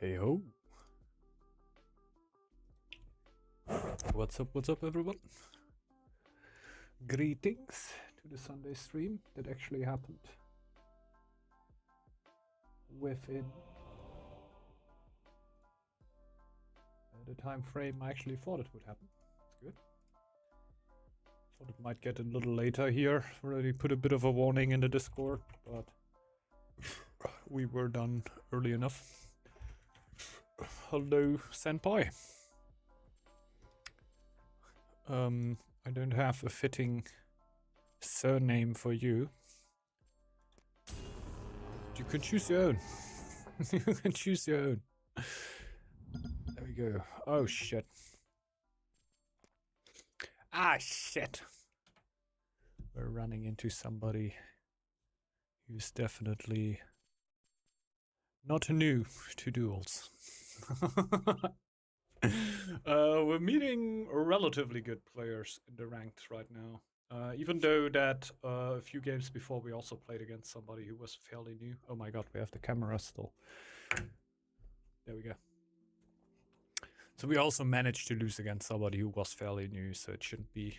Hey ho. What's up everyone? Greetings to the Sunday stream that actually happened within the time frame I actually thought it would happen. That's good. Thought it might get a little later here. Already put a bit of a warning in the Discord, but we were done early enough. Hello, Senpai. I don't have a fitting surname for you. You can choose your own. You can choose your own. There we go. Oh shit. Ah shit. We're running into somebody who's definitely not new to duels. We're meeting relatively good players in the ranked right now. Even though that a few games before we also played against somebody who was fairly new. Oh my god, we have the camera still. There we go. So we also managed to lose against somebody who was fairly new, so it shouldn't be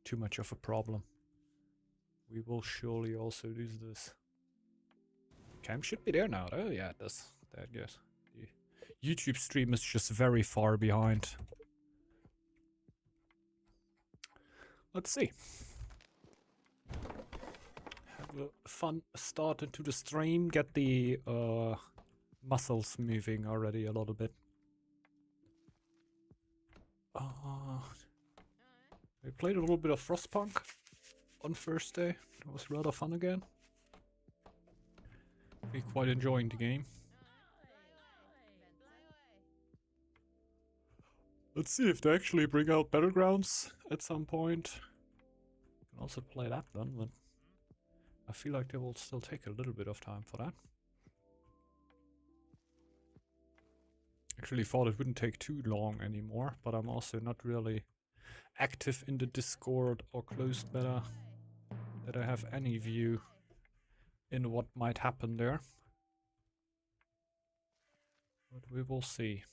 too much of a problem. We will surely also lose this. Cam should be there now. Oh yeah, it does. That good. The YouTube stream is just very far behind. Let's see. Have a fun start into the stream. Get the muscles moving already a little bit. I played a little bit of Frostpunk on Thursday. It was rather fun again. Be quite enjoying the game. Let's see if they actually bring out Battlegrounds at some point. Can also play that then, but I feel like they will still take a little bit of time for that. Actually thought it wouldn't take too long anymore, but I'm also not really active in the Discord or closed beta that I have any view in what might happen there. But we will see.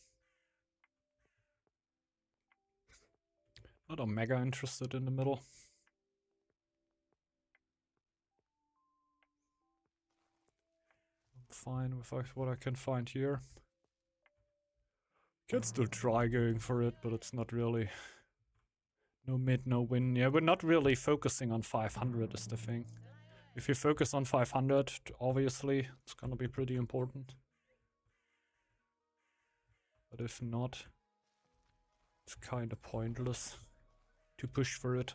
Not mega interested in the middle. I'm fine with what I can find here. Can still try going for it, but it's not really... No mid, no win. Yeah, we're not really focusing on 500 is the thing. If you focus on 500, obviously, it's gonna be pretty important. But if not, it's kinda pointless to push for it.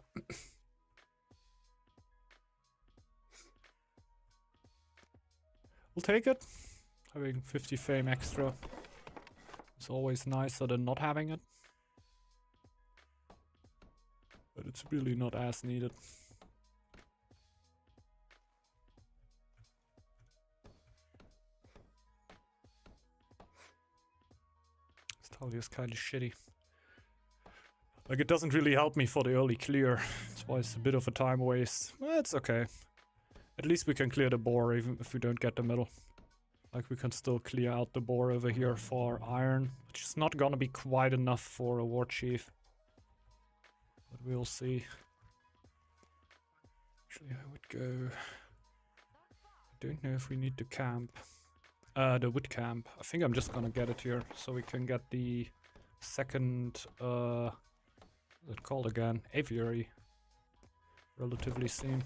We'll take it. Having 50 fame extra is always nicer than not having it. But it's really not as needed. This tally is kind of shitty. Like, it doesn't really help me for the early clear. That's why it's a bit of a time waste. Well, it's okay. At least we can clear the boar even if we don't get the middle. Like, we can still clear out the boar over here for iron, which is not gonna be quite enough for a war chief. But we'll see. Actually, I would go... I don't know if we need to camp. The wood camp. I think I'm just gonna get it here, so we can get the second, what's it called again? Aviary. Relatively soon.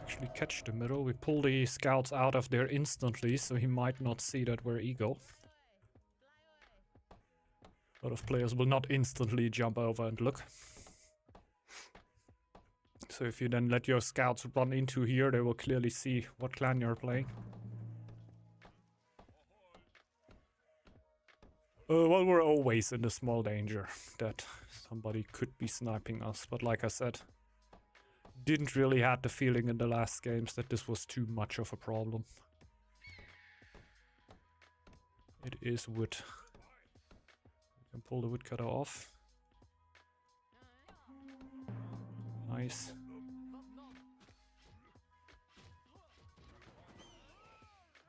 Actually catch the middle. We pull the scouts out of there instantly, so he might not see that we're eagle. A lot of players will not instantly jump over and look. So if you then let your scouts run into here, they will clearly see what clan you're playing. Well, we're always in the small danger that somebody could be sniping us, but like I said, didn't really have the feeling in the last games that this was too much of a problem. It is wood. We can pull the woodcutter off. Nice.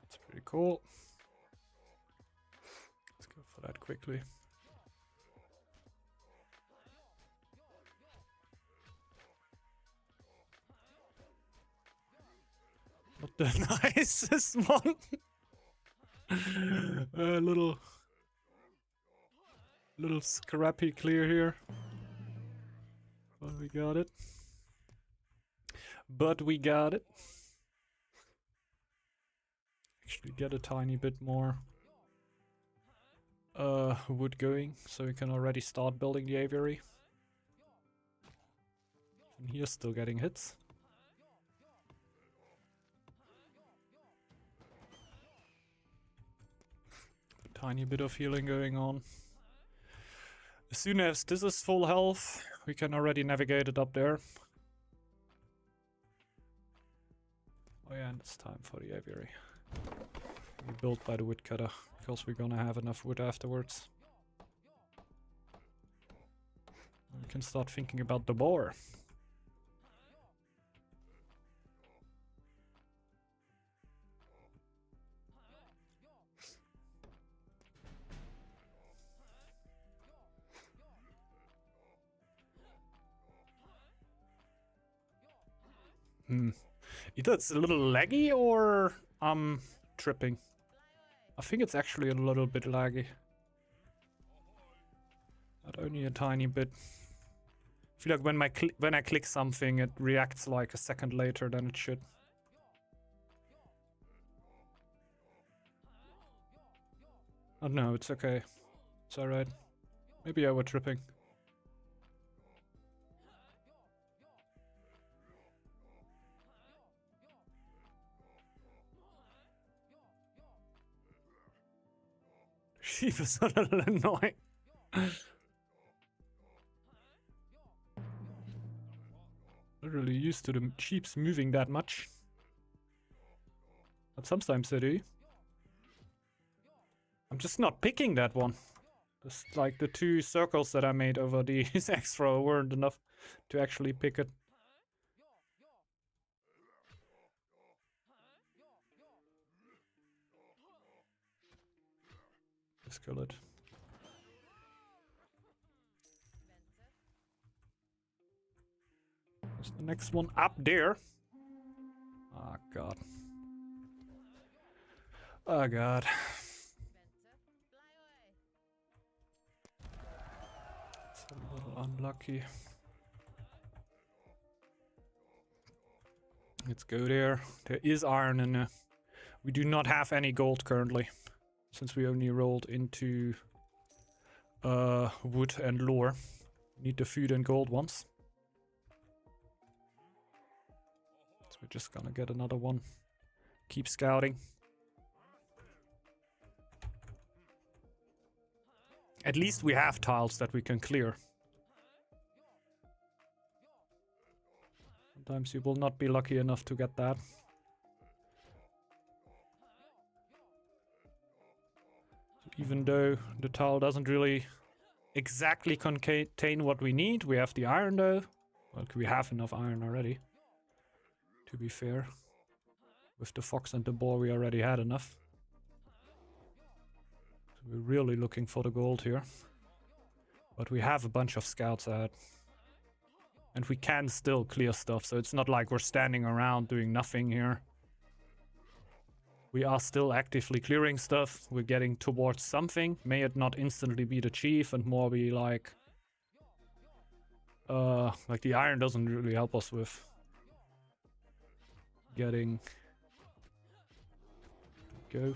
That's pretty cool. for that quickly. Not the nicest one. A little scrappy clear here. But we got it. Actually get a tiny bit more wood going, so we can already start building the aviary. And here's still getting hits. Tiny bit of healing going on. As soon as this is full health, we can already navigate it up there. Oh yeah, and it's time for the aviary. We built by the woodcutter, because we're gonna have enough wood afterwards. We can start thinking about the boar. Either it's a little laggy or I'm tripping. I think it's actually a little bit laggy. But only a tiny bit. I feel like when I click something, it reacts like a second later than it should. Oh no, it's okay. It's alright. Maybe I was tripping. She was a little annoying. Not really used to the sheeps moving that much. But sometimes they do. I'm just not picking that one. Just like the 2 circles that I made over these extra weren't enough to actually pick it. Just kill it. There's the next one up there. Oh god. Oh god. It's a little unlucky. Let's go there. There is iron in there. We do not have any gold currently, since we only rolled into wood and lore. Need the food and gold ones. So we're just gonna get another one. Keep scouting. At least we have tiles that we can clear. Sometimes you will not be lucky enough to get that. So even though the tile doesn't really exactly contain what we need, we have the iron though. Well, we have enough iron already, to be fair. With the fox and the boar we already had enough. So we're really looking for the gold here. But we have a bunch of scouts out. And we can still clear stuff, so it's not like we're standing around doing nothing here. We are still actively clearing stuff. We're getting towards something. May it not instantly be the chief and more be like the iron doesn't really help us with getting... Go.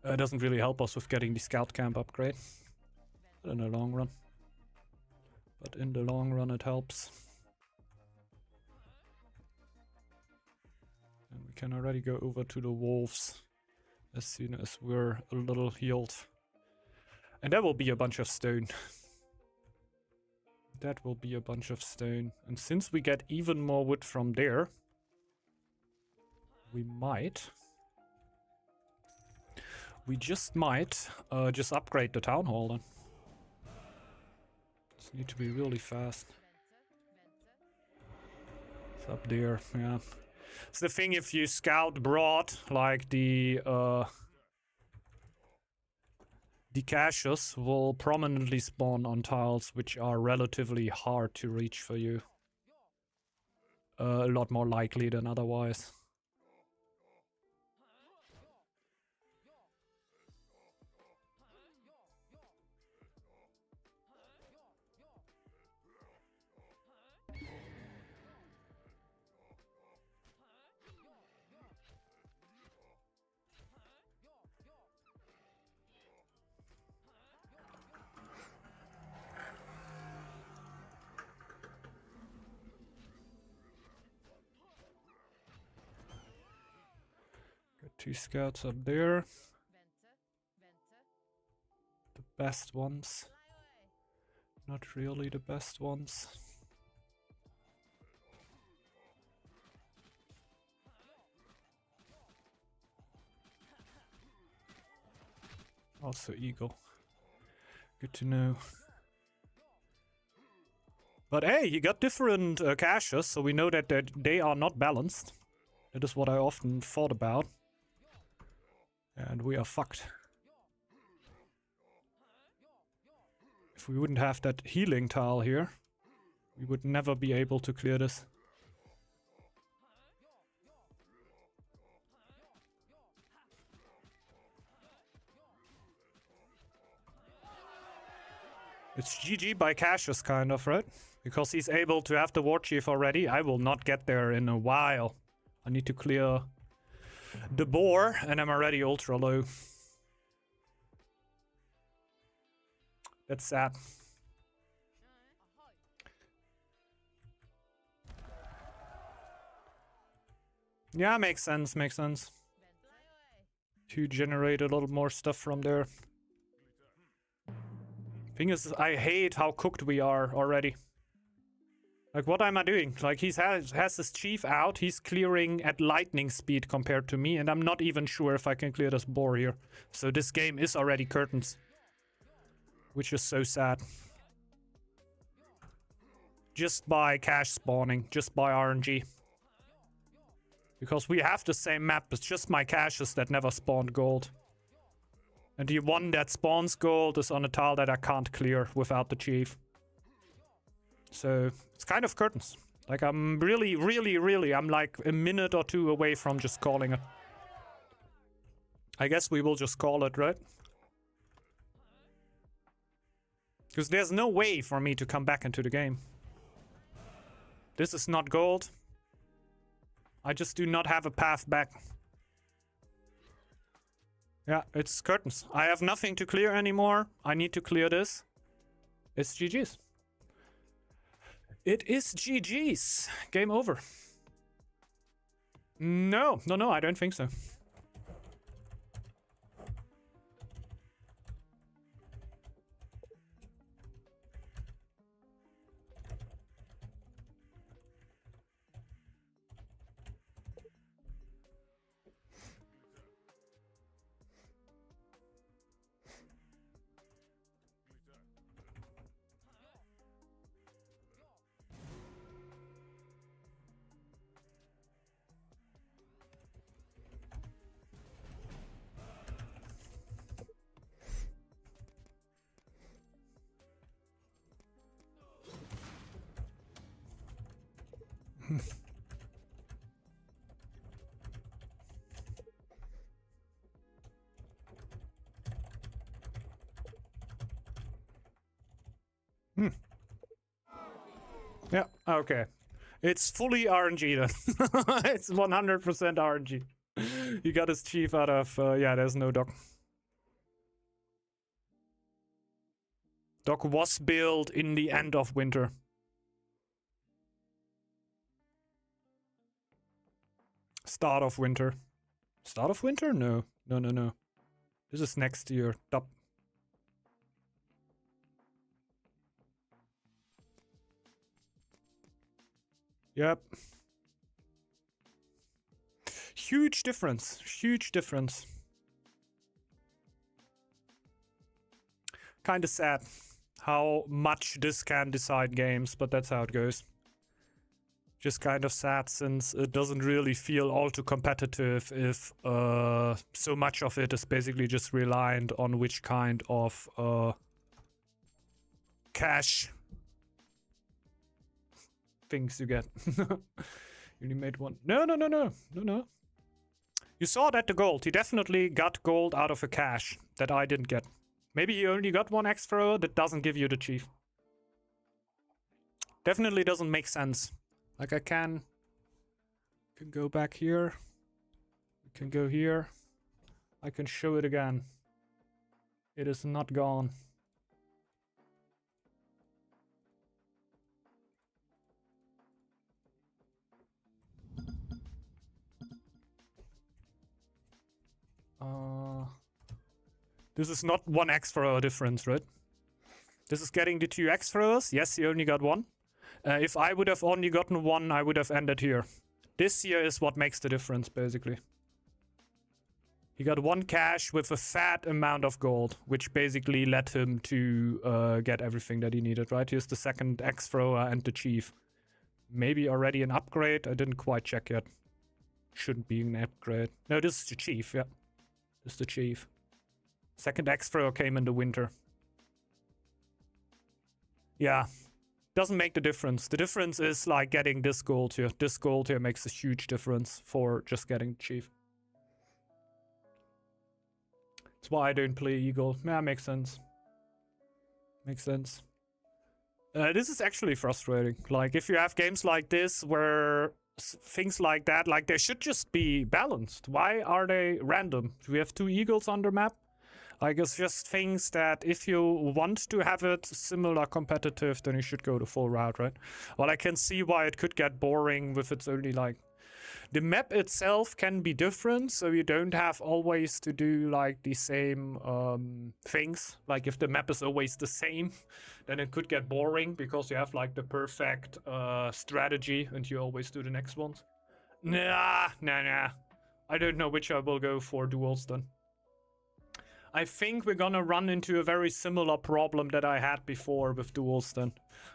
It doesn't really help us with getting the scout camp upgrade. But in the long run. But in the long run it helps. And we can already go over to the wolves as soon as we're a little healed. And that will be a bunch of stone. That will be a bunch of stone. And since we get even more wood from there, we might... We just might just upgrade the town hall then. Just need to be really fast. It's up there, yeah. It's the thing if you scout broad, like the the caches will prominently spawn on tiles which are relatively hard to reach for you. A lot more likely than otherwise. Got 2 scouts up there. The best ones. Not really the best ones. Also eagle. Good to know. But hey, you got different caches, so we know that they are not balanced. That is what I often thought about. And we are fucked. If we wouldn't have that healing tile here, we would never be able to clear this. It's GG by Cassius, kind of, right? Because he's able to have the War Chief already. I will not get there in a while. I need to clear the boar, and I'm already ultra low. That's sad. Yeah, makes sense, makes sense. To generate a little more stuff from there. Thing is, I hate how cooked we are already. Like, what am I doing? Like, he has his chief out, he's clearing at lightning speed compared to me, and I'm not even sure if I can clear this boar here. So this game is already curtains. Which is so sad. Just by cash spawning, just by RNG. Because we have the same map, it's just my caches that never spawned gold. And the one that spawns gold is on a tile that I can't clear without the chief. So, it's kind of curtains. Like, I'm really, I'm like a minute or two away from just calling it. I guess we will just call it, right? Because there's no way for me to come back into the game. This is not gold. I just do not have a path back. Yeah, it's curtains. I have nothing to clear anymore. I need to clear this. It's GG's. It is GG's. Game over. No, I don't think so. Yeah, okay. It's fully RNG then. It's 100% RNG. He got his chief out of... yeah, there's no dock. Dock was built in the end of winter. Start of winter. Start of winter? No. No. This is next year. Dup. Yep. Huge difference. Huge difference. Kinda sad how much this can decide games, but that's how it goes. Just kind of sad, since it doesn't really feel all too competitive if so much of it is basically just reliant on which kind of cash things you get. You only made one. No. You saw that the gold. He definitely got gold out of a cache that I didn't get. Maybe he only got one X thrower that doesn't give you the chief. Definitely doesn't make sense. Like I can go back here. We can go here. I can show it again. It is not gone. This is not one X thrower difference, right? This is getting the 2 X throwers. Yes, he only got one. If I would have only gotten one, I would have ended here. This here is what makes the difference, basically. He got one cache with a fat amount of gold, which basically led him to get everything that he needed, right? Here's the second X thrower and the chief. Maybe already an upgrade. I didn't quite check yet. Shouldn't be an upgrade. No, this is the chief, yeah. This is the chief. Second X thrower came in the winter. Yeah. Doesn't make the difference. The difference is like getting this gold here. This gold here makes a huge difference for just getting chief. That's why I don't play Eagle. Yeah, makes sense. Makes sense. This is actually frustrating. Like, if you have games like this where things like that, like, they should just be balanced. Why are they random? Do we have 2 eagles on the map? Like, it's just things that if you want to have it similar competitive, then you should go the full route, right? Well, I can see why it could get boring with it's only like... The map itself can be different, so you don't have always to do like the same things. Like, if the map is always the same, then it could get boring because you have like the perfect strategy and you always do the next ones. Nah. I don't know which I will go for duels then. I think we're gonna run into a very similar problem that I had before with duels then.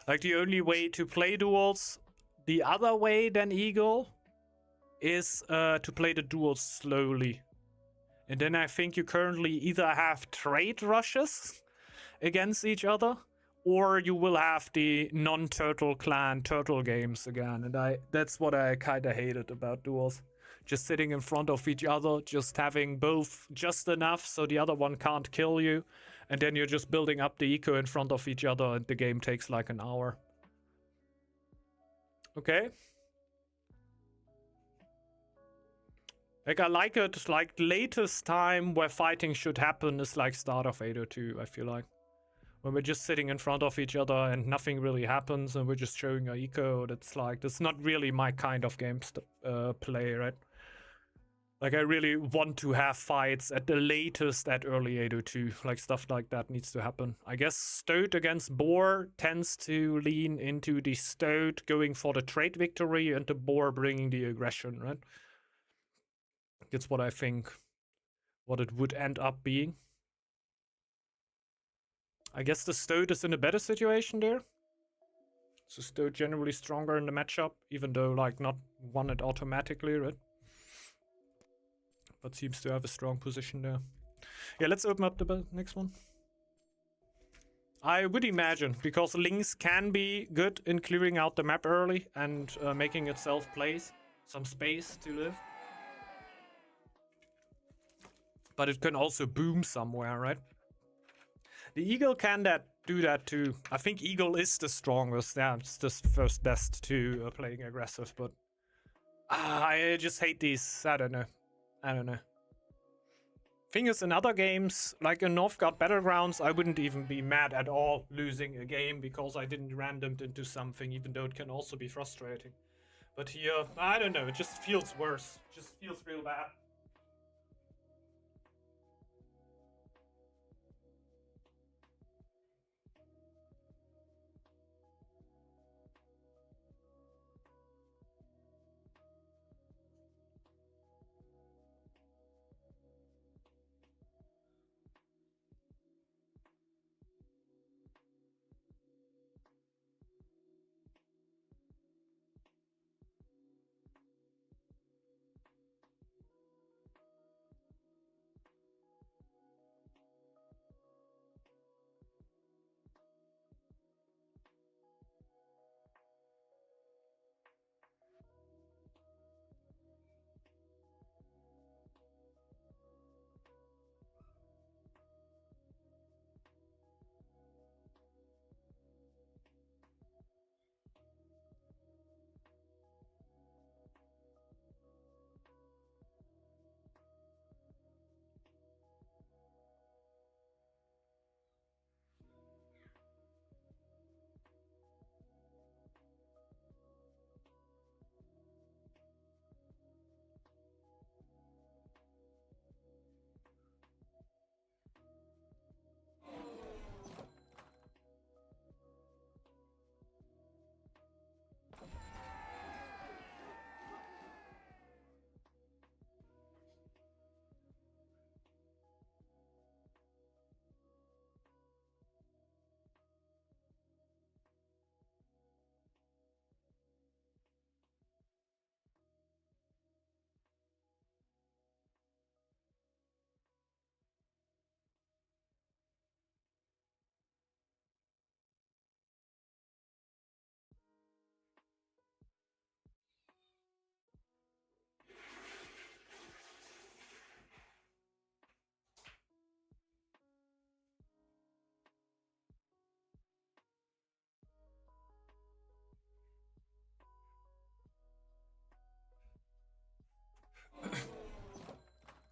Like, the only way to play duels the other way than Eagle is to play the duels slowly. And then I think you currently either have trade rushes against each other, or you will have the non-turtle clan turtle games again. And that's what I kind of hated about duels. Just sitting in front of each other, just having both just enough so the other one can't kill you. And then you're just building up the eco in front of each other and the game takes like an hour. Okay. Like, I like it, like, latest time where fighting should happen is like start of 802, I feel like. When we're just sitting in front of each other and nothing really happens and we're just showing our eco, that's like, that's not really my kind of game play, right? Like, I really want to have fights at the latest at early 802. Like, stuff like that needs to happen. I guess Stoat against Boar tends to lean into the Stoat going for the trade victory and the Boar bringing the aggression, right? That's what I think, what it would end up being. I guess the Stoat is in a better situation there. So Stoat generally stronger in the matchup, even though, like, not won it automatically, right? But seems to have a strong position there. Yeah, let's open up the next one. I would imagine, because Lynx can be good in clearing out the map early and making itself some space to live. But it can also boom somewhere, right? The Eagle can do that too. I think Eagle is the strongest. Yeah, it's the first best to playing aggressive, but I just hate these. I don't know. Thing is, in other games, like in Northgard Battlegrounds, I wouldn't even be mad at all losing a game because I didn't randomed into something, even though it can also be frustrating. But here, I don't know, it just feels worse. It just feels real bad.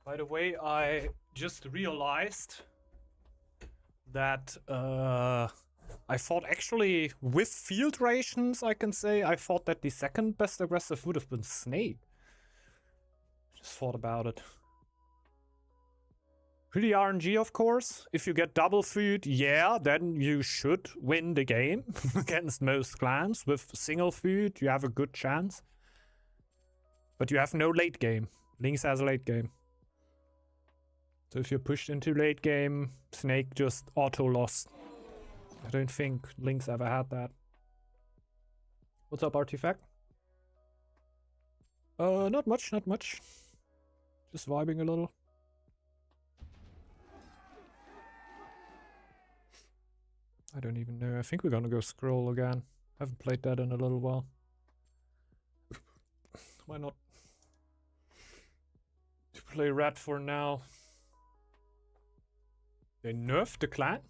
By the way, I just realized that I thought actually with field rations, I can say, I thought that the second best aggressive would have been Snake. Just thought about it. Pretty RNG, of course. If you get double food, yeah, then you should win the game against most clans. With single food, you have a good chance. But you have no late game. Lynx has a late game. So if you're pushed into late game, Snake just auto lost. I don't think Lynx ever had that. What's up, Artifact? Not much, not much. Just vibing a little. I don't even know. I think we're gonna go scroll again. Haven't played that in a little while. Why not? To play red for now. They nerfed the clan?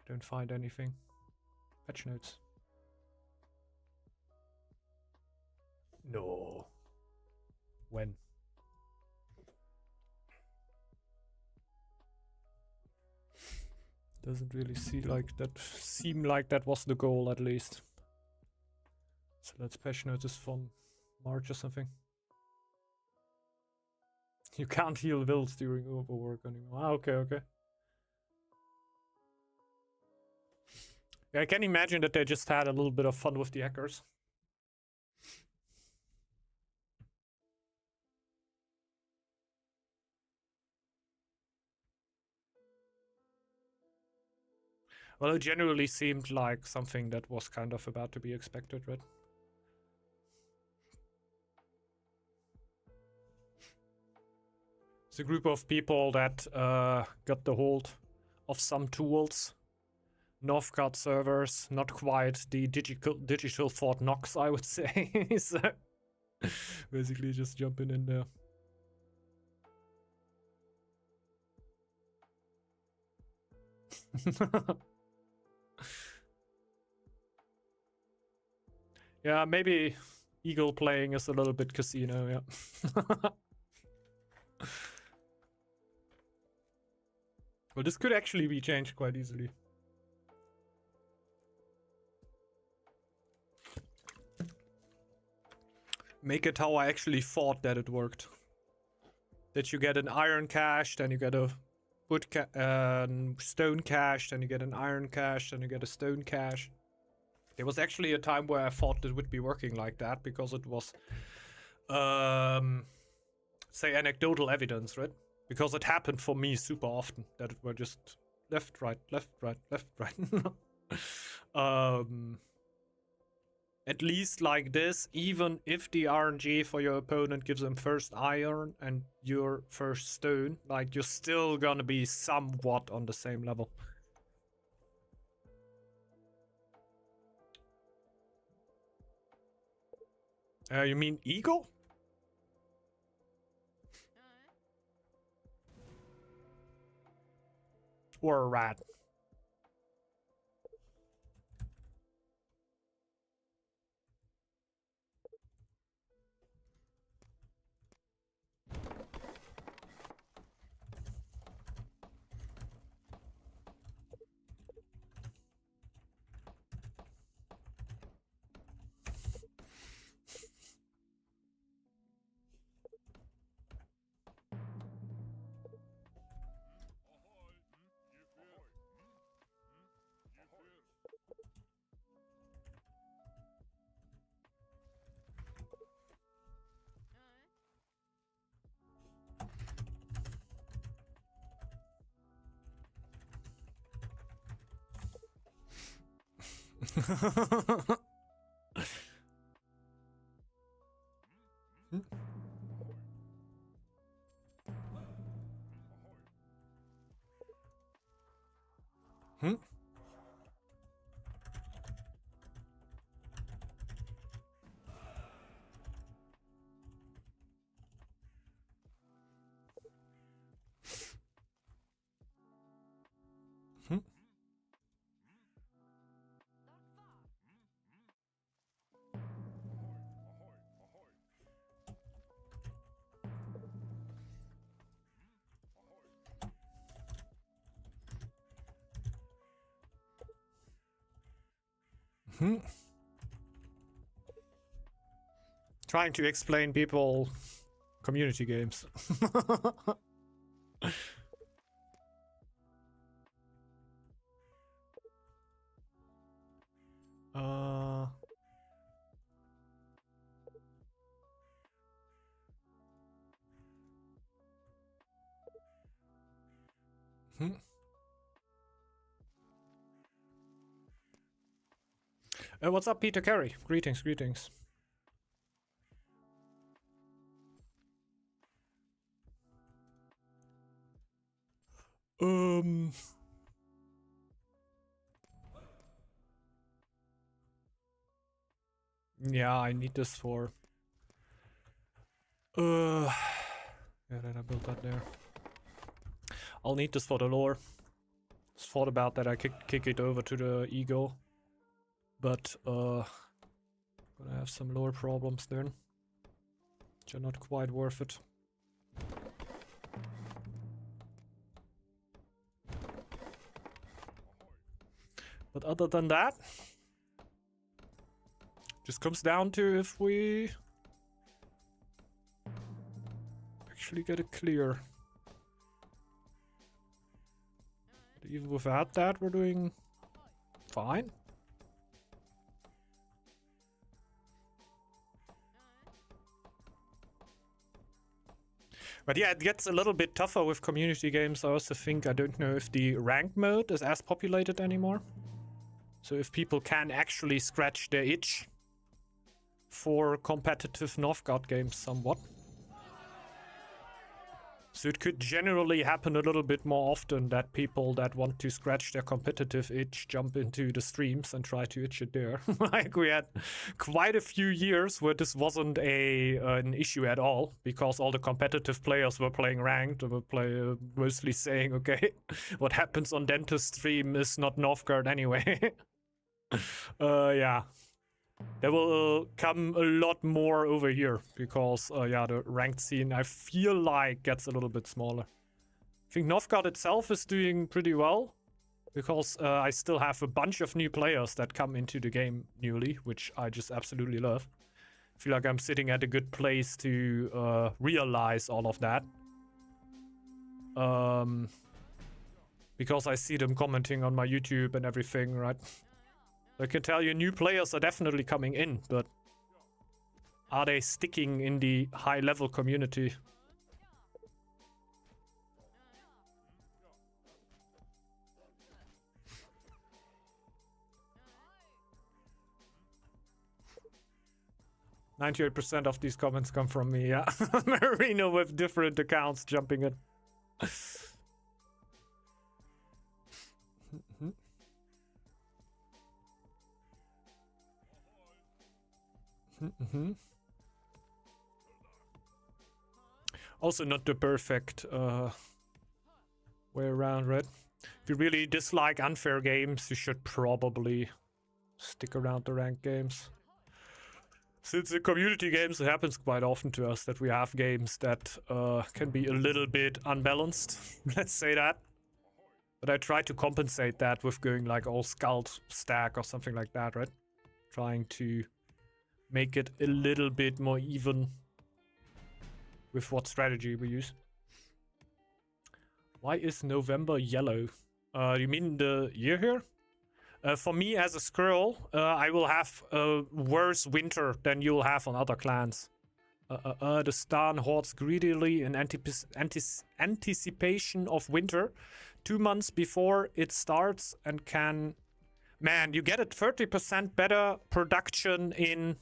Don't find anything. Patch notes. No. When? Doesn't really seem like that was the goal, at least. So let's patch notice from March or something. You can't heal wills during overwork anymore. Ah, okay, okay. Yeah, I can imagine that they just had a little bit of fun with the hackers. Well, it generally seemed like something that was kind of about to be expected, right? It's a group of people that got the hold of some tools. Northgard servers, not quite the digital Fort Knox, I would say. So basically just jumping in there. Yeah, maybe Eagle playing is a little bit casino, yeah. Well, this could actually be changed quite easily. Make it how I actually thought that it worked. That you get an iron cache, then you get a wood stone cache, then you get an iron cache, then you get a stone cache. There was actually a time where I thought it would be working like that because it was, say, anecdotal evidence, right? Because it happened for me super often that it were just left, right, left, right, left, right. At least like this, even if the RNG for your opponent gives them first iron and your first stone, like you're still gonna be somewhat on the same level. You mean Eagle? Or a rat? Hmm? Trying to explain people community games. What's up, Peter Carey? Greetings, greetings. Yeah, I need this for... Yeah, then I built that there. I'll need this for the lore. Just thought about that I kick it over to the ego. But, gonna have some lore problems then. Which are not quite worth it. But other than that, just comes down to if we actually get it clear. But even without that, we're doing fine. But yeah, it gets a little bit tougher with community games. I also think, I don't know if the rank mode is as populated anymore. So if people can actually scratch their itch for competitive Northgard games somewhat. So it could generally happen a little bit more often that people that want to scratch their competitive itch jump into the streams and try to itch it there. Like we had quite a few years where this wasn't an issue at all, because all the competitive players were playing ranked, were mostly saying, okay, what happens on Dentist stream is not Northgard anyway. Yeah. There will come a lot more over here because, yeah, the ranked scene, I feel like, gets a little bit smaller. I think Northgard itself is doing pretty well because I still have a bunch of new players that come into the game newly, which I just absolutely love. I feel like I'm sitting at a good place to realize all of that. Because I see them commenting on my YouTube and everything, right? I can tell you new players are definitely coming in, but are they sticking in the high-level community? %98 of these comments come from me, yeah. Marino with different accounts jumping in. Also not the perfect way around, right? If you really dislike unfair games, you should probably stick around the ranked games. Since in community games, it happens quite often to us that we have games that can be a little bit unbalanced, let's say that. But I try to compensate that with going like all Scald stack or something like that, right? Trying to make it a little bit more even with what strategy we use. Why is November yellow? You mean the year here? For me as a Skrull, I will have a worse winter than you'll have on other clans. The Stan hoards greedily in anticipation of winter 2 months before it starts and can... Man, you get a 30% better production in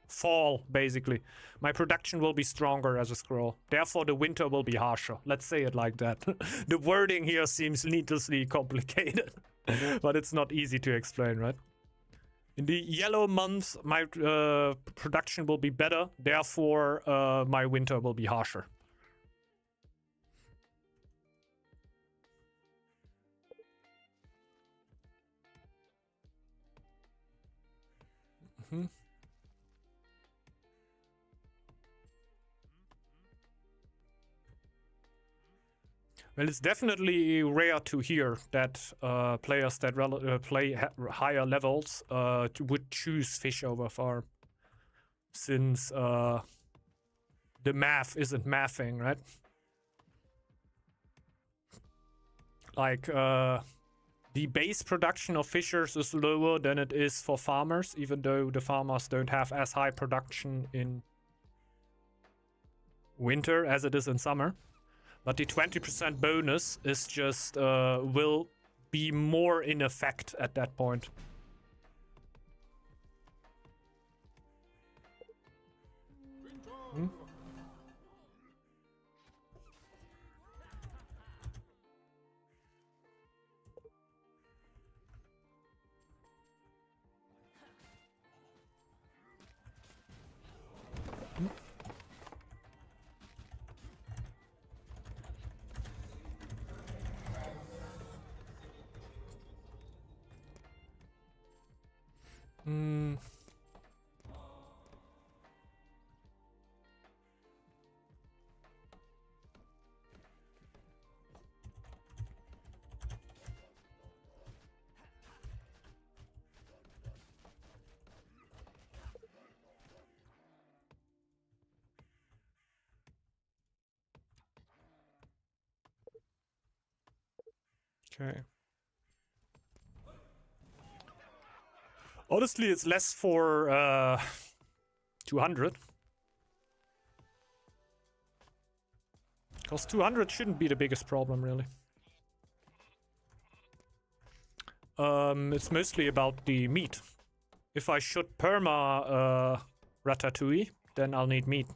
fall, basically. My production will be stronger as a Skrull. Therefore, the winter will be harsher. Let's say it like that. The wording here seems needlessly complicated. But it's not easy to explain, right? In the yellow months, my production will be better. Therefore, my winter will be harsher. Well, it's definitely rare to hear that players that play higher levels would choose fish over farm, since the math isn't mathing, right? Like, the base production of fishers is lower than it is for farmers, even though the farmers don't have as high production in winter as it is in summer. But the 20% bonus is just, will be more in effect at that point. Hmm? Hmm. Okay. Honestly, it's less for 200. Because 200 shouldn't be the biggest problem, really. It's mostly about the meat. If I should perma ratatouille, then I'll need meat.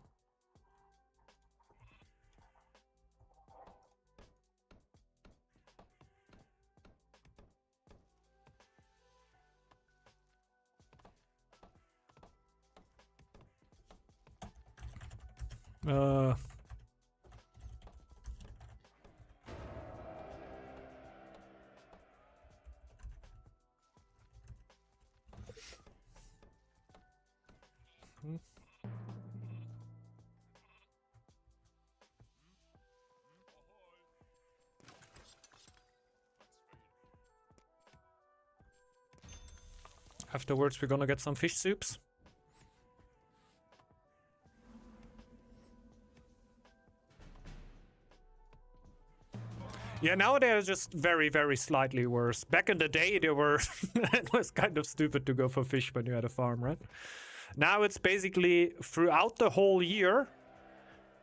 Afterwards, we're gonna get some fish soups. Yeah, now they're just very, very slightly worse. Back in the day, they were... it was kind of stupid to go for fish when you had a farm, right? Now it's basically throughout the whole year,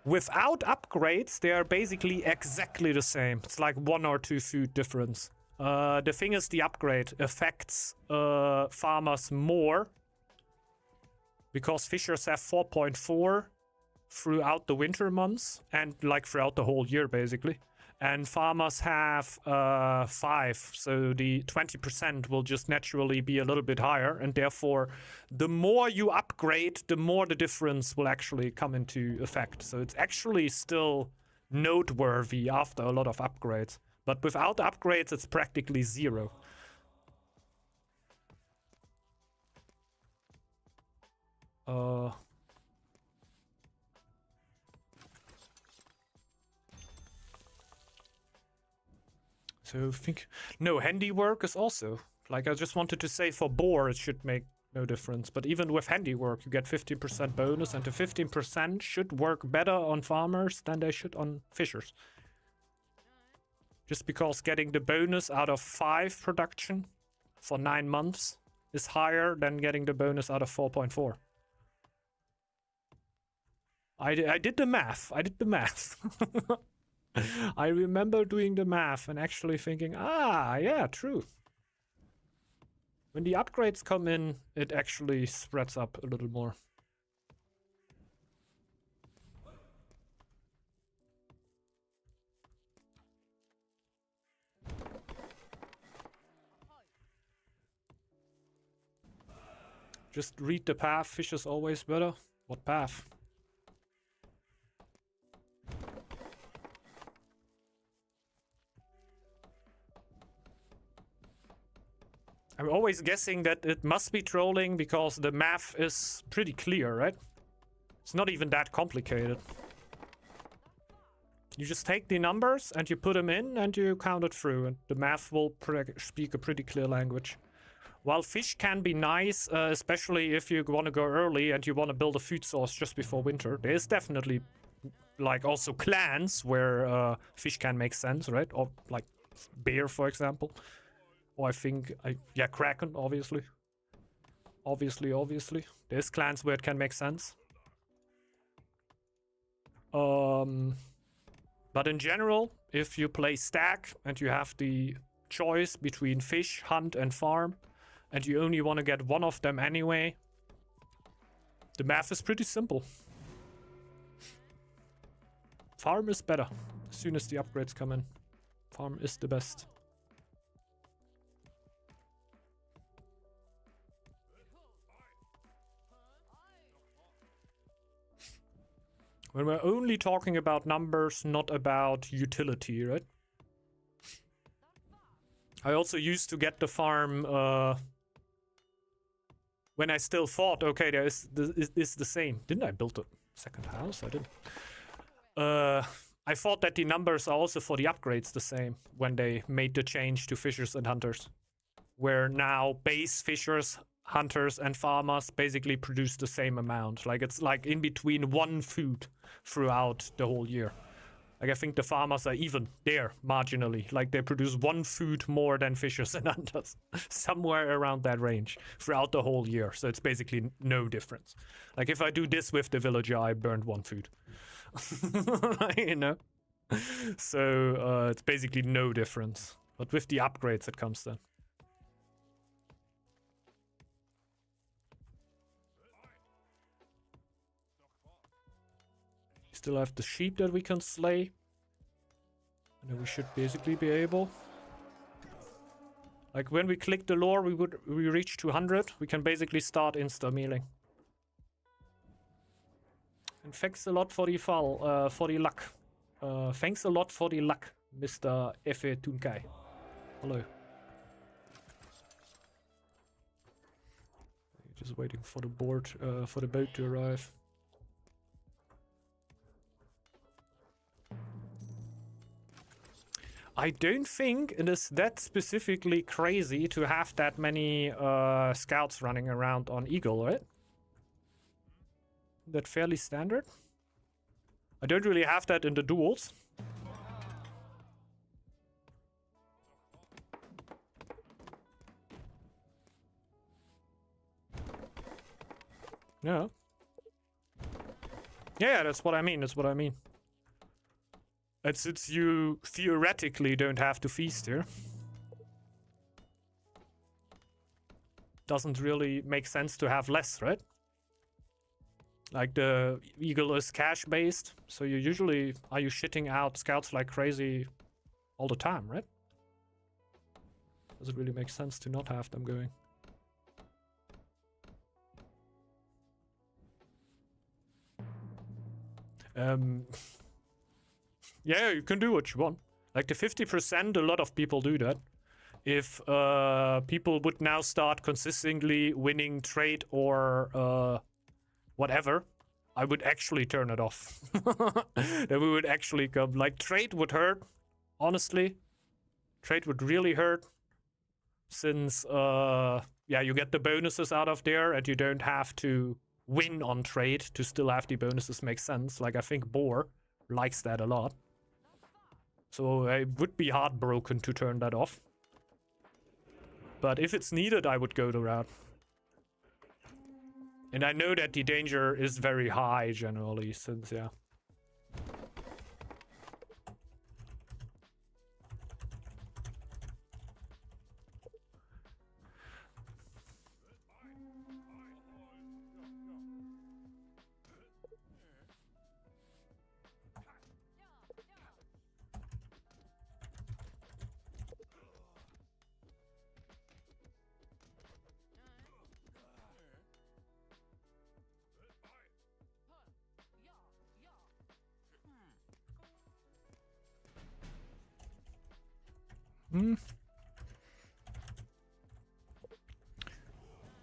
without upgrades, they are basically exactly the same. It's like 1 or 2 food difference. The thing is, the upgrade affects farmers more, because fishers have 4.4 throughout the winter months and like throughout the whole year, basically. And farmers have 5, so the 20% will just naturally be a little bit higher, and therefore the more you upgrade, the more the difference will actually come into effect. So it's actually still noteworthy after a lot of upgrades, but without upgrades it's practically 0. So think no, handiwork is also, like, I just wanted to say for boar it should make no difference, but even with handiwork you get 15% bonus, and the 15% should work better on farmers than they should on fishers. Just because getting the bonus out of 5 production for 9 months is higher than getting the bonus out of 4.4. I did the math. I did the math. I remember doing the math and actually thinking, yeah, true. When the upgrades come in, it actually spreads up a little more. Just read the path. Fish is always better. What path? I'm always guessing that it must be trolling because the math is pretty clear, right? It's not even that complicated. You just take the numbers and you put them in and you count it through, and the math will speak a pretty clear language. While fish can be nice, especially if you want to go early and you want to build a food source just before winter, there's definitely like also clans where fish can make sense, right? Or like bear, for example. Or I think, yeah, kraken, obviously. Obviously. There's clans where it can make sense. But in general, if you play stack and you have the choice between fish, hunt, and farm, and you only want to get one of them anyway, the math is pretty simple. Farm is better as soon as the upgrades come in. Farm is the best. When we're only talking about numbers, not about utility, right? I also used to get the farm when I still thought, okay, it's the same. Didn't I build a second house? I didn't. I thought that the numbers are also for the upgrades the same when they made the change to fishers and hunters. Where now base fishers, hunters, and farmers basically produce the same amount. Like it's like in between one food throughout the whole year. Like I think the farmers are even there marginally. Like they produce one food more than fishers and hunters. Somewhere around that range throughout the whole year. So it's basically no difference. Like if I do this with the villager, I burned one food. You know? So it's basically no difference. But with the upgrades it comes then. Still have the sheep that we can slay. And then we should basically be able. Like when we click the lore, we reach 200. We can basically start insta-mealing. And thanks a lot for the fall, for the luck. Thanks a lot for the luck, Mr. Efe Tunkai. Hello. Just waiting for the boat to arrive. I don't think it is that specifically crazy to have that many scouts running around on Eagle, right? That fairly standard? I don't really have that in the duels. Yeah. Yeah, that's what I mean. That's what I mean. And since you theoretically don't have to feast here, doesn't really make sense to have less, right? Like the Eagle is cash based, so you usually are you shitting out scouts like crazy all the time, right? Does it really make sense to not have them going? Yeah, you can do what you want. Like the 50%, a lot of people do that. If people would now start consistently winning trade or whatever, I would actually turn it off. Then we would actually come. Like trade would hurt, honestly. Trade would really hurt. Since, yeah, you get the bonuses out of there and you don't have to win on trade to still have the bonuses make sense. Like I think Boar likes that a lot. So I would be heartbroken to turn that off. But if it's needed, I would go the route. And I know that the danger is very high generally, since, yeah.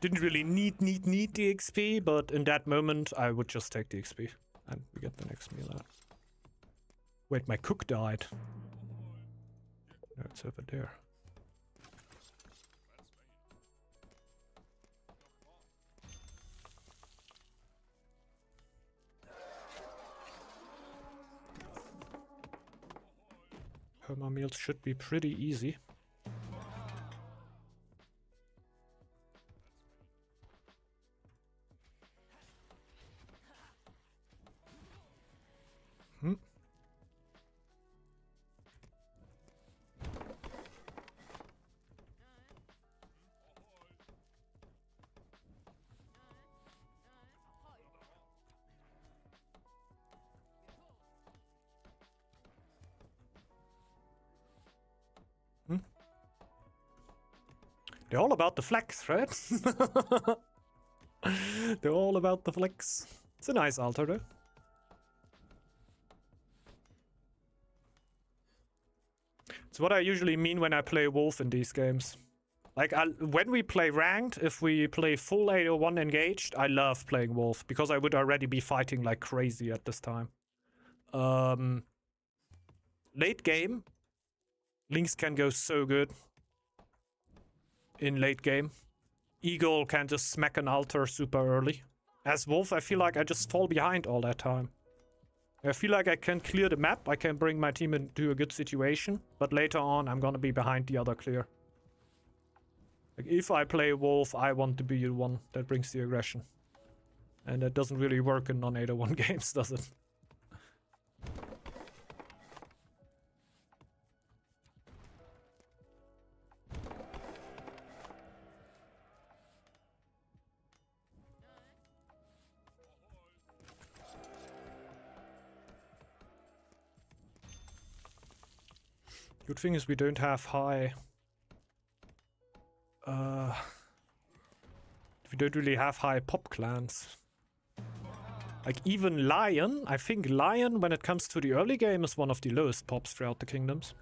Didn't really need the XP, but in that moment I would just take the XP and we get the next meal out. Wait, my cook died. No, it's over there. Perma meals should be pretty easy. They're all about the flex, right? They're all about the flex. It's a nice altar, though. It's what I usually mean when I play Wolf in these games. Like, when we play ranked, if we play full 801 engaged, I love playing Wolf, because I would already be fighting like crazy at this time. Late game, Lynx can go so good. In late game. Eagle can just smack an altar super early. As Wolf, I feel like I just fall behind all that time. I feel like I can clear the map, I can bring my team into a good situation, but later on I'm gonna be behind the other clear. Like, if I play Wolf, I want to be the one that brings the aggression. And that doesn't really work in non-801 games, does it? Good thing is we don't have high... we don't really have high pop clans. Like, even Lion, I think Lion, when it comes to the early game, is one of the lowest pops throughout the kingdoms.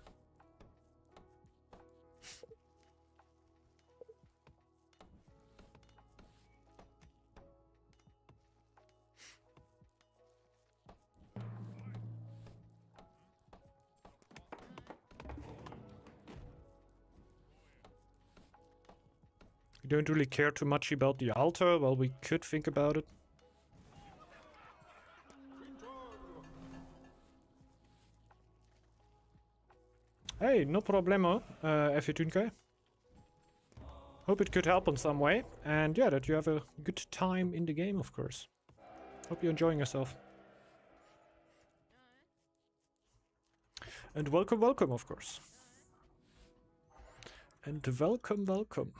We don't really care too much about the altar. Well, we could think about it. Hey, no problemo, F2K. Hope it could help in some way. And yeah, that you have a good time in the game, of course. Hope you're enjoying yourself. And welcome, welcome, of course. And welcome, welcome.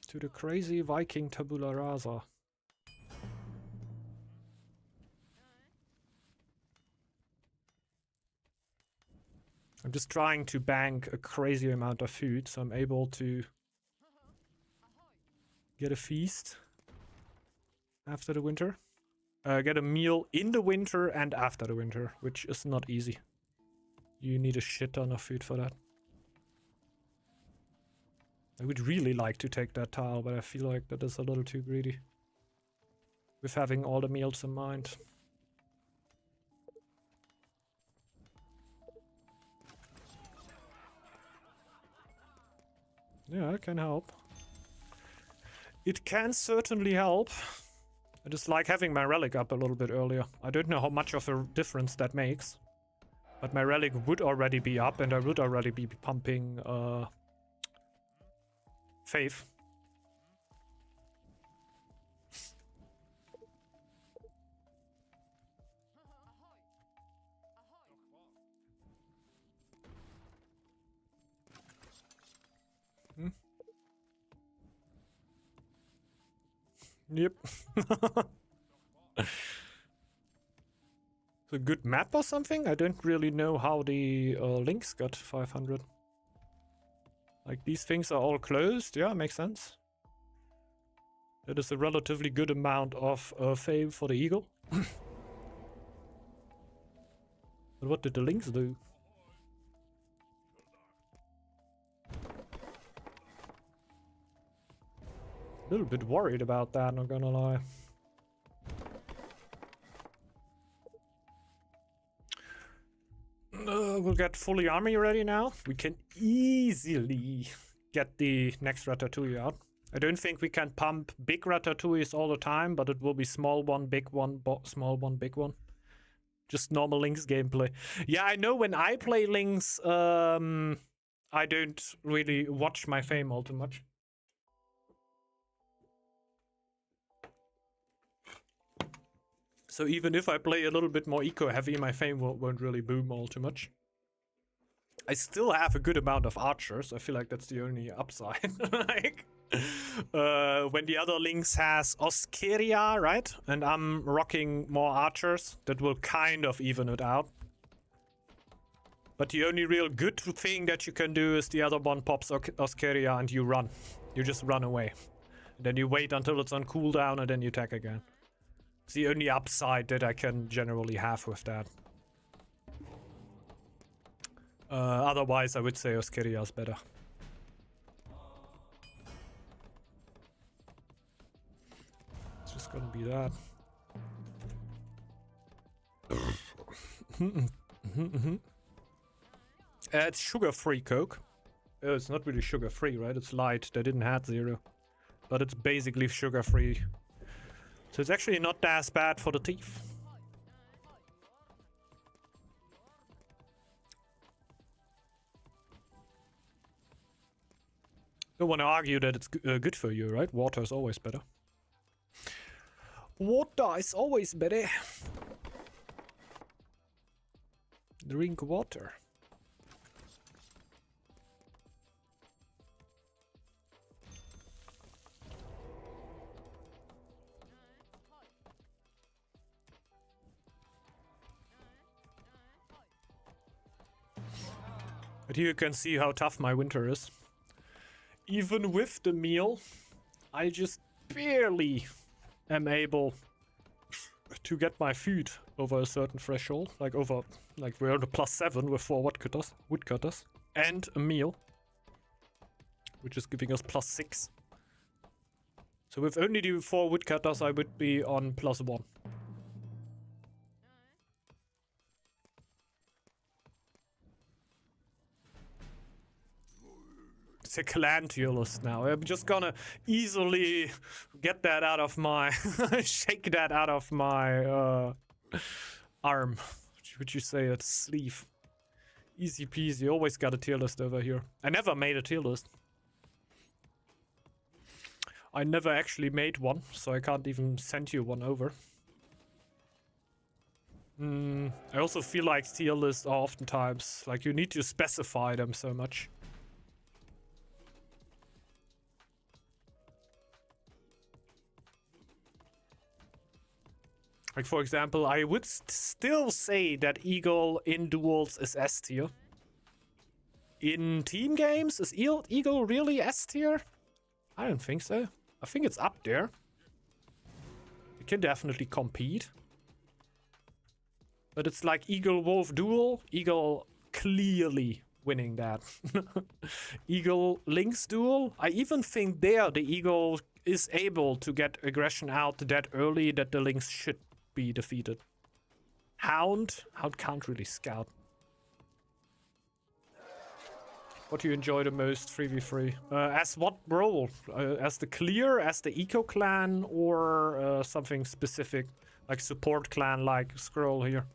To the crazy Viking tabula rasa. I'm just trying to bank a crazy amount of food, so I'm able to get a feast after the winter. Get a meal in the winter and after the winter, which is not easy. You need a shit ton of food for that. I would really like to take that tile, but I feel like that is a little too greedy. With having all the meals in mind. Yeah, it can help. It can certainly help. I just like having my relic up a little bit earlier. I don't know how much of a difference that makes. But my relic would already be up and I would already be pumping Faith. Yep. It's a good map or something? I don't really know how the links got 500. Like, these things are all closed. Yeah, makes sense. That is a relatively good amount of fame for the eagle. But what did the links do? A little bit worried about that, not gonna lie. will get fully army ready now. We can easily get the next Ratatouille out. I don't think we can pump big Ratatouilles all the time, but it will be small one, big one, small one, big one. Just normal Lynx gameplay. Yeah, I know when I play Lynx, I don't really watch my fame all too much. So even if I play a little bit more eco-heavy, my fame won't really boom all too much. I still have a good amount of archers. I feel like that's the only upside. Like, when the other Lynx has Oskeria, right? And I'm rocking more archers, that will kind of even it out. But the only real good thing that you can do is the other one pops Oskeria and you run. You just run away. And then you wait until it's on cooldown and then you attack again. It's the only upside that I can generally have with that. Otherwise, I would say Oskeria is better. It's just gonna be that. It's sugar-free Coke. It's not really sugar-free, right? It's light. They didn't add zero. But it's basically sugar-free. So it's actually not as bad for the teeth. Don't want to argue that it's good for you, right? Water is always better. Water is always better. Drink water. But here you can see how tough my winter is. Even with the meal, I just barely am able to get my food over a certain threshold. Like we're on a +7 with 4 woodcutters. And a meal. Which is giving us +6. So with only the 4 woodcutters, I would be on +1. It's a clan tier list now. I'm just gonna easily get that out of my... shake that out of my arm. Would you say it's sleeve? Easy peasy. Always got a tier list over here. I never made a tier list. I never actually made one, so I can't even send you one over. I also feel like tier lists are oftentimes... like, you need to specify them so much. Like, for example, I would still say that Eagle in duels is S tier. In team games, is Eagle really S tier? I don't think so. I think it's up there. It can definitely compete. But it's like Eagle-Wolf duel. Eagle clearly winning that. Eagle-Lynx duel. I even think there the Eagle is able to get aggression out that early that the Lynx should be defeated. Hound can't really scout. What do you enjoy the most 3v3? As what role? As the clear, as the eco clan, or something specific like support clan like Scroll here?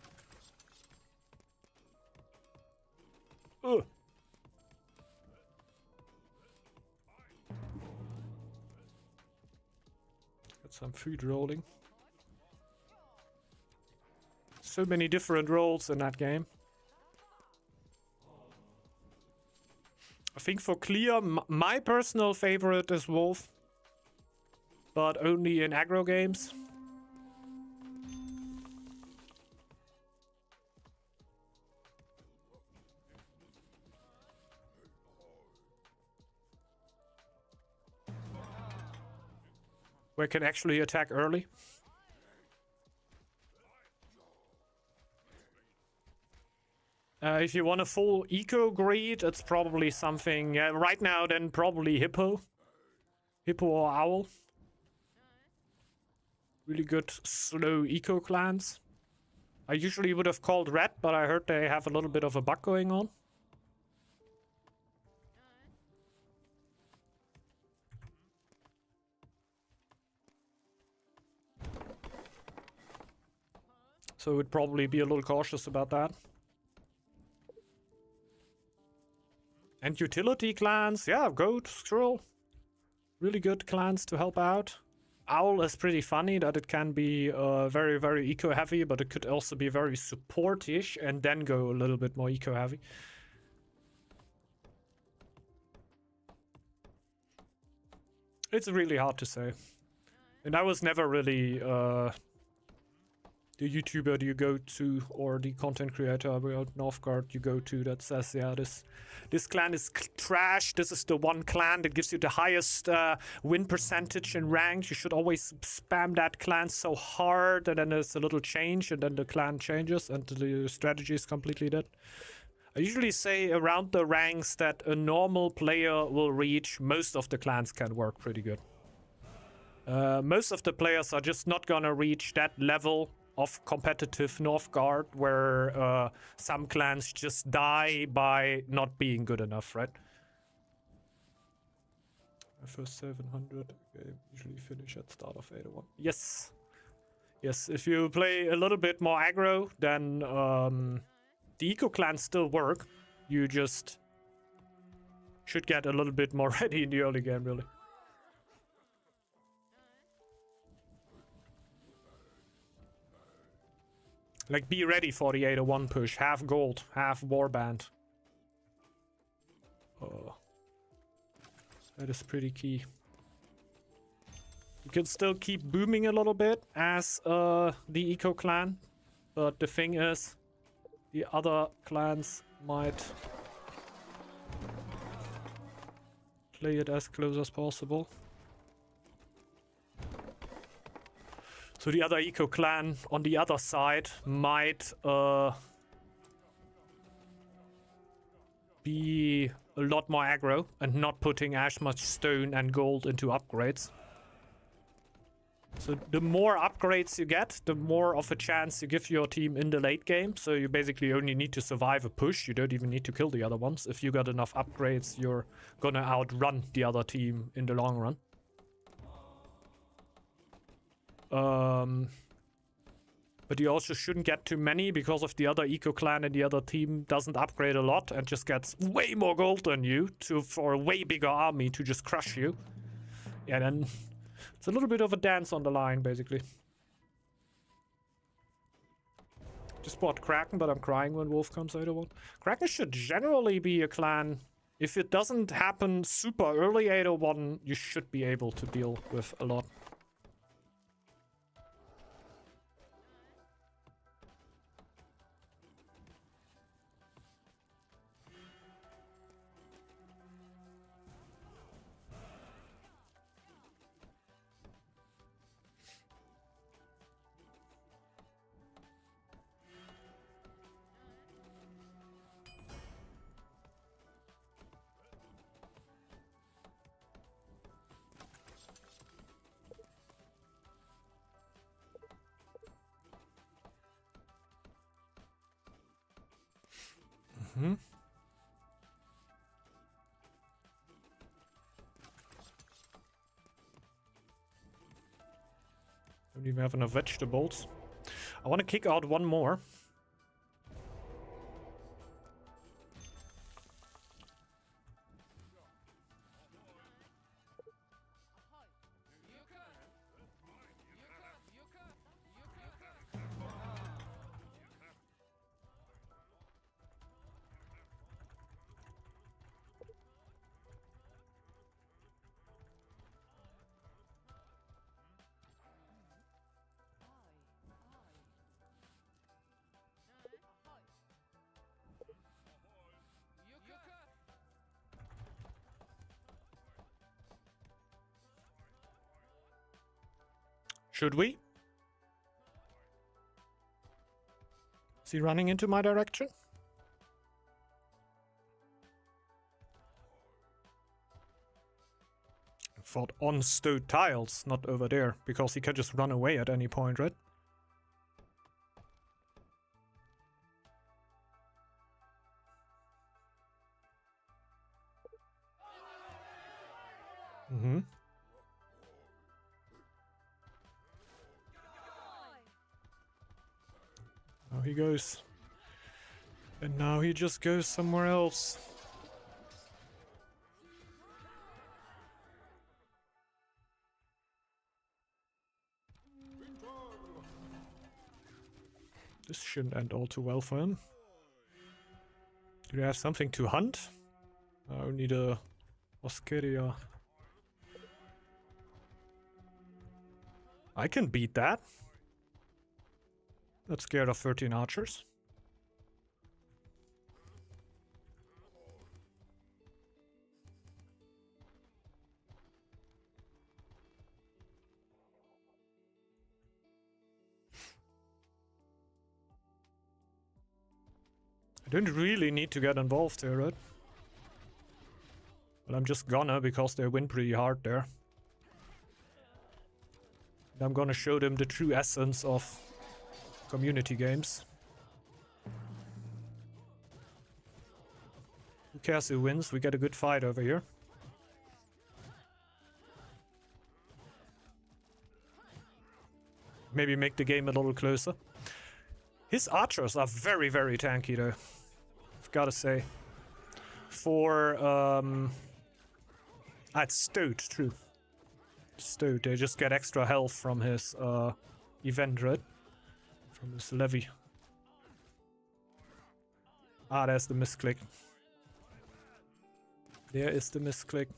Ugh. Got some food rolling. So many different roles in that game. I think for clear, my personal favorite is Wolf. But only in aggro games. Where I can actually attack early. If you want a full eco greed, it's probably something... right now, then probably Hippo. Hippo or Owl. Really good slow eco clans. I usually would have called red, but I heard they have a little bit of a bug going on. So we'd probably be a little cautious about that. And utility clans, yeah, goat, squirrel. Really good clans to help out. Owl is pretty funny that it can be very, very eco-heavy, but it could also be very support-ish and then go a little bit more eco-heavy. It's really hard to say. And I was never really the YouTuber you go to or the content creator about Northgard you go to that says, yeah, this clan is trash. This is the one clan that gives you the highest win percentage in ranked. You should always spam that clan so hard, and then there's a little change, and then the clan changes, and the strategy is completely dead. I usually say around the ranks that a normal player will reach, most of the clans can work pretty good. Most of the players are just not gonna reach that level of competitive Northgard where some clans just die by not being good enough, right? First 700, okay, usually finish at start of 801. Yes. Yes, if you play a little bit more aggro, then the eco clans still work. You just should get a little bit more ready in the early game, really. Like, be ready for the 801 push. Half gold, half warband. Oh. That is pretty key. You can still keep booming a little bit as the eco clan. But the thing is, the other clans might play it as close as possible. So the other eco clan on the other side might be a lot more aggro and not putting as much stone and gold into upgrades. So the more upgrades you get, the more of a chance you give your team in the late game. So you basically only need to survive a push. You don't even need to kill the other ones. If you got enough upgrades, you're gonna outrun the other team in the long run. But you also shouldn't get too many, because if the other eco clan and the other team doesn't upgrade a lot and just gets way more gold than you for a way bigger army to just crush you, yeah, then it's a little bit of a dance on the line, basically. Just bought Kraken, but I'm crying when Wolf comes out of one. Kraken should generally be a clan. If it doesn't happen super early 801, you should be able to deal with a lot. Don't even have enough vegetables. I want to kick out one more. Should we? Is he running into my direction? I thought on stone tiles, not over there, because he can just run away at any point, right? Mm-hmm. Now he goes. And now he just goes somewhere else. This shouldn't end all too well for him. Do they have something to hunt? I need a Oscaria. I can beat that. Not scared of 13 archers. I don't really need to get involved here, right? But I'm just gonna, because they win pretty hard there. And I'm gonna show them the true essence of community games. Who cares who wins? We get a good fight over here. Maybe make the game a little closer. His archers are very, very tanky though. I've gotta say. For it's Stoat, true. Stoat, they just get extra health from his event, right? From his levy. Ah, there's the misclick. There is the misclick.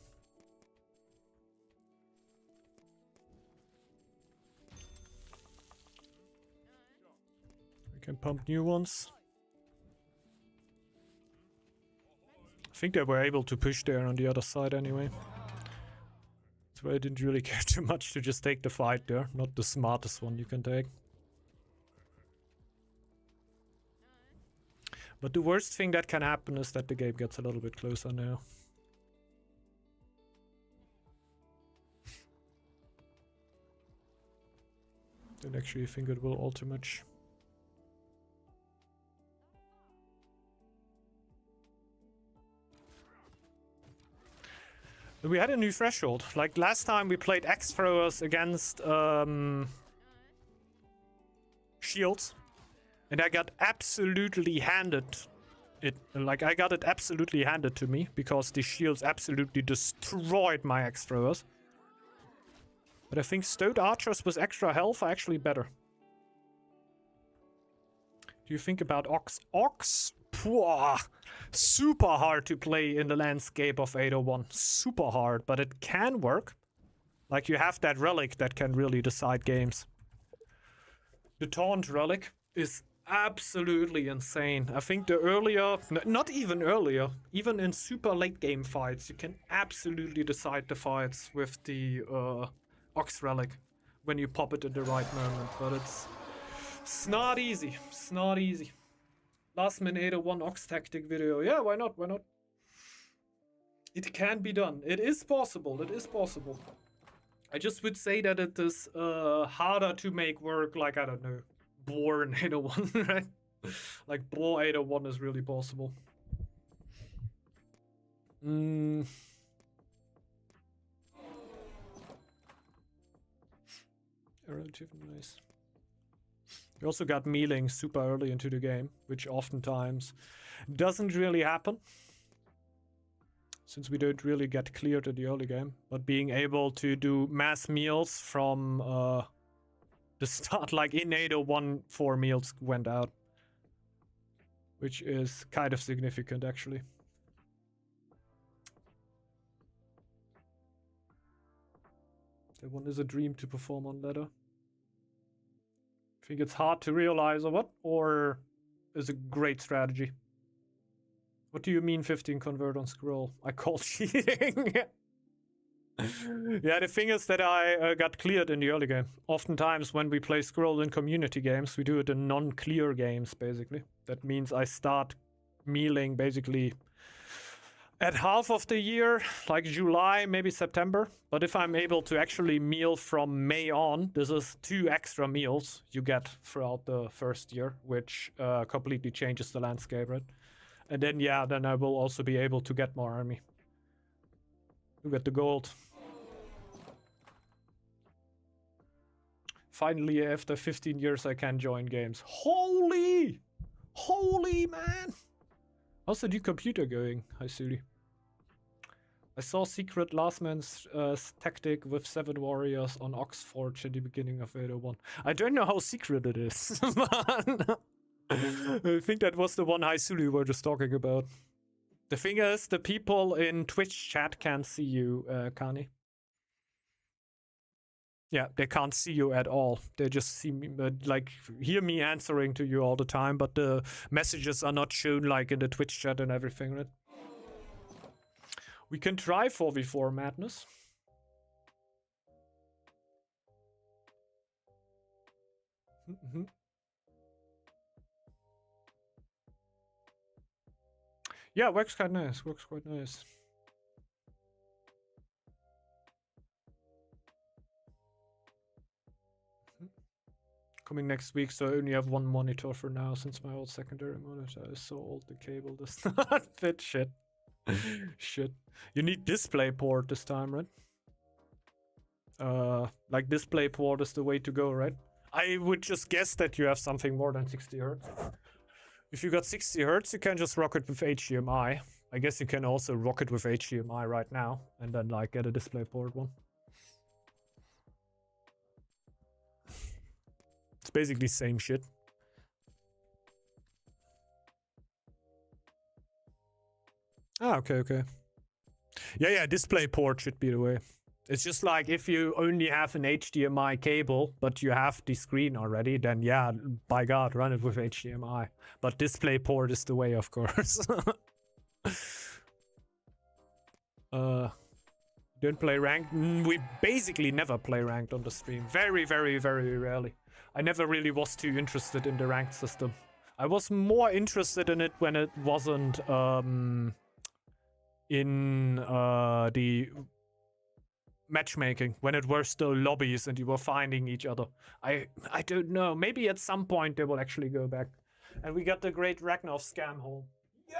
We can pump new ones. I think they were able to push there on the other side anyway. So I didn't really care too much to just take the fight there. Not the smartest one you can take. But the worst thing that can happen is that the game gets a little bit closer now. Don't actually think it will alter much. We had a new threshold. Like last time we played Axe Throwers against shields. And I got absolutely handed it. Like I got it absolutely handed to me. Because the shields absolutely destroyed my Axe Throwers. But I think Stoat Archers with extra health are actually better. Do you think about Ox? Ox? Pwah, super hard to play in the landscape of 801. Super hard, but it can work. Like you have that relic that can really decide games. The Taunt relic is absolutely insane. I think the earlier, not even earlier, even in super late game fights, you can absolutely decide the fights with the Ox relic when you pop it in the right moment. But it's not easy. It's not easy. Last minute 801 Ox tactic video. Yeah, why not? Why not? It can be done. It is possible. It is possible. I just would say that it is harder to make work, like, I don't know, Boar in 801, right? Like, Boar 801 is really possible. Relatively nice. We also got mealing super early into the game, which oftentimes doesn't really happen. Since we don't really get cleared in the early game. But being able to do mass meals from the start, like in 801, 4 meals went out. Which is kind of significant, actually. That one is a dream to perform on ladder. Think it's hard to realize or what? Or is a great strategy? What do you mean 15 convert on scroll? I call cheating. Yeah, the thing is that I got cleared in the early game. Oftentimes when we play scroll in community games, we do it in non-clear games, basically. That means I start mealing basically at half of the year, like July, maybe September. But if I'm able to actually meal from May on, this is 2 extra meals you get throughout the first year, which completely changes the landscape, right? And then, yeah, then I will also be able to get more army. To get the gold. Finally, after 15 years, I can join games. Holy! Holy, man! How's the new computer going? Hi, Suli. I saw Secret Last Man's tactic with 7 warriors on Oxforge in the beginning of 801. I don't know how secret it is. I think that was the one Hi, Suli were just talking about. The thing is, the people in Twitch chat can't see you, Kani. Yeah, they can't see you at all. They just see me, like, hear me answering to you all the time, but the messages are not shown, like, in the Twitch chat and everything, right? We can try 4v4 madness. Mm-hmm. Yeah, works quite nice. Works quite nice. Coming next week, so I only have 1 monitor for now since my old secondary monitor is so old the cable does not fit. Shit. Shit. You need DisplayPort this time, right? Like DisplayPort is the way to go, right? I would just guess that you have something more than 60 hertz. If you got 60 hertz, you can just rock it with HDMI. I guess you can also rock it with HDMI right now and then like get a DisplayPort one. It's basically same shit. Ah, okay. Yeah, DisplayPort should be the way. It's just like if you only have an HDMI cable, but you have the screen already, then yeah, by God, run it with HDMI. But DisplayPort is the way, of course. Don't play ranked? We basically never play ranked on the stream. Very rarely. I never really was too interested in the ranked system. I was more interested in it when it wasn't in the matchmaking, when it were still lobbies and you were finding each other. I don't know. Maybe at some point they will actually go back. And we got the great Ragnar scam hole. Yeah!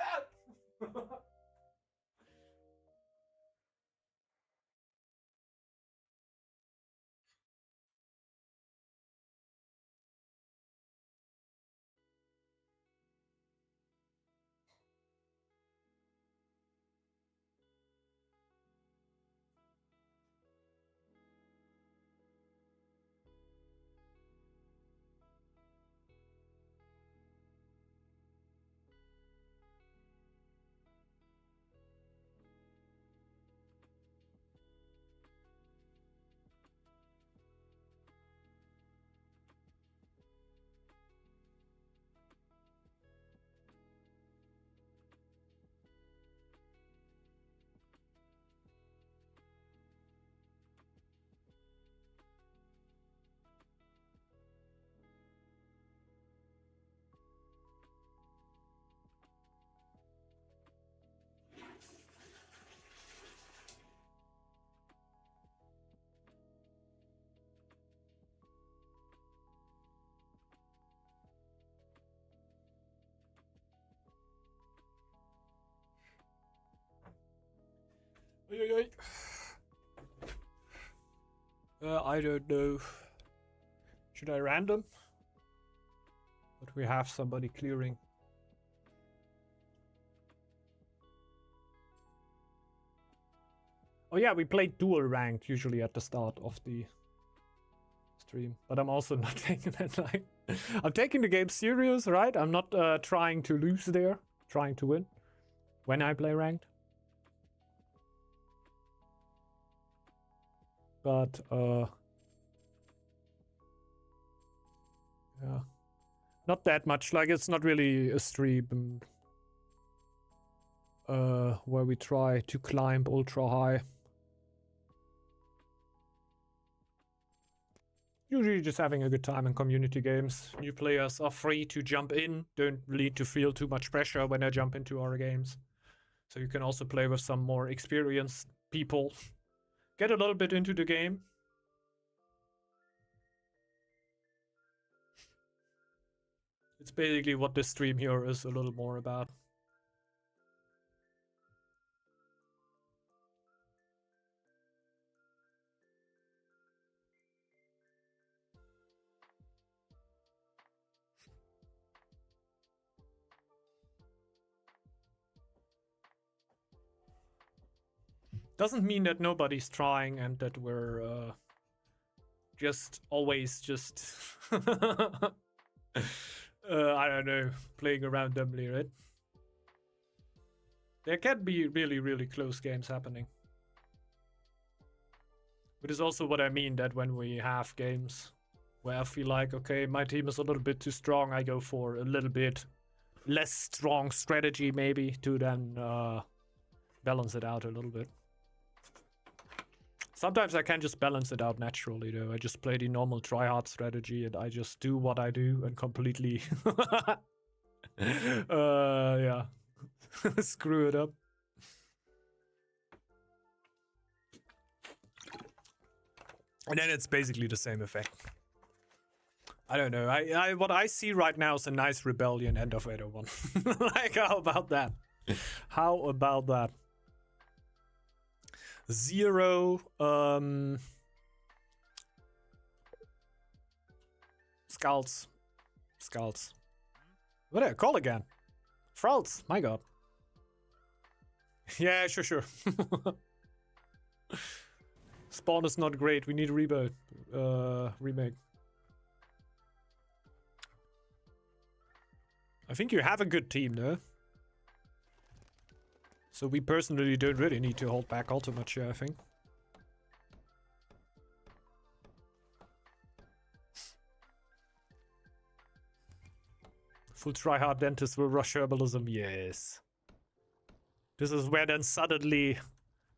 I don't know. Should I random? But we have somebody clearing. Oh yeah, we play dual ranked usually at the start of the stream. But I'm also not taking it like... I'm taking the game serious, right? I'm not trying to lose there. Trying to win. When I play ranked. But, yeah. Not that much. Like, it's not really a stream where we try to climb ultra high. Usually just having a good time in community games. New players are free to jump in, don't need to feel too much pressure when they jump into our games. So you can also play with some more experienced people. Get a little bit into the game. It's basically what this stream here is a little more about. Doesn't mean that nobody's trying and that we're just always just I don't know, playing around dumbly, right? There can be really, really close games happening. But it's also what I mean, that when we have games where I feel like, okay, my team is a little bit too strong, I go for a little bit less strong strategy maybe to then balance it out a little bit. Sometimes I can just balance it out naturally though. I just play the normal try-hard strategy and I just do what I do and completely yeah. Screw it up. And then it's basically the same effect. I don't know. What I see right now is a nice rebellion end of 801. Like, how about that? How about that? 0 Scouts. What did I call again? Frauds, my god. Yeah, sure. Spawn is not great. We need a remake. I think you have a good team, though. So we personally don't really need to hold back all too much here, I think. Full tryhard dentist will rush herbalism, yes. This is where then suddenly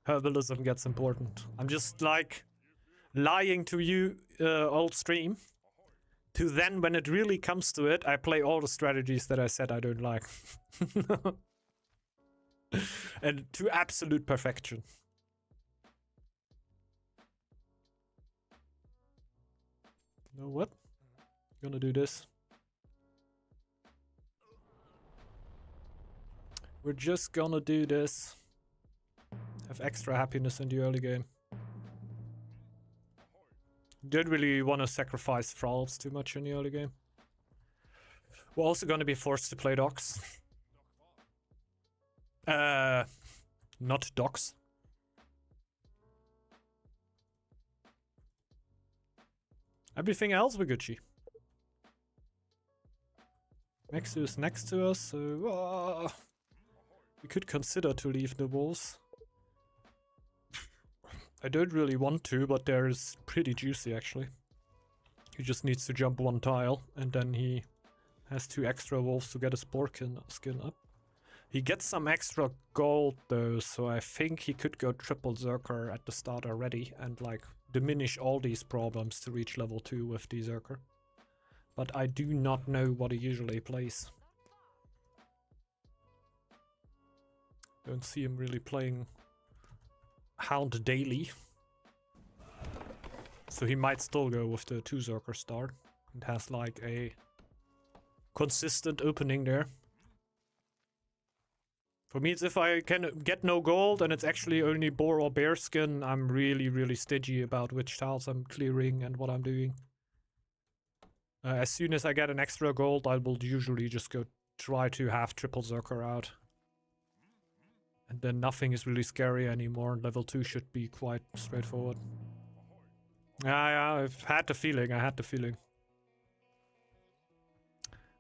herbalism gets important. I'm just like lying to you, old stream. To then, when it really comes to it, I play all the strategies that I said I don't like. And to absolute perfection. You know what? I'm gonna do this. We're just gonna do this. Have extra happiness in the early game. Don't really want to sacrifice thralls too much in the early game. We're also gonna be forced to play dogs. Not dogs. Everything else we're Gucci. Nexu is next to us, so we could consider to leave the wolves. I don't really want to, but there is pretty juicy actually. He just needs to jump one tile, and then he has 2 extra wolves to get his skin up. He gets some extra gold though, so I think he could go triple Zerker at the start already and like diminish all these problems to reach level 2 with the Zerker. But I do not know what he usually plays. Don't see him really playing Hound daily. So he might still go with the 2 Zerker start and has like a consistent opening there. For me, it's if I can get no gold and it's actually only boar or bear skin, I'm really stingy about which tiles I'm clearing and what I'm doing. As soon as I get an extra gold, I will usually just go try to have triple Zerker out. And then nothing is really scary anymore. Level 2 should be quite straightforward. Yeah, I've had the feeling.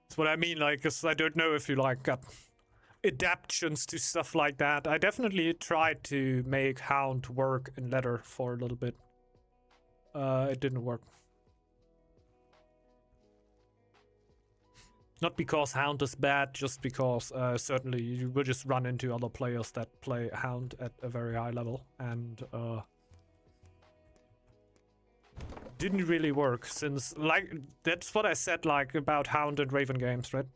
That's what I mean, like, cause I don't know if you like got adaptations to stuff like that. I definitely tried to make Hound work in Leather for a little bit. It didn't work. Not because Hound is bad, just because certainly you will just run into other players that play Hound at a very high level, and didn't really work, since like that's what I said like about Hound and Raven games, right?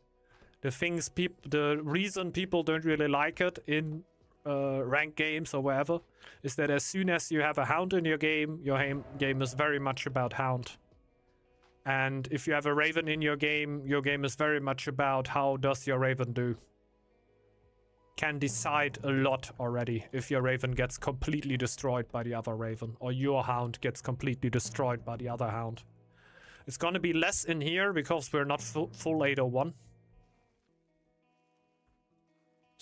The reason people don't really like it in ranked games or wherever is that as soon as you have a Hound in your game game is very much about Hound. And if you have a Raven in your game is very much about how does your Raven do. Can decide a lot already if your Raven gets completely destroyed by the other Raven, or your Hound gets completely destroyed by the other Hound. It's gonna be less in here because we're not full 801.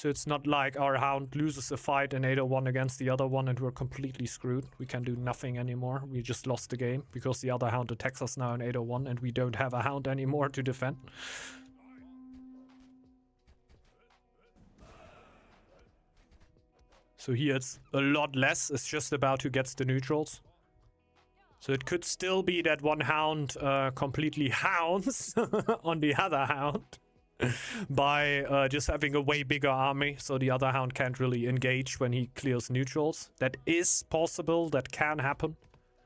So it's not like our Hound loses a fight in 801 against the other one and we're completely screwed. We can do nothing anymore. We just lost the game because the other Hound attacks us now in 801 and we don't have a Hound anymore to defend. So here it's a lot less. It's just about who gets the neutrals. So it could still be that one Hound completely hounds on the other Hound by just having a way bigger army, so the other Hound can't really engage when he clears neutrals. That is possible, that can happen,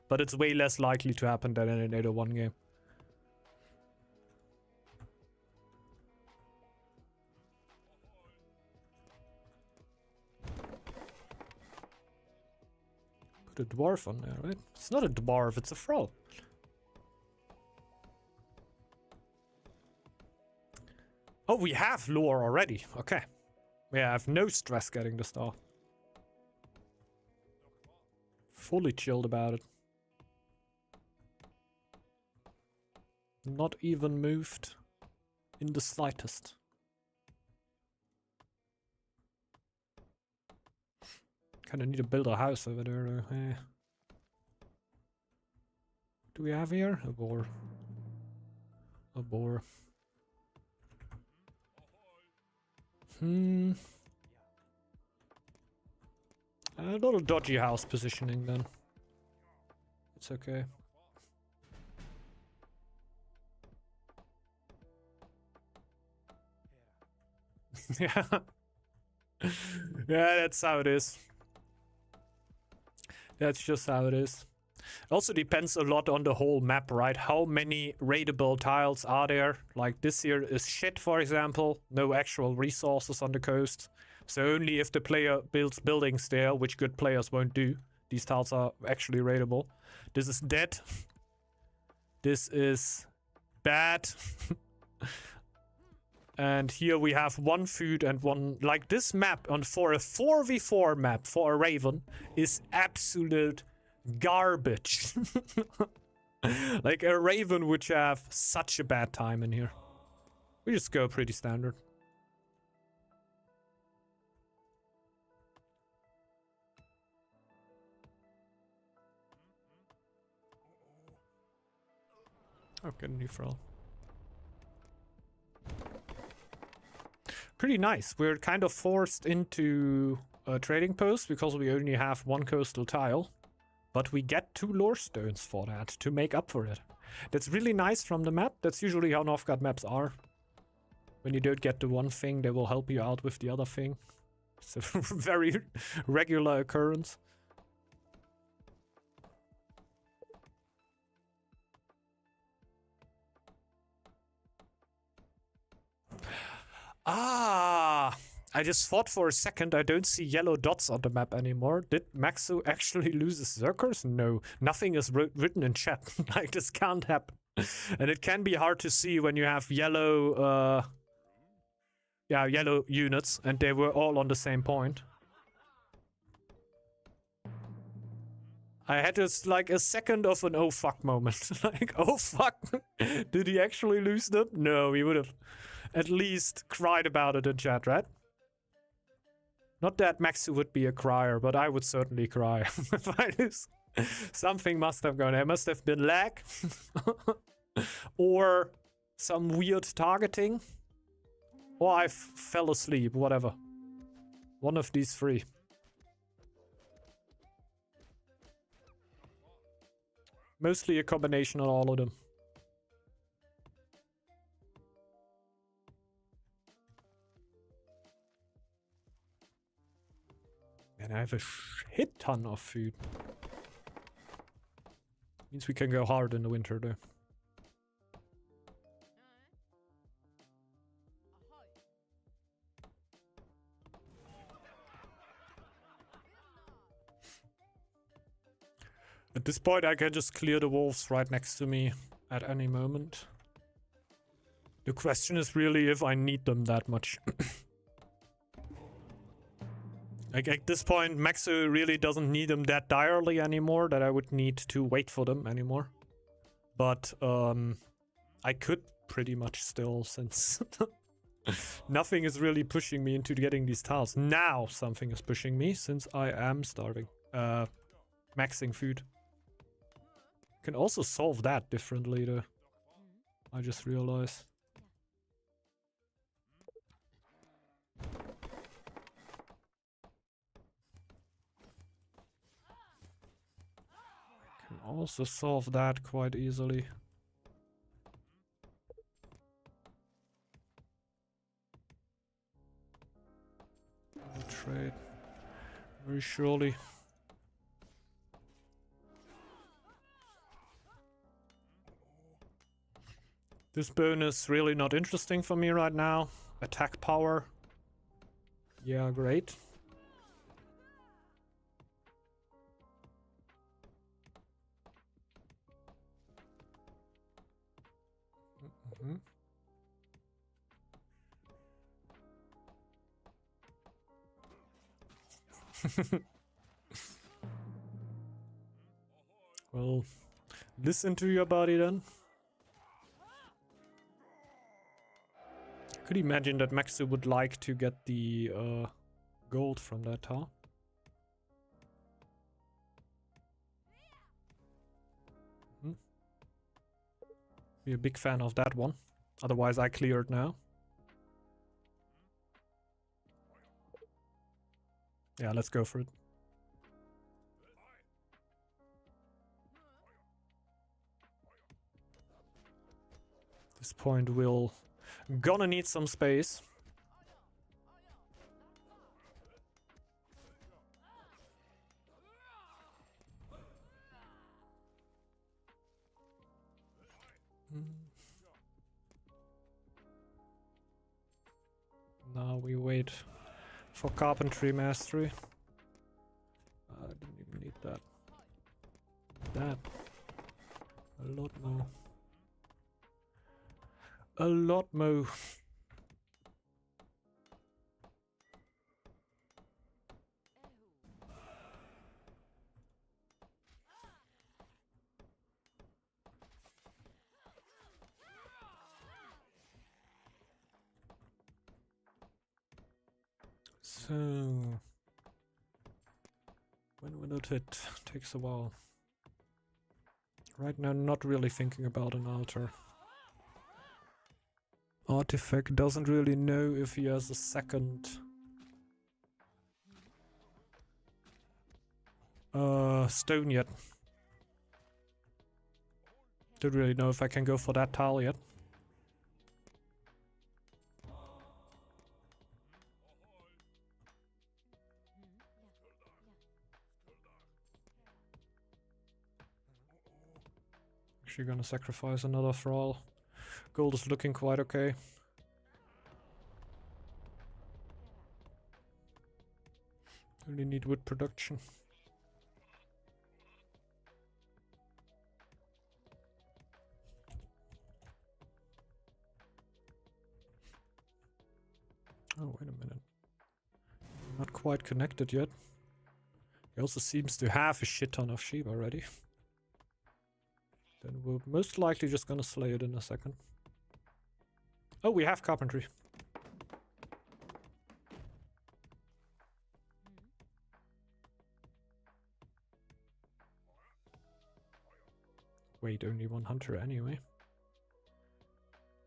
but it's way less likely to happen than in an 801 game. Put a dwarf on there, right? It's not a dwarf, it's a thrall. Oh, we have lore already. Okay. We have no stress getting the star. Fully chilled about it. Not even moved in the slightest. Kinda need to build a house over there though. Eh. What do we have here? A boar. A boar. A little dodgy house positioning then. It's okay. Yeah. Yeah, that's how it is. That's just how it is. Also depends a lot on the whole map, right? How many raidable tiles are there? Like this here is shit, for example. No actual resources on the coast. So only if the player builds buildings there, which good players won't do, these tiles are actually raidable. This is dead. This is bad. And here we have one food and one... Like this map for a 4v4 map for a Raven is absolute garbage. Like a Raven would have such a bad time in here. We just go pretty standard. Okay, new thrall. Pretty nice. We're kind of forced into a trading post because we only have one coastal tile. But we get 2 lore stones for that to make up for it. That's really nice from the map. That's usually how Northgard maps are. When you don't get the one thing, they will help you out with the other thing. It's a very regular occurrence. Ah! I just thought for a second I don't see yellow dots on the map anymore. Did Maxu actually lose his Zerkers? No. Nothing is written in chat. Like, this can't happen. And it can be hard to see when you have yellow, yellow units, and they were all on the same point. I had this, like, a second of an oh fuck moment. Like, oh fuck, did he actually lose them? No, he would have at least cried about it in chat, right? Not that Maxu would be a crier, but I would certainly cry if I lose. Something must have gone. There must have been lag. Or some weird targeting. Or I fell asleep, whatever. One of these 3. Mostly a combination of all of them. And I have a shit ton of food. Means we can go hard in the winter though. At this point I can just clear the wolves right next to me at any moment. The question is really if I need them that much. Like at this point, Maxu really doesn't need them that direly anymore, that I would need to wait for them anymore. But I could pretty much still, since Nothing is really pushing me into getting these tiles. Now something is pushing me since I am starving. Maxing food. Can also solve that differently though. I just realized. Can also solve that quite easily. Trade. Very surely. This bonus really not interesting for me right now. Attack power. Yeah, great. Mm-hmm. Well, listen to your body then. Could imagine that Maxu would like to get the gold from that tower. Be a big fan of that one. Otherwise I cleared now. Yeah, let's go for it. This point will gonna need some space. Now we wait for carpentry mastery. I didn't even need that. That. A lot more. A lot more. So, when will it hit? Takes a while. Right now, not really thinking about an altar. Artifact doesn't really know if he has a second stone yet. Don't really know if I can go for that tile yet. Actually gonna sacrifice another thrall. Gold is looking quite okay. Only need wood production. Oh, wait a minute. Not quite connected yet. He also seems to have a shit ton of sheep already. Then we're most likely just gonna slay it in a second. Oh, we have carpentry. Wait, only one hunter anyway.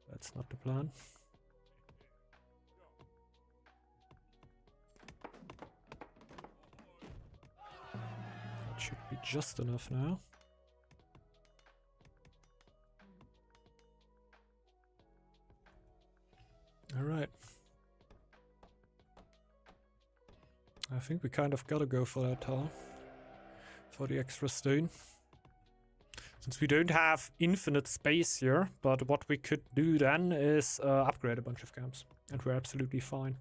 That's not the plan. That should be just enough now. Alright. I think we kind of gotta go for that tower. For the extra stone. Since we don't have infinite space here, but what we could do then is upgrade a bunch of camps. And we're absolutely fine.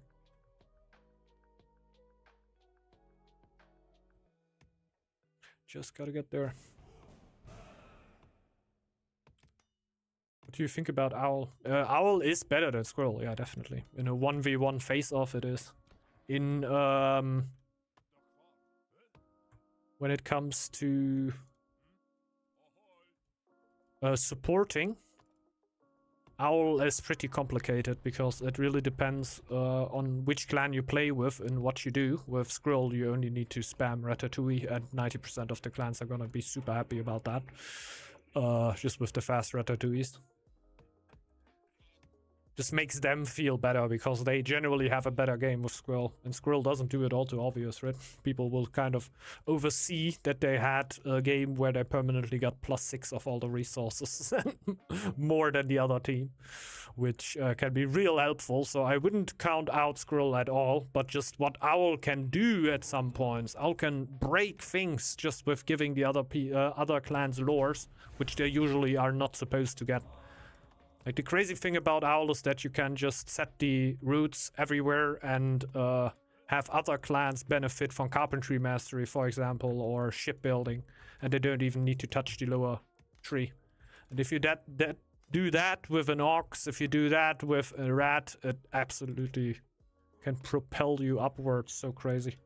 Just gotta get there. What do you think about Owl? Owl is better than Squirrel, yeah, definitely. In a 1v1 face-off it is. In, when it comes to supporting, Owl is pretty complicated because it really depends on which clan you play with and what you do. With Skrill, you only need to spam Ratatouille, and 90% of the clans are gonna be super happy about that. Just with the fast Ratatouilles. Just makes them feel better because they generally have a better game with Skrill. And Skrill doesn't do it all too obvious, right? People will kind of oversee that they had a game where they permanently got +6 of all the resources. More than the other team. Which can be real helpful. So I wouldn't count out Skrill at all. But just what Owl can do at some points. Owl can break things just with giving the other clans lures. Which they usually are not supposed to get. Like, the crazy thing about Owl is that you can just set the routes everywhere and have other clans benefit from carpentry mastery, for example, or shipbuilding, and they don't even need to touch the lower tree. And if you do that with an ox, if you do that with a rat, it absolutely can propel you upwards. So crazy.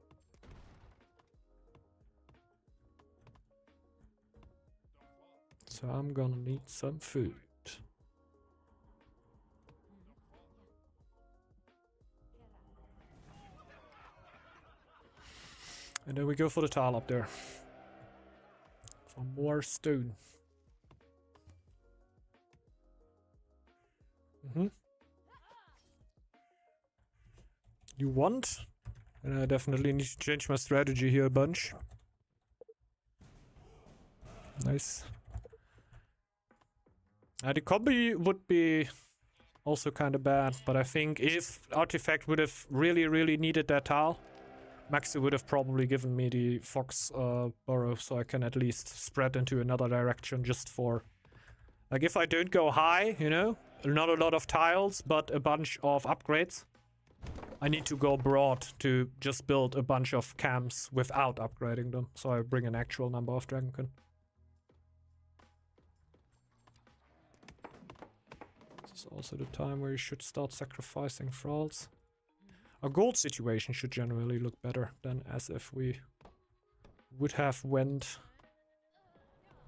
So I'm gonna need some food. And then we go for the tile up there. For more stone. You want? And I definitely need to change my strategy here a bunch. Nice. The combi would be also kind of bad, but I think if Artifact would have really needed that tile, Maxi would have probably given me the Fox burrow, so I can at least spread into another direction just for... Like, if I don't go high, you know, not a lot of tiles, but a bunch of upgrades, I need to go broad to just build a bunch of camps without upgrading them, so I bring an actual number of Dragonkin. This is also the time where you should start sacrificing thralls. Our gold situation should generally look better than as if we would have went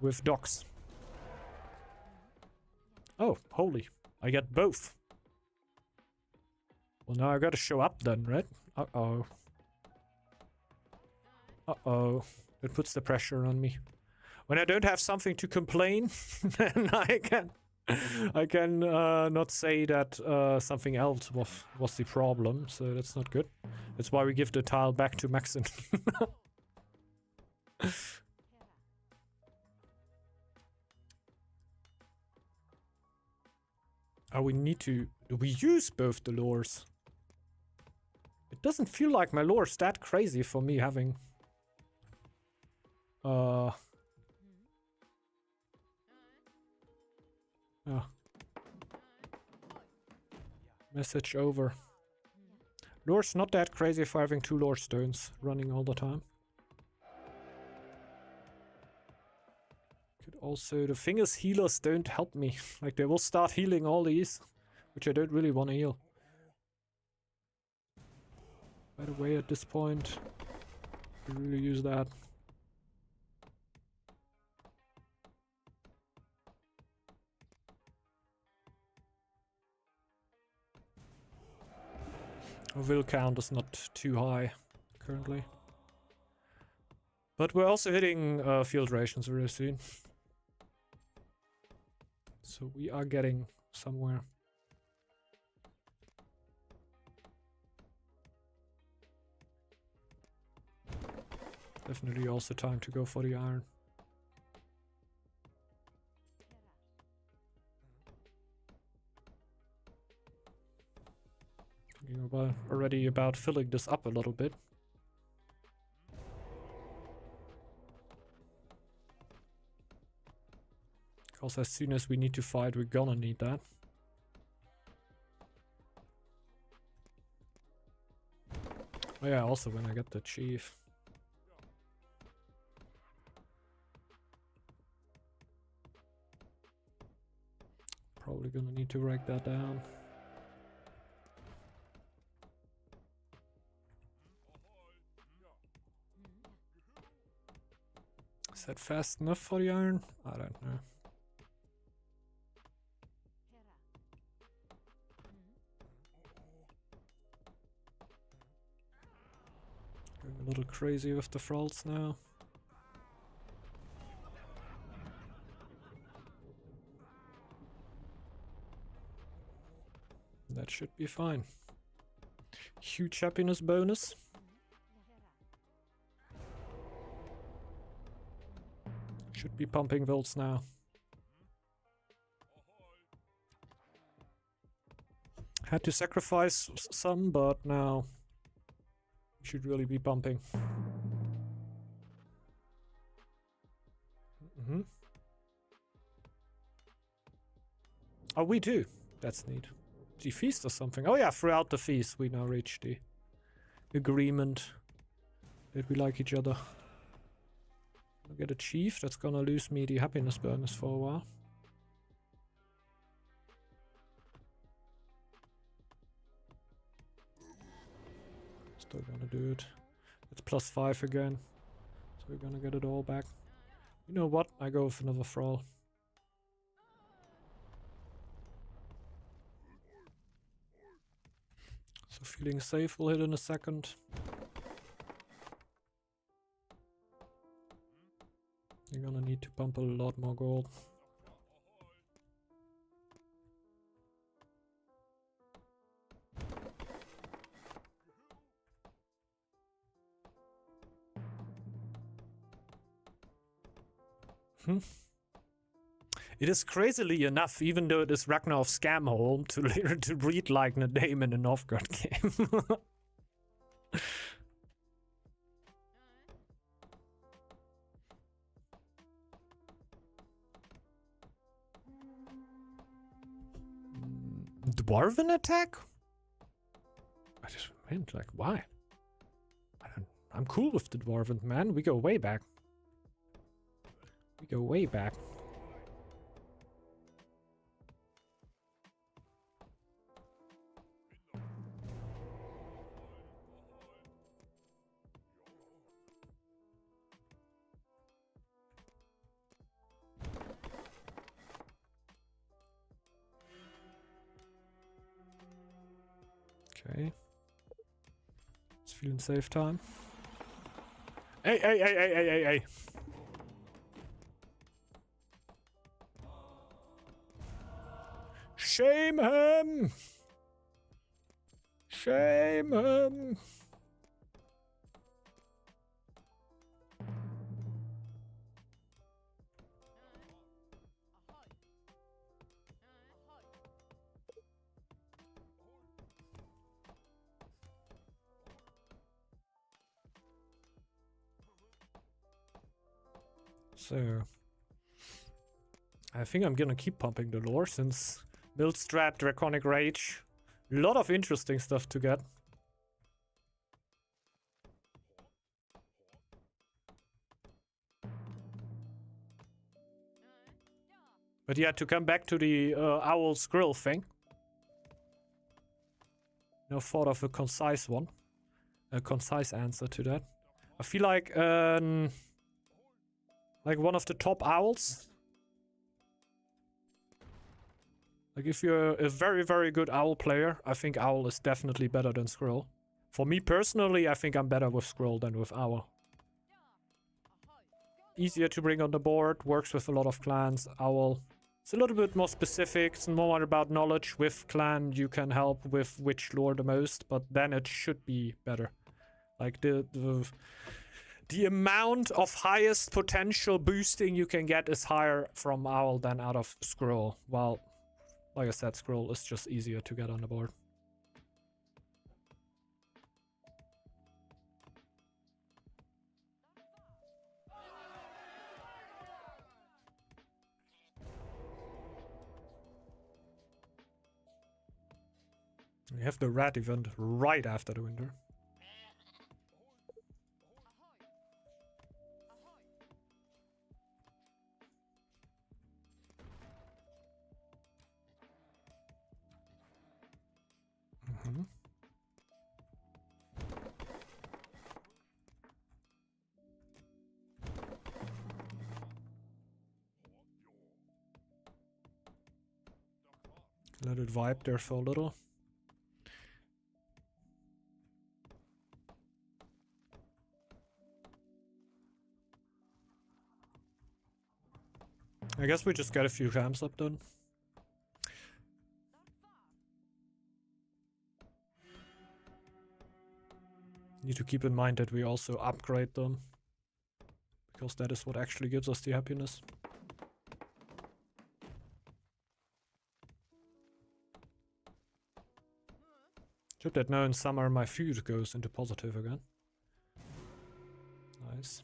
with docks. Oh, holy. I get both. Well, now I gotta show up then, right? Uh-oh. Uh-oh. It puts the pressure on me. When I don't have something to complain, then I can not say that something else was the problem, so that's not good. That's why we give the tile back to Maxin. Oh, we need to... Do we use both the lures? It doesn't feel like my lure's that crazy for me having... Oh. Message over. Lure's not that crazy for having 2 lore stones running all the time. Could also... The thing is, healers don't help me. Like, they will start healing all these, which I don't really want to heal. By the way, at this point, I really use that. Our will count is not too high currently. But we're also hitting field rations very soon. So we are getting somewhere. Definitely also time to go for the iron. Thinking already about filling this up a little bit. Because as soon as we need to fight, we're gonna need that. Oh yeah, also when I get the chief. Probably gonna need to write that down. Is that fast enough for the iron? I don't know. A little crazy with the thralls now. That should be fine. Huge happiness bonus. Should be pumping volts now. Had to sacrifice some, but now we should really be pumping. Oh, we do. That's neat. Did you feast or something? Oh yeah, throughout the feast we now reach the agreement that we like each other. I'll get a chief, that's gonna lose me the happiness bonus for a while. Still gonna do it. It's +5 again. So we're gonna get it all back. You know what? I go with another thrall. So feeling safe, we'll hit in a second. You're gonna need to pump a lot more gold. It is crazily enough, even though it is Ragnar's scam hole, to read like a name in a Northgard game. Dwarven attack? I just meant like why? I'm cool with the Dwarven, man. We go way back. We go way back. Okay. It's feeling safe time. Hey, hey, hey, hey, hey, hey, hey. Shame him! Shame him! So, I think I'm gonna keep pumping the lore since build strat, Draconic Rage. A lot of interesting stuff to get. But yeah, to come back to the owl squirrel thing. No thought of a concise one. A concise answer to that. I feel like one of the top owls. Like if you're a very, very good owl player, I think owl is definitely better than squirrel. For me personally, I think I'm better with squirrel than with owl. Easier to bring on the board, works with a lot of clans. Owl, it's a little bit more specific, it's more about knowledge. With clan, you can help with which lore the most, but then it should be better. Like the amount of highest potential boosting you can get is higher from owl than out of squirrel. While, like I said, squirrel is just easier to get on the board. We have the rat event right after the winter. Let it vibe there for a little. I guess we just get a few ramps up then. Need to keep in mind that we also upgrade them, because that is what actually gives us the happiness. Should that now in summer my food goes into positive again. Nice.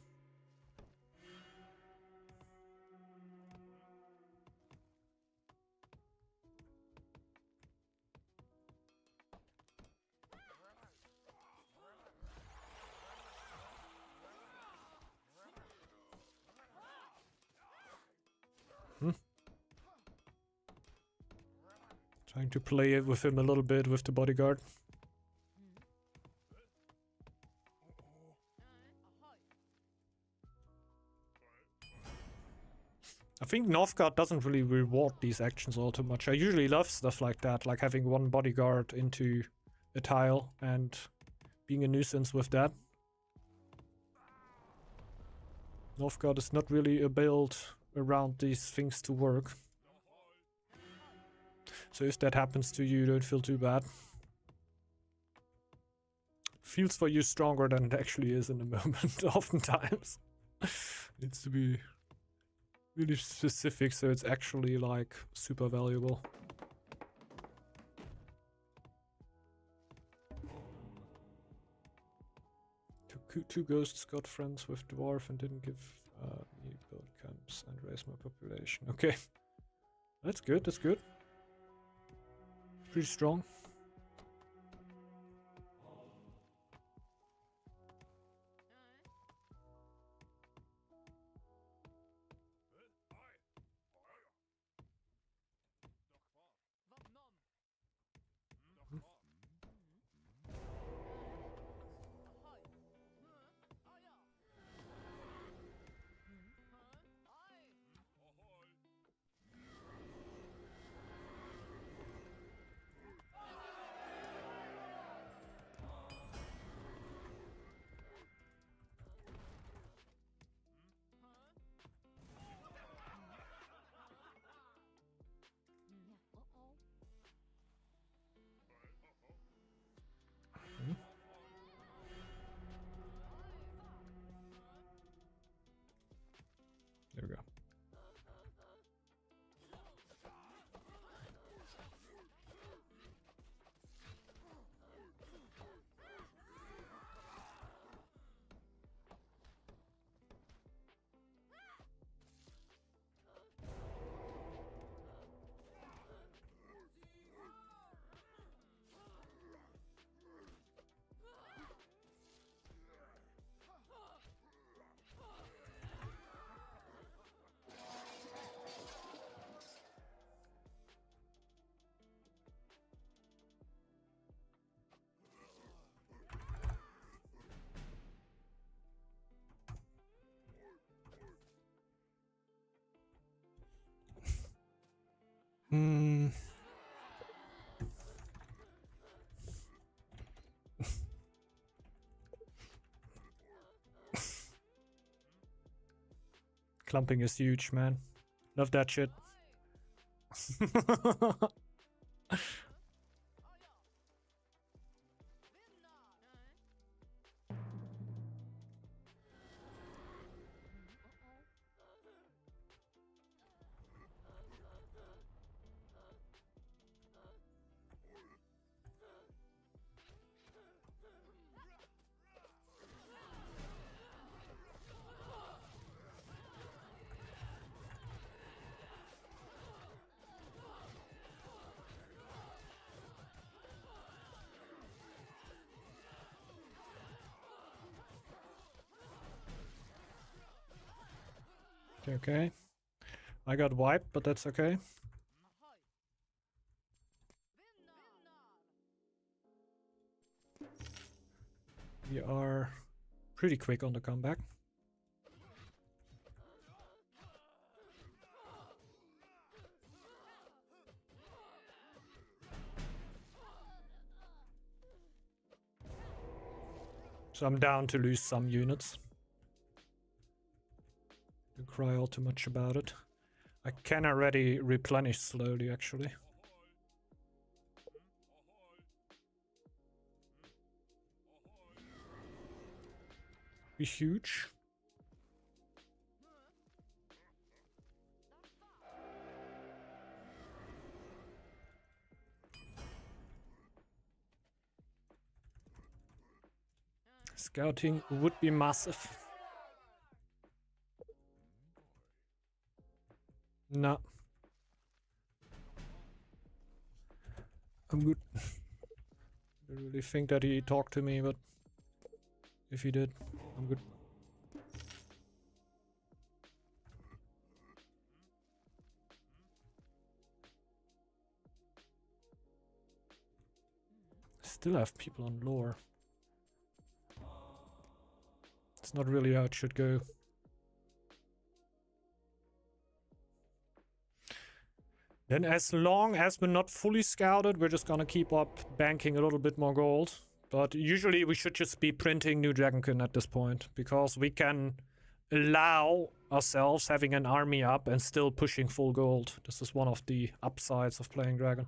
Trying to play it with him a little bit with the bodyguard. I think Northgard doesn't really reward these actions all too much. I usually love stuff like that, like having one bodyguard into a tile and being a nuisance with that. Northgard is not really a build around these things to work. So if that happens to you, don't feel too bad. Feels for you stronger than it actually is in the moment, oftentimes. Needs to be really specific, so it's actually like super valuable. Two ghosts got friends with dwarf and didn't give me build camps and raise my population. Okay, that's good. That's good. Pretty strong. There we go. Clumping is huge, man. Love that shit. Okay. I got wiped, but that's okay. We are pretty quick on the comeback. So I'm down to lose some units. Don't cry all too much about it. I can already replenish slowly, actually. Be huge. Scouting would be massive. No. I'm good. I don't really think that he talked to me, but if he did, I'm good. Still have people on lore. It's not really how it should go. Then as long as we're not fully scouted, we're just gonna keep up banking a little bit more gold. But usually we should just be printing new Dragonkin at this point, because we can allow ourselves having an army up and still pushing full gold. This is one of the upsides of playing Dragon.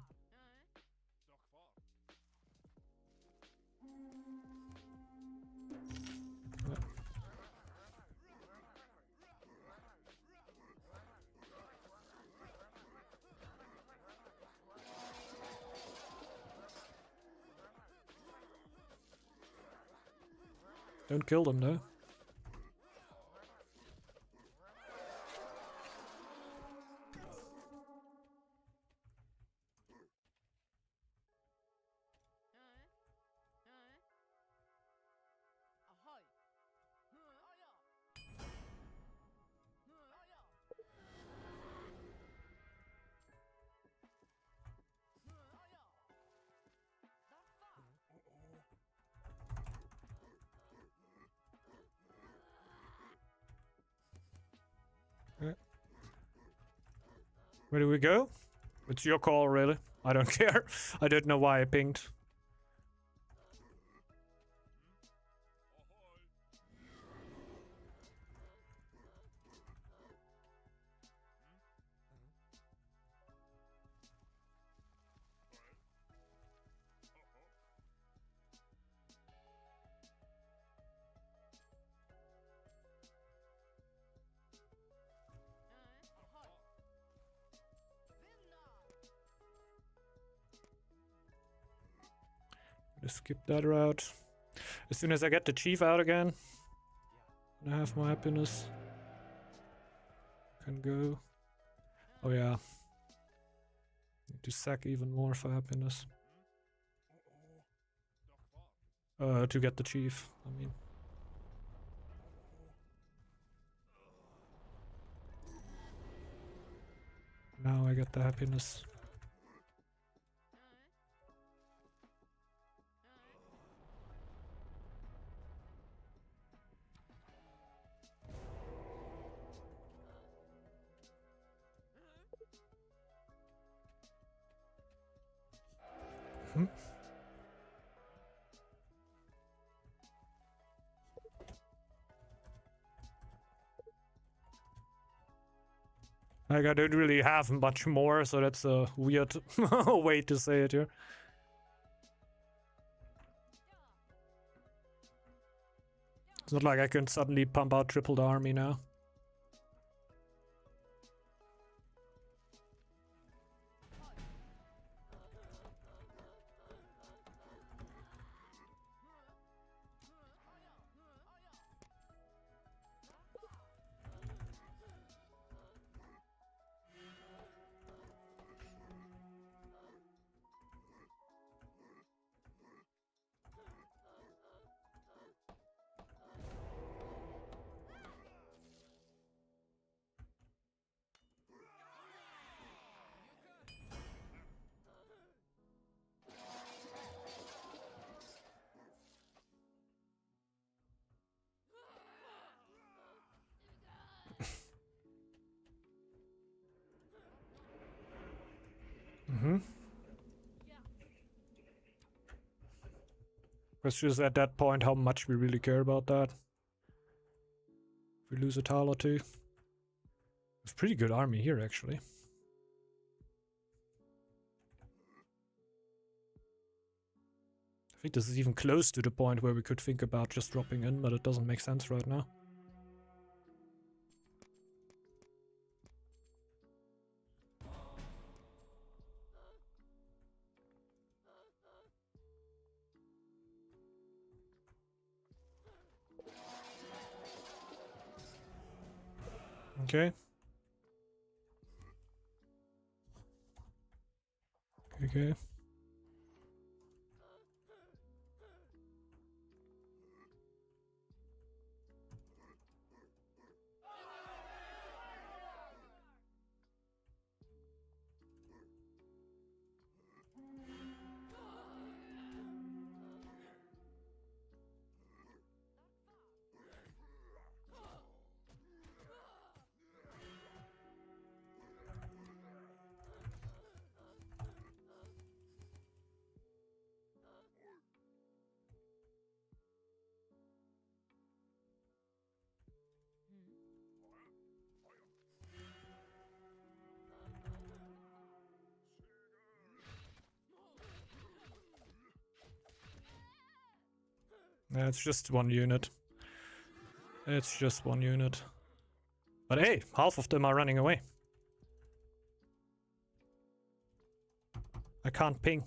Don't kill them though. Where do we go? It's your call, really. I don't care. I don't know why I pinged. Just skip that route. As soon as I get the chief out again, I have my happiness. Can go. Oh yeah. Need to sack even more for happiness. To get the chief, I mean. Now I get the happiness. Like, I don't really have much more, so that's a weird way to say it here. It's not like I can suddenly pump out triple the army now. Question is at that point how much we really care about that. If we lose a tile or two. It's a pretty good army here, actually. I think this is even close to the point where we could think about just dropping in, but it doesn't make sense right now. Okay. Okay. Yeah, it's just one unit. It's just one unit. But hey, half of them are running away. I can't ping.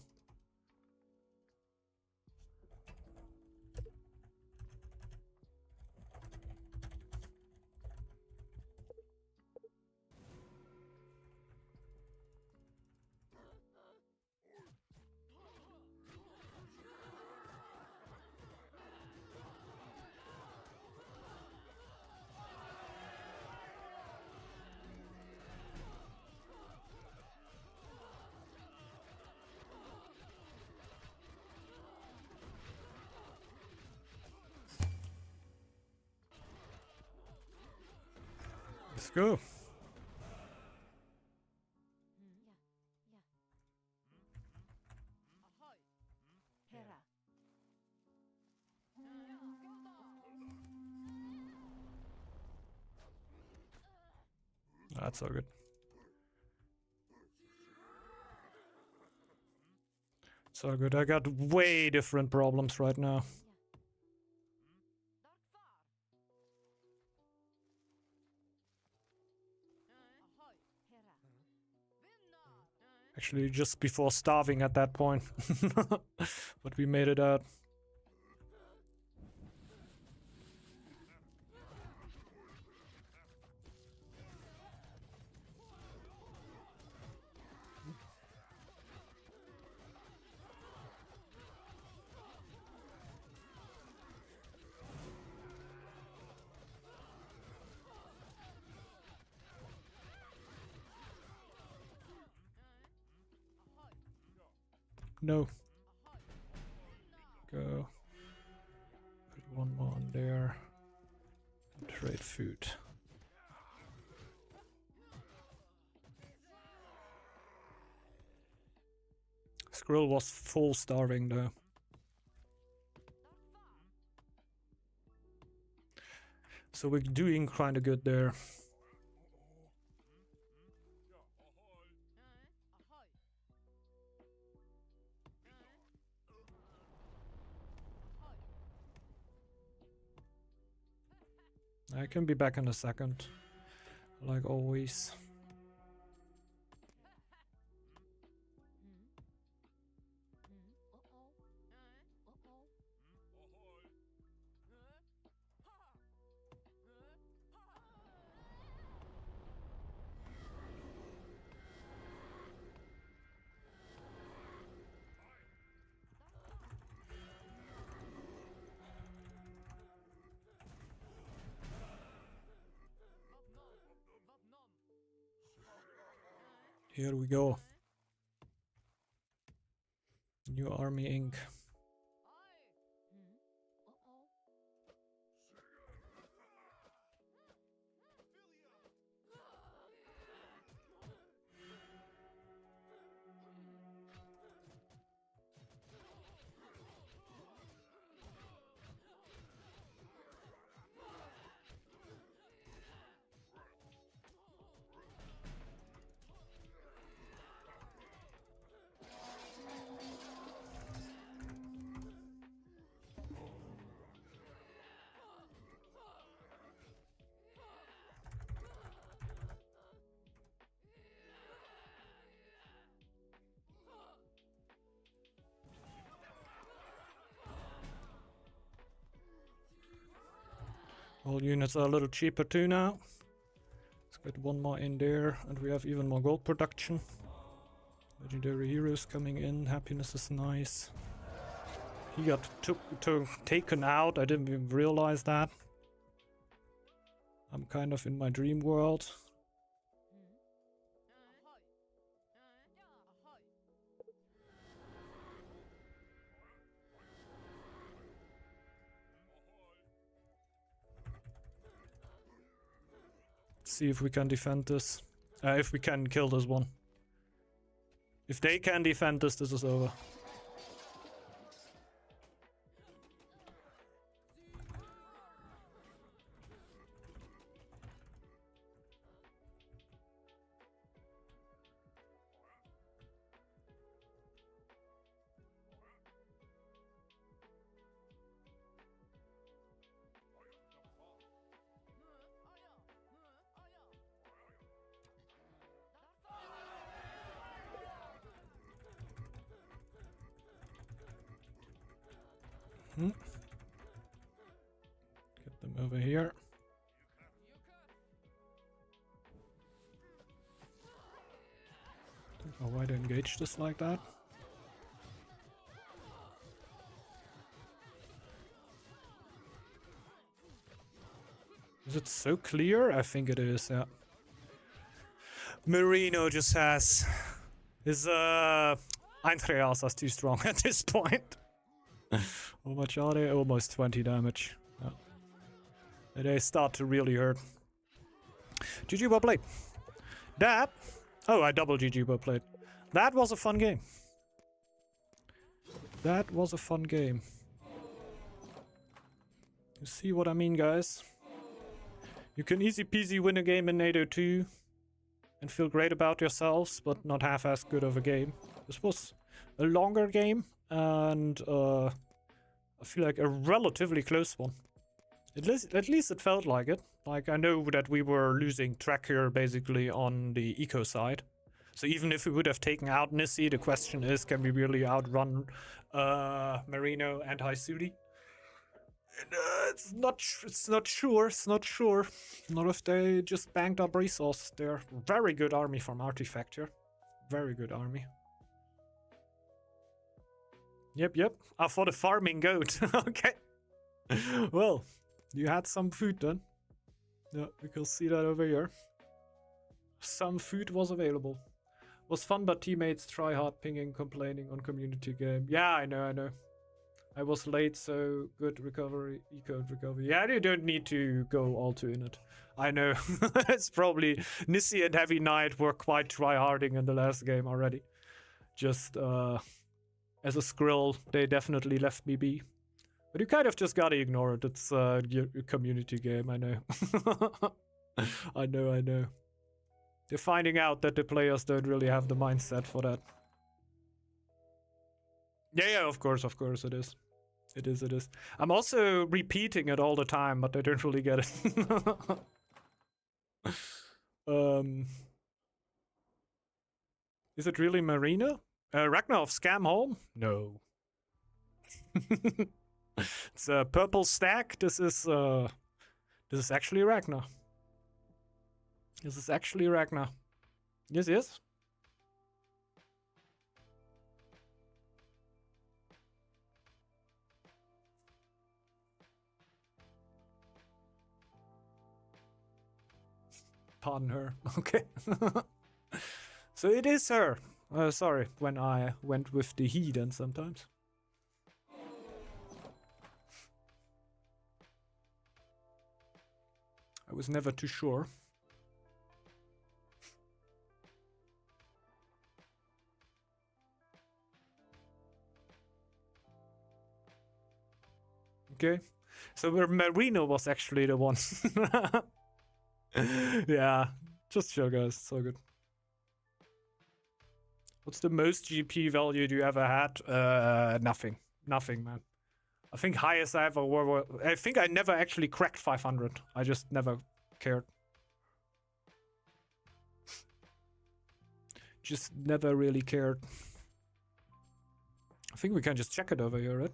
Let's go. That's all good. It's all good. I got way different problems right now. Actually, just before starving at that point. But we made it out. No. Go. Put one more on there. And trade food. Squirrel was full starving though. So we're doing kinda good there. I can be back in a second, like always. Here we go. New Army Inc. All units are a little cheaper too now. Let's get one more in there, and we have even more gold production. Legendary heroes coming in. Happiness is nice. He got taken out. I didn't even realize that. I'm kind of in my dream world. Let's see if we can defend this. If we can kill this one. If they can defend this, this is over. Get them over here. Don't know why they engage this like that. Is it so clear? I think it is, yeah. Marino just has his Eintreas is too strong at this point. How much are they? Almost 20 damage. Yeah. They start to really hurt. GG well played. That... Oh, I double GG well played. That was a fun game. That was a fun game. You see what I mean, guys? You can easy peasy win a game in NATO 2 and feel great about yourselves, but not have as good of a game. This was a longer game, and I feel like a relatively close one. At least it felt like it. Like, I know that we were losing track here basically on the eco side. So even if we would have taken out Nissi, the question is, can we really outrun Marino and Haisuri? It's not sure. Not if they just banked up resources there. Very good army from Artifact here. Very good army. Yep. Ah, for the farming goat. Okay. Well, you had some food then. Yeah, we can see that over here. Some food was available. Was fun, but teammates try hard pinging, complaining on community game. Yeah, I know. I was late, so good recovery, eco recovery. Yeah, you don't need to go all to in it. I know. It's probably Nissi and Heavy Knight were quite try-harding in the last game already. Just as a Skrill, they definitely left me be. But you kind of just gotta ignore it. It's your community game, I know. I know. They're finding out that the players don't really have the mindset for that. Yeah, of course it is. It is. I'm also repeating it all the time, but I don't really get it. Is it really Marina? Ragnar of Scamholm? No. It's a purple stack. This is actually Ragnar. Yes. Pardon her. Okay. So it is her. Sorry, when I went with the he then sometimes. I was never too sure. Okay. So where Marino was actually the one. Yeah. Just chill, guys. It's all good. What's the most GP value you ever had? Nothing, man. I think highest I ever were. I think I never actually cracked 500. I just never cared. Just never really cared. I think we can just check it over here, right?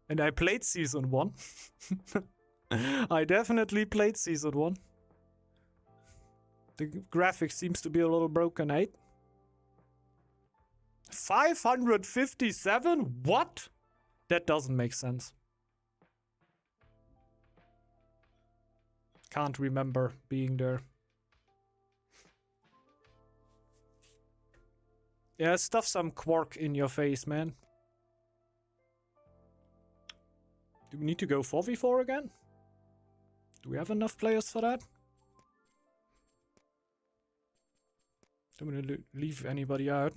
And I played Season 1. I definitely played Season 1. The graphics seems to be a little broken, eh? 557? What? That doesn't make sense. Can't remember being there. Yeah, stuff some quark in your face, man. Do we need to go 4v4 again? Do we have enough players for that? Don't want to leave anybody out.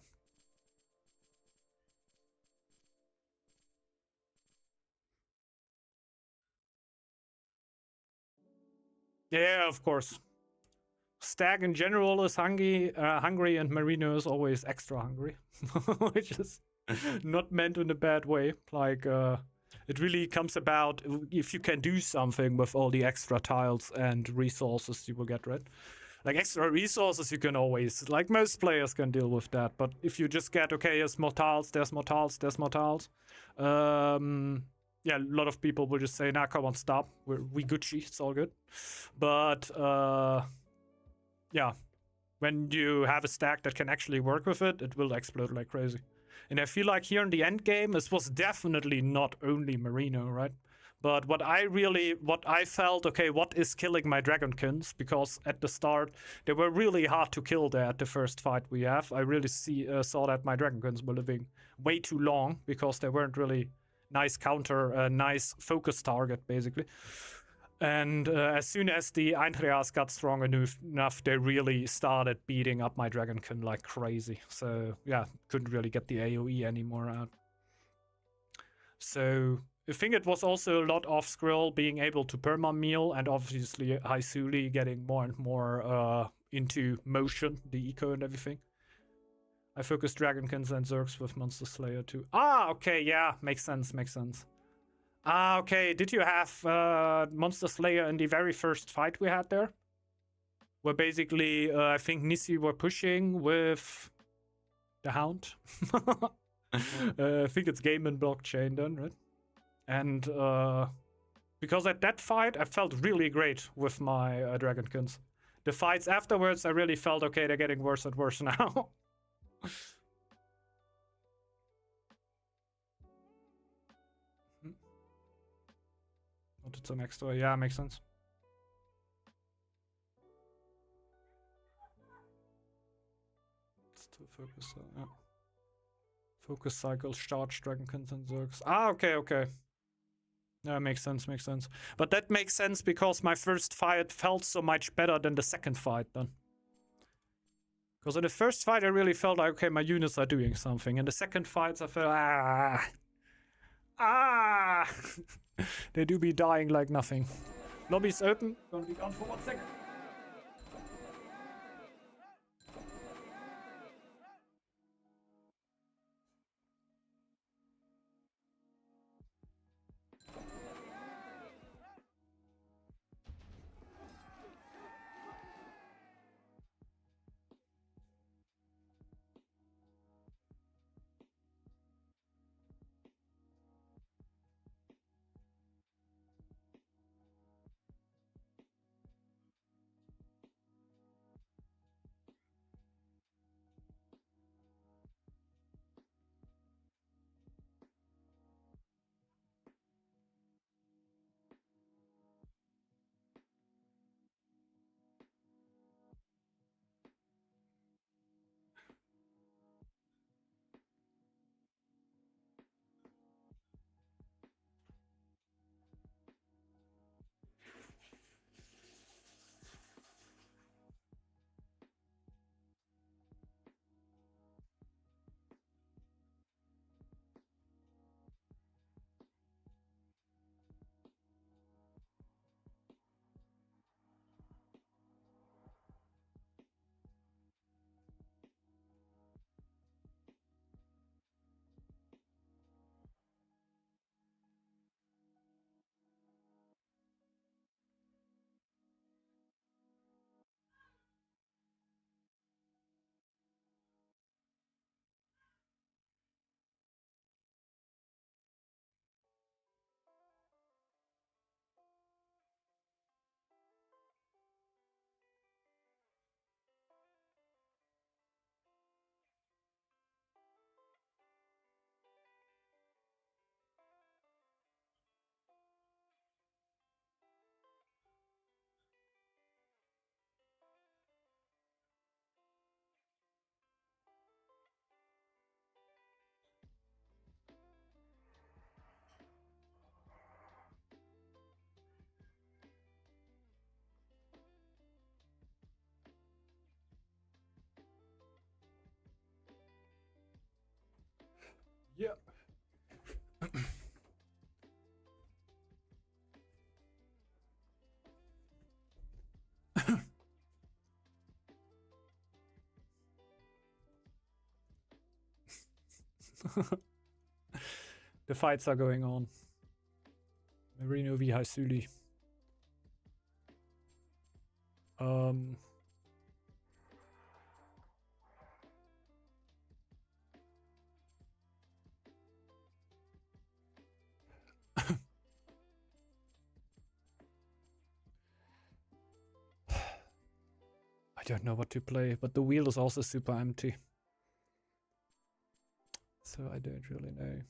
Yeah, of course. Stag in general is hungry, and Marino is always extra hungry, which is not meant in a bad way. Like, it really comes about if you can do something with all the extra tiles and resources you will get, right? Like, extra resources you can always, like, most players can deal with that. But if you just get, okay, there's more tiles, there's more tiles, there's more tiles. Yeah, a lot of people will just say, nah, come on, stop. We Gucci, it's all good. But, yeah, when you have a stack that can actually work with it, it will explode like crazy. And I feel like here in the end game, this was definitely not only Marino, right? But what I felt, okay, what is killing my Dragonkins? Because at the start, they were really hard to kill there at the first fight we have. I really saw that my Dragonkins were living way too long because they weren't really nice counter, nice focus target, basically. And as soon as the Eintreas got strong enough, they really started beating up my Dragonkin like crazy. So yeah, couldn't really get the AoE anymore out. So I think it was also a lot of Skrill being able to perma-meal, and obviously Haisuli getting more and more into motion, the eco and everything. I focused Dragonkins and Zergs with Monster Slayer too. Ah, okay, yeah, makes sense, makes sense. Ah, okay. Did you have Monster Slayer in the very first fight we had there? Where basically, I think Nissi were pushing with the Hound. I think it's game and blockchain then, right? And because at that fight, I felt really great with my Dragonkins. The fights afterwards, I really felt, okay, they're getting worse and worse now. Wanted some extra. Yeah, makes sense. Still focus. Yeah. Focus cycles, charge, Dragonkins, and Zergs. Ah, okay, okay. Yeah, makes sense, makes sense. But that makes sense because my first fight felt so much better than the second fight then. Because in the first fight, I really felt like, okay, my units are doing something. In the second fights, I felt, they do be dying like nothing. Lobby's open. Gonna be gone for 1 second. Yeah. The fights are going on. Marino v Haisuli. I don't know what to play, but the wheel is also super empty. So I don't really know.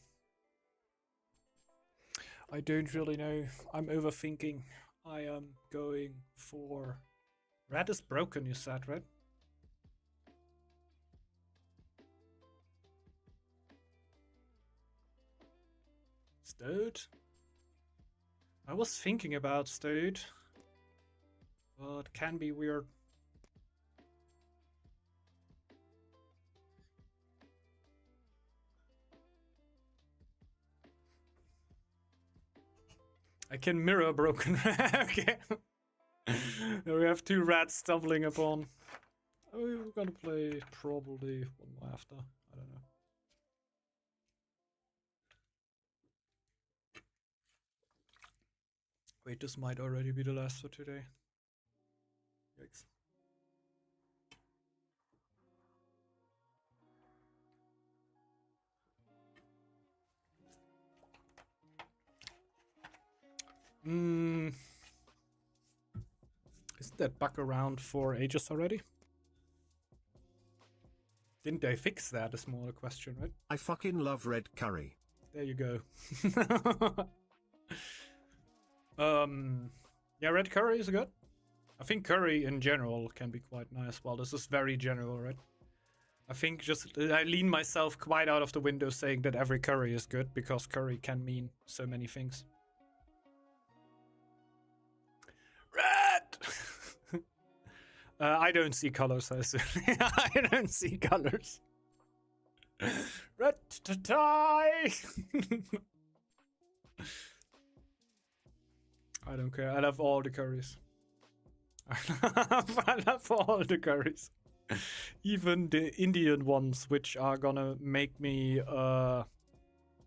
I don't really know. I'm overthinking. I am going for... Red is broken, you said, right? Stowed? I was thinking about Stowed, but can be weird. I can mirror broken. Okay. We have two rats stumbling upon. Oh, we're gonna play probably one more after. I don't know. Wait, this might already be the last for today. Yikes. Isn't that bug around for ages already? Didn't they fix that? Is more a question, right? I fucking love red curry. There you go. Yeah, red curry is good. I think curry in general can be quite nice. Well, this is very general, right? I think just I lean myself quite out of the window saying that every curry is good because curry can mean so many things. Red! I don't see colors, I assume. I don't see colors. Red to tie! I don't care. I love all the curries. I love all the curries. Even the Indian ones, which are gonna make me,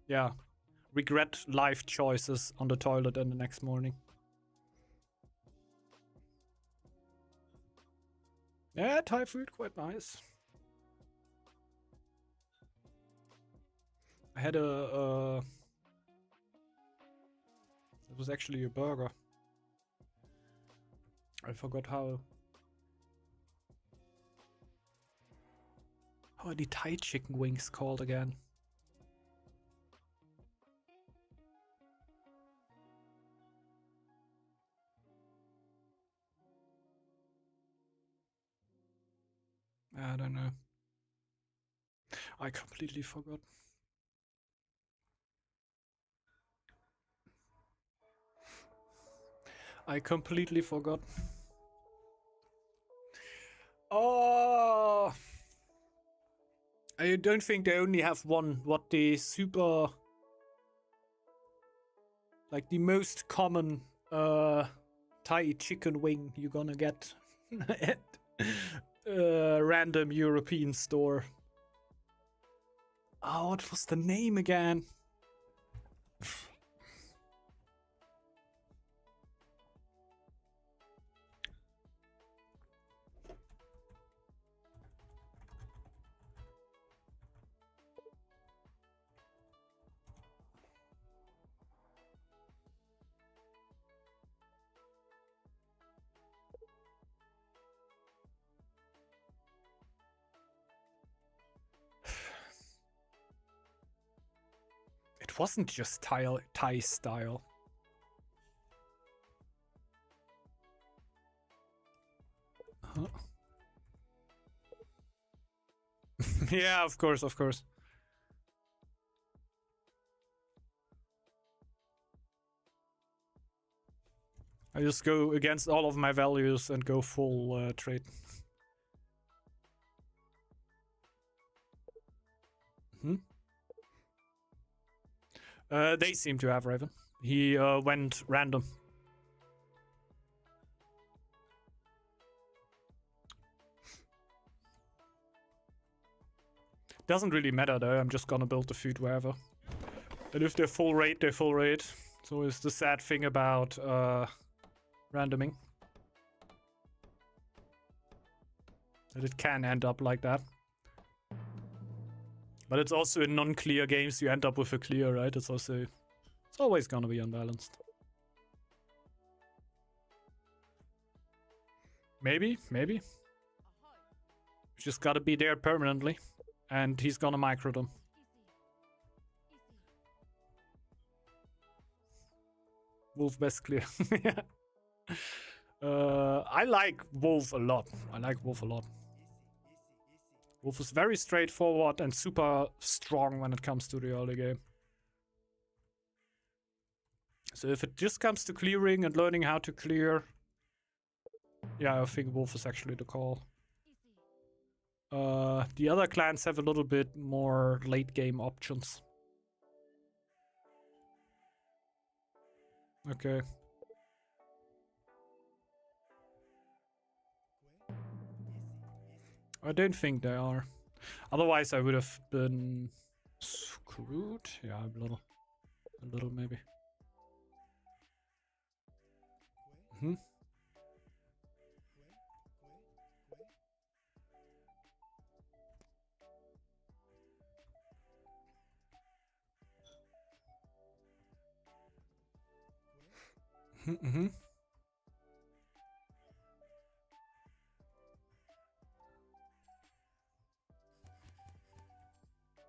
yeah, regret life choices on the toilet in the next morning. Yeah, Thai food, quite nice. I had it was actually a burger. I forgot how are the Thai chicken wings called again? I don't know. I completely forgot. I completely forgot. Oh, I don't think they only have one. What the super, like the most common Thai chicken wing you're gonna get at a random European store. Oh, what was the name again? It wasn't just Thai style. Huh? Yeah, of course, of course. I just go against all of my values and go full trade. Hmm? They seem to have Raven. He went random. Doesn't really matter though, I'm just gonna build the food wherever. And if they're full rate, they're full rate. So it's the sad thing about randoming. That it can end up like that. But it's also in non-clear games you end up with a clear, right? It's always gonna be unbalanced. Maybe. Just gotta be there permanently. And he's gonna micro them. Wolf best clear. Yeah. I like Wolf a lot. Wolf is very straightforward and super strong when it comes to the early game. So if it just comes to clearing and learning how to clear, yeah, I think Wolf is actually the call. The other clans have a little bit more late game options. Okay. I don't think they are. Otherwise I would have been screwed. Yeah, a little maybe.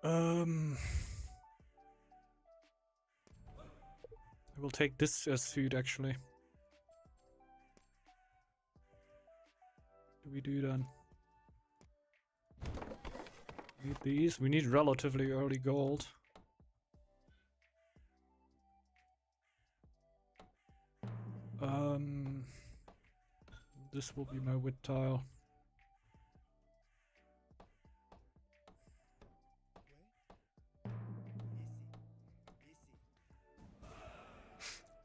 I will take this as food actually. Do we do then? Need these. We need relatively early gold. This will be my wood tile.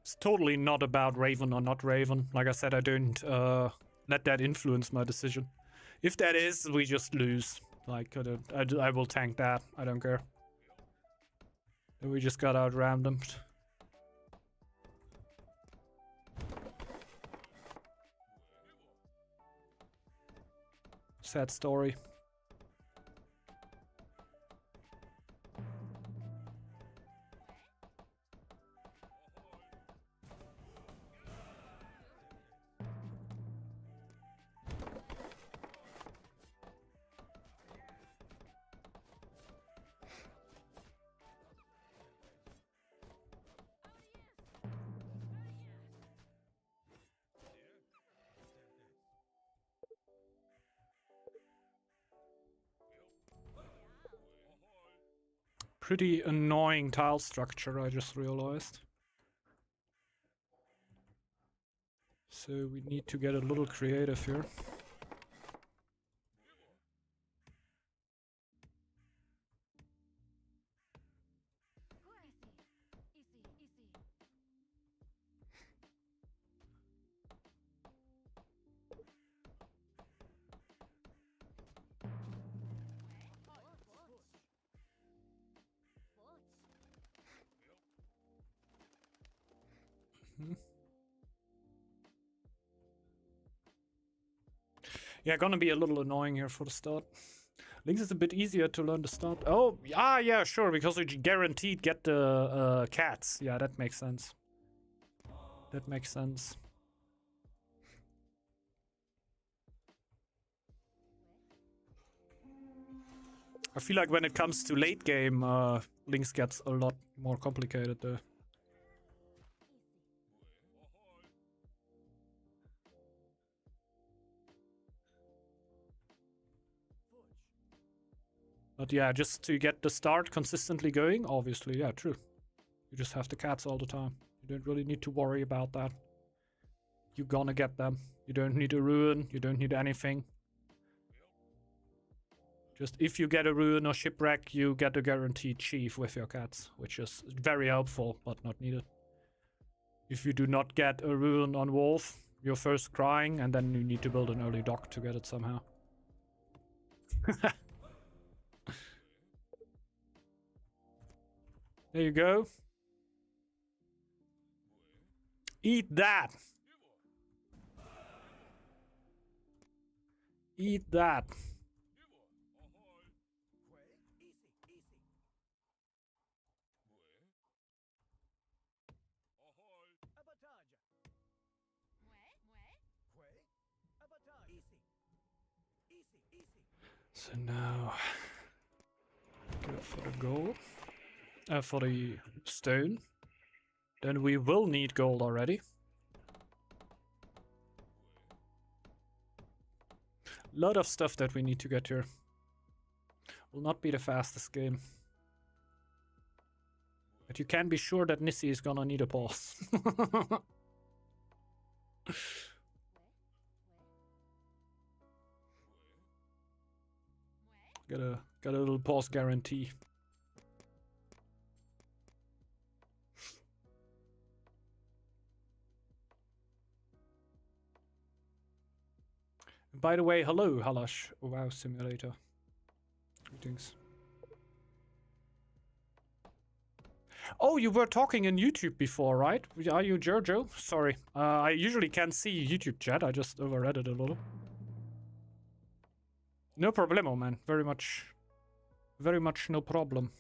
It's totally not about Raven or not Raven. Like I said, I don't let that influence my decision. If that is, we just lose. Like, I will tank that. I don't care. And we just got out randomed. Sad story. Pretty annoying tile structure, I just realized. So we need to get a little creative here. Yeah, gonna be a little annoying here for the start. Lynx is a bit easier to learn the start. Oh, yeah, sure, because we guaranteed get the cats. Yeah, that makes sense. That makes sense. I feel like when it comes to late game, Lynx gets a lot more complicated though. But yeah, just to get the start consistently going, obviously, yeah, true. You just have the cats all the time. You don't really need to worry about that. You're gonna get them. You don't need a ruin, you don't need anything. Just if you get a ruin or shipwreck, you get a guaranteed chief with your cats, which is very helpful, but not needed. If you do not get a ruin on wolf, you're first crying, and then you need to build an early dock to get it somehow. There you go. Eat that. Eat that. So now, go for the gold, for the stone. Then we will need gold already. Lot of stuff that we need to get here. Will not be the fastest game. But you can be sure that Nissi is gonna need a pause. Got a little pause guarantee. By the way, hello, Halash. WoW Simulator. Greetings. Oh, you were talking in YouTube before, right? Are you Jojo? Sorry. I usually can't see YouTube chat. I just overread it a little. No problemo, man. Very much no problem.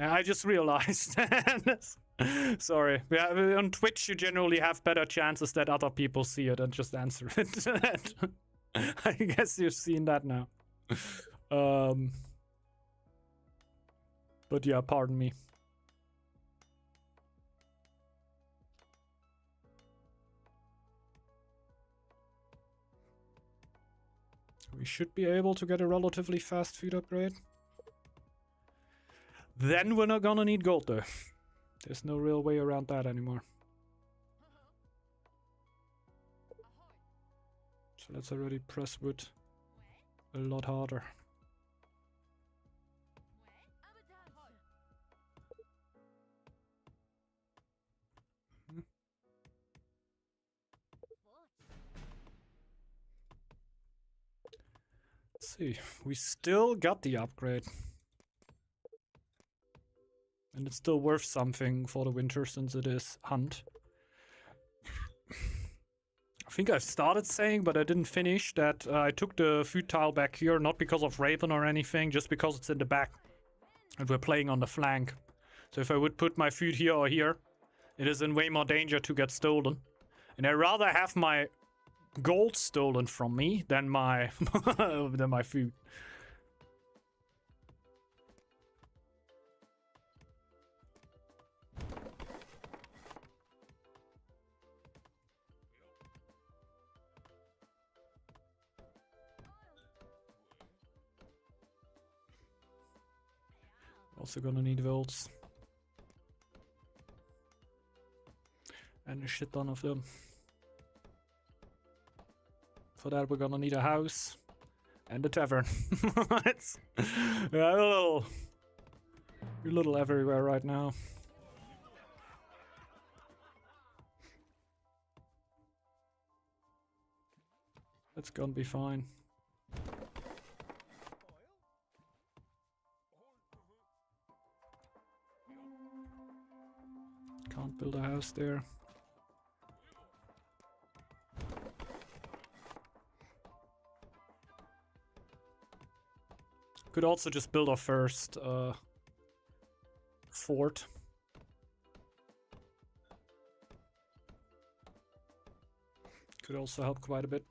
I just realized. Sorry. Yeah, on Twitch you generally have better chances that other people see it and just answer it. I guess you've seen that now. But yeah, pardon me. We should be able to get a relatively fast food upgrade. Then we're not gonna need gold though. There's no real way around that anymore. So let's already press wood a lot harder. Let's see, we still got the upgrade. And it's still worth something for the winter since it is hunt. I think I started saying, but I didn't finish, that I took the food tile back here, not because of Raven or anything, just because it's in the back. And we're playing on the flank. So if I would put my food here or here, it is in way more danger to get stolen. And I'd rather have my gold stolen from me than my than my food. Also gonna need volts. And a shit ton of them. For that we're gonna need a house and a tavern. It's yeah, a little everywhere right now. That's gonna be fine. Can't build a house there. Could also just build our first fort. Could also help quite a bit.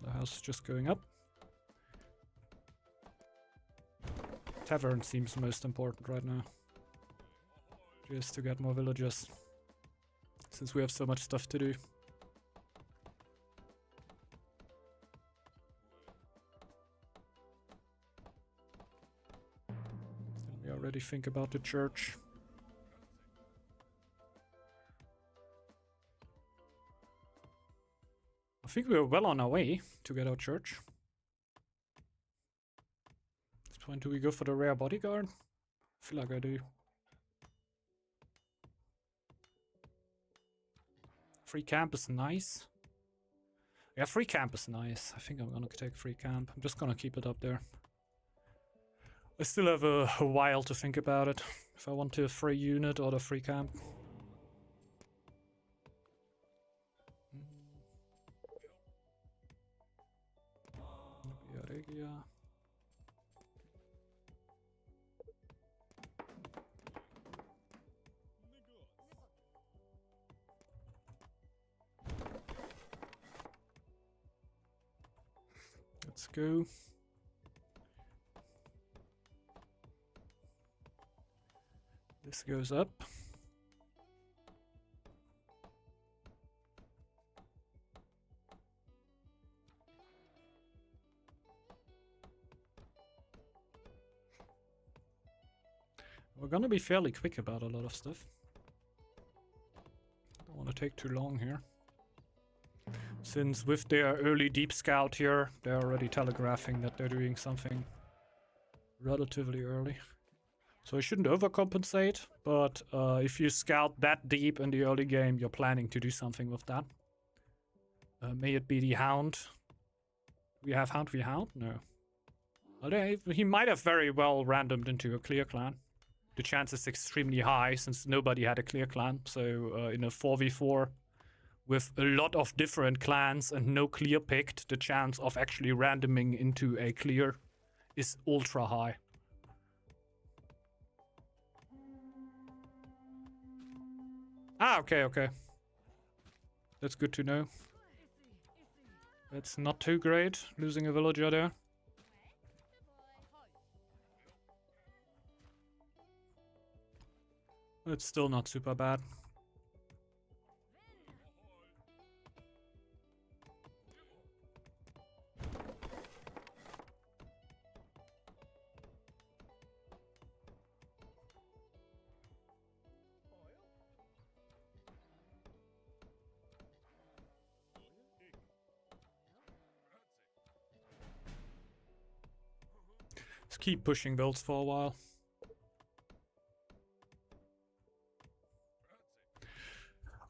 The house is just going up. Tavern seems most important right now. Just to get more villagers. Since we have so much stuff to do. We already think about the church. I think we're well on our way to get our church. At this point, do we go for the rare bodyguard? I feel like I do. Free camp is nice. Yeah, free camp is nice. I think I'm gonna take free camp. I'm just gonna keep it up there. I still have a while to think about it. If I want a free unit or the free camp. Regia. Let's go. This goes up. We're gonna be fairly quick about a lot of stuff. Don't want to take too long here. Since with their early deep scout here, they're already telegraphing that they're doing something relatively early. So I shouldn't overcompensate, but if you scout that deep in the early game, you're planning to do something with that. May it be the Hound. We have Hound v Hound? No. Well, he might have very well randomed into a clear clan. The chance is extremely high since nobody had a clear clan. So in a 4v4 with a lot of different clans and no clear picked, the chance of actually randoming into a clear is ultra high. Ah, okay, okay. That's good to know. That's not too great, losing a villager there. It's still not super bad. Let's keep pushing builds for a while.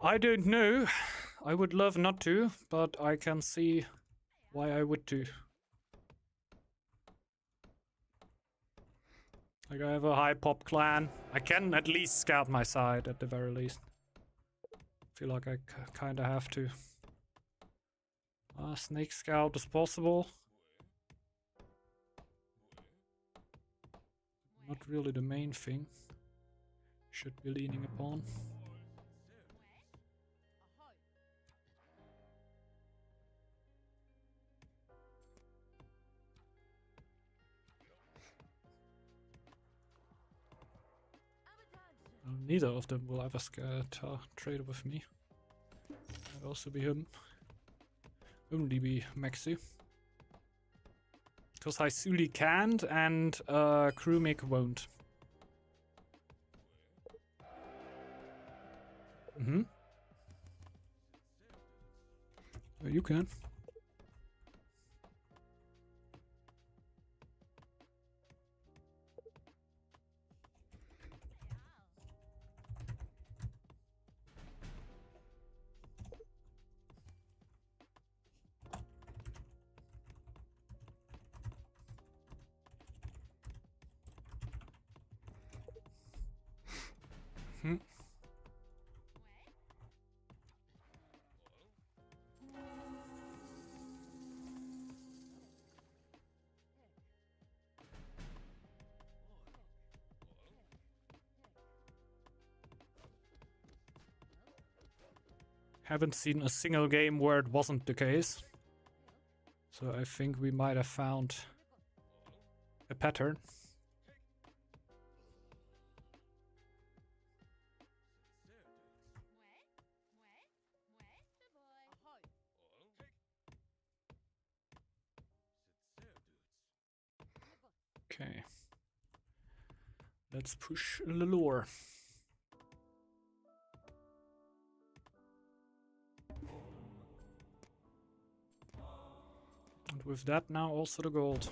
I don't know. I would love not to, but I can see why I would do. Like, I have a high pop clan. I can at least scout my side at the very least. Feel like I kinda have to. Snake scout is possible. Not really the main thing. Should be leaning upon. Neither of them will ever trade with me. Might also be him. Only be Maxi. Because Haisuli can't and Krumik won't. Mm-hmm. You can. Haven't seen a single game where it wasn't the case. So I think we might have found a pattern. Okay. Let's push the lure. with that now also the gold.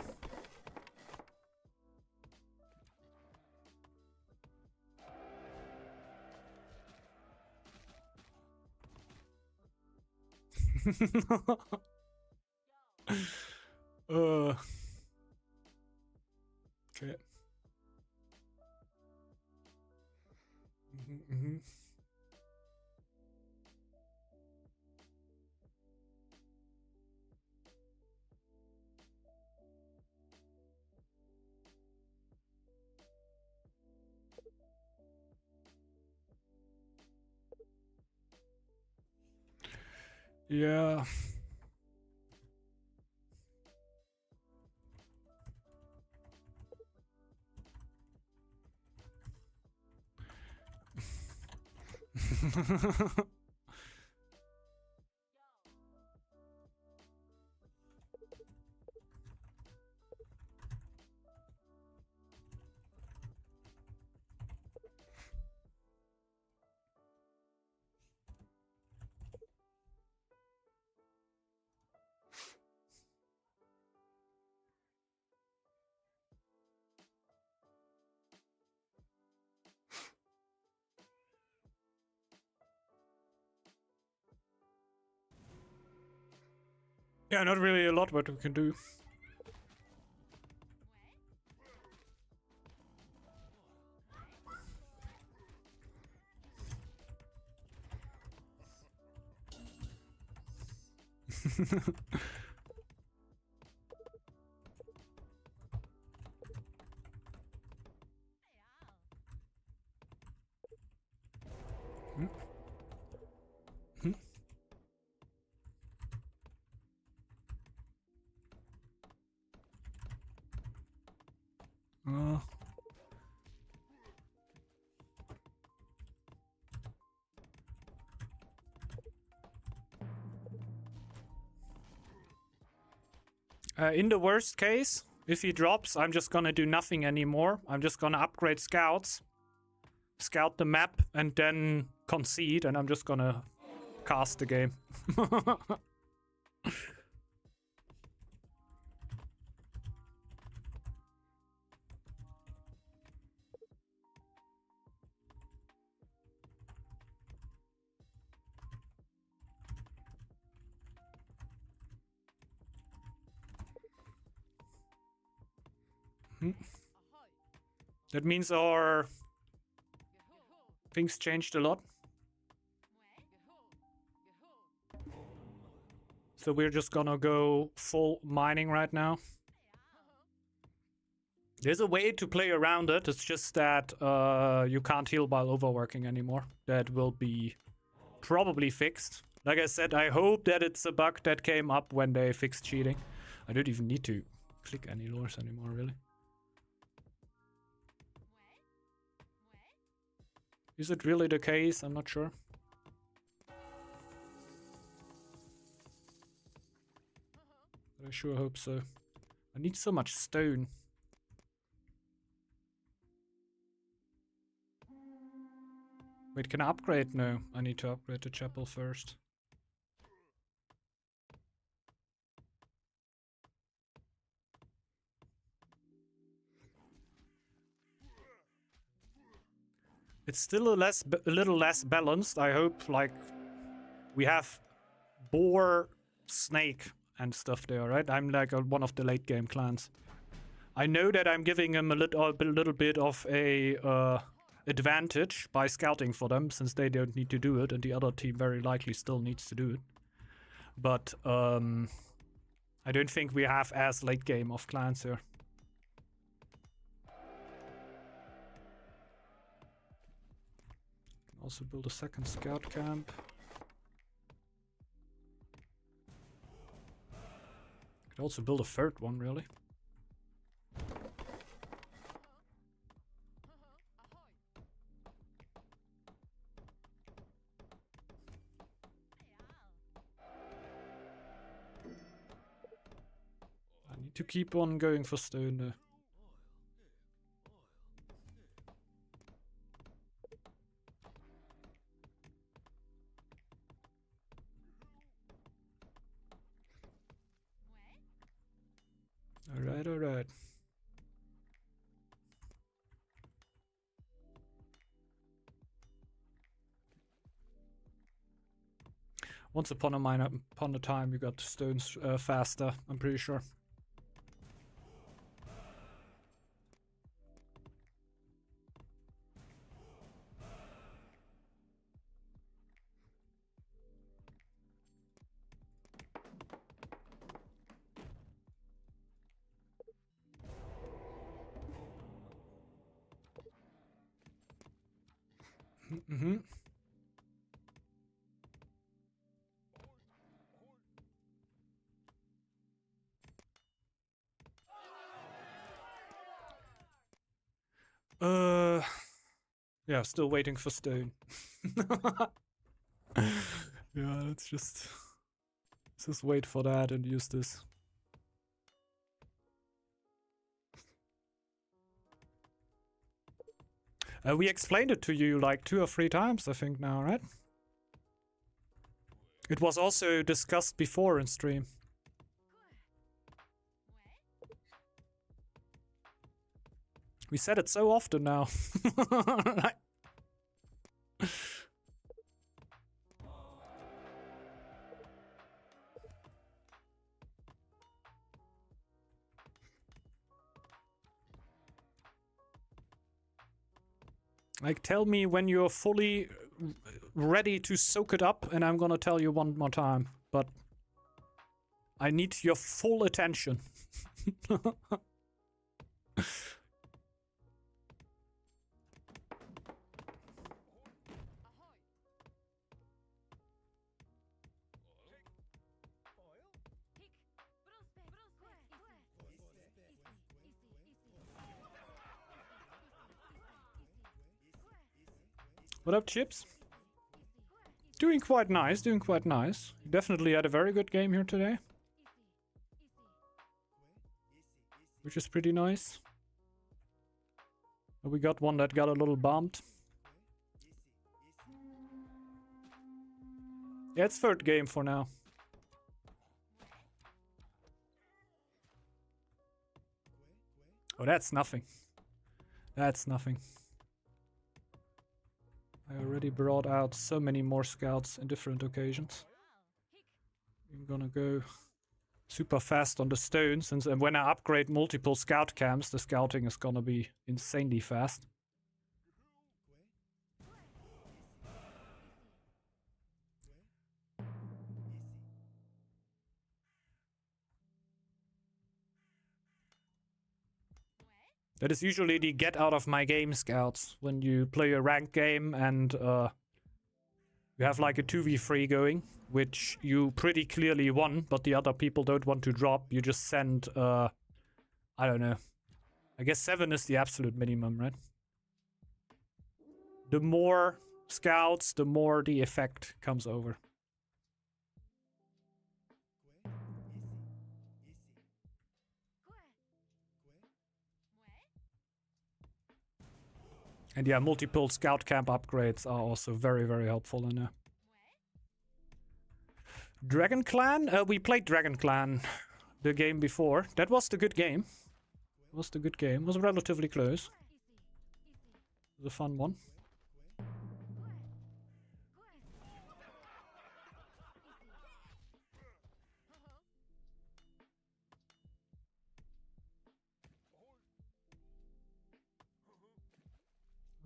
Okay. Mhm. Yeah. Yeah, not really a lot what we can do. Hmm? Hmm? Uh, in the worst case, if he drops, I'm just gonna do nothing anymore. I'm just gonna upgrade scouts, scout the map, and then concede, and I'm just gonna cast the game. That means our things changed a lot. So we're just gonna go full mining right now. There's a way to play around it. It's just that you can't heal while overworking anymore. That will be probably fixed. Like I said, I hope that it's a bug that came up when they fixed cheating. I don't even need to click any lures anymore, really. Is it really the case? I'm not sure. But I sure hope so. I need so much stone. Wait, can I upgrade? No, I need to upgrade the chapel first. It's still a little less balanced. I hope, like, we have boar, snake, and stuff there, right? I'm like one of the late game clans. I know that I'm giving them a little bit of a advantage by scouting for them, since they don't need to do it, and the other team very likely still needs to do it. But I don't think we have as late game of clans here. Also build a second scout camp. Could also build a third one, really. I need to keep on going for stone there. Once upon a time, you got stones faster, I'm pretty sure. Mm-hmm. Yeah, still waiting for stone. Yeah, let's just wait for that and use this. We explained it to you like 2 or 3 times, I think now, right? It was also discussed before in stream. We said it so often now. Like, tell me when you're fully ready to soak it up, and I'm gonna tell you one more time. But I need your full attention. What up, Chips? Doing quite nice, doing quite nice. Definitely had a very good game here today. Which is pretty nice. We got one that got a little bumped. Yeah, it's 3rd game for now. Oh, that's nothing. That's nothing. I already brought out so many more scouts in different occasions. I'm gonna go super fast on the stones, and when I upgrade multiple scout camps, the scouting is gonna be insanely fast. That is usually the get out of my game scouts when you play a ranked game and you have like a 2v3 going, which you pretty clearly won, but the other people don't want to drop. You just send, I don't know. I guess 7 is the absolute minimum, right? The more scouts, the more the effect comes over. And yeah, multiple scout camp upgrades are also very, very helpful in there. Dragon Clan? We played Dragon Clan the game before. That was the good game. It was the good game. It was relatively close. It was a fun one.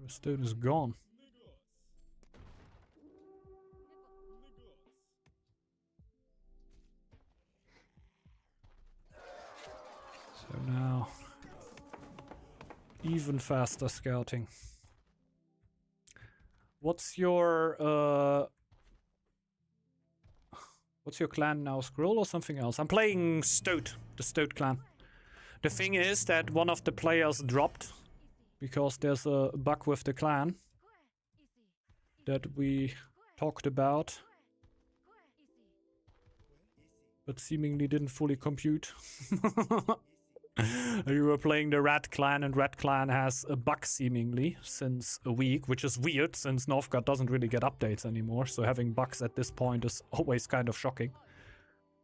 The stone is gone. So now, even faster scouting. What's your clan now? Scroll or something else? I'm playing Stoat, the Stoat clan. The thing is that one of the players dropped because there's a bug with the clan that we talked about, but seemingly didn't fully compute. You were playing the Rat clan, and Rat clan has a bug seemingly since a week, which is weird since Northgard doesn't really get updates anymore, so having bugs at this point is always kind of shocking.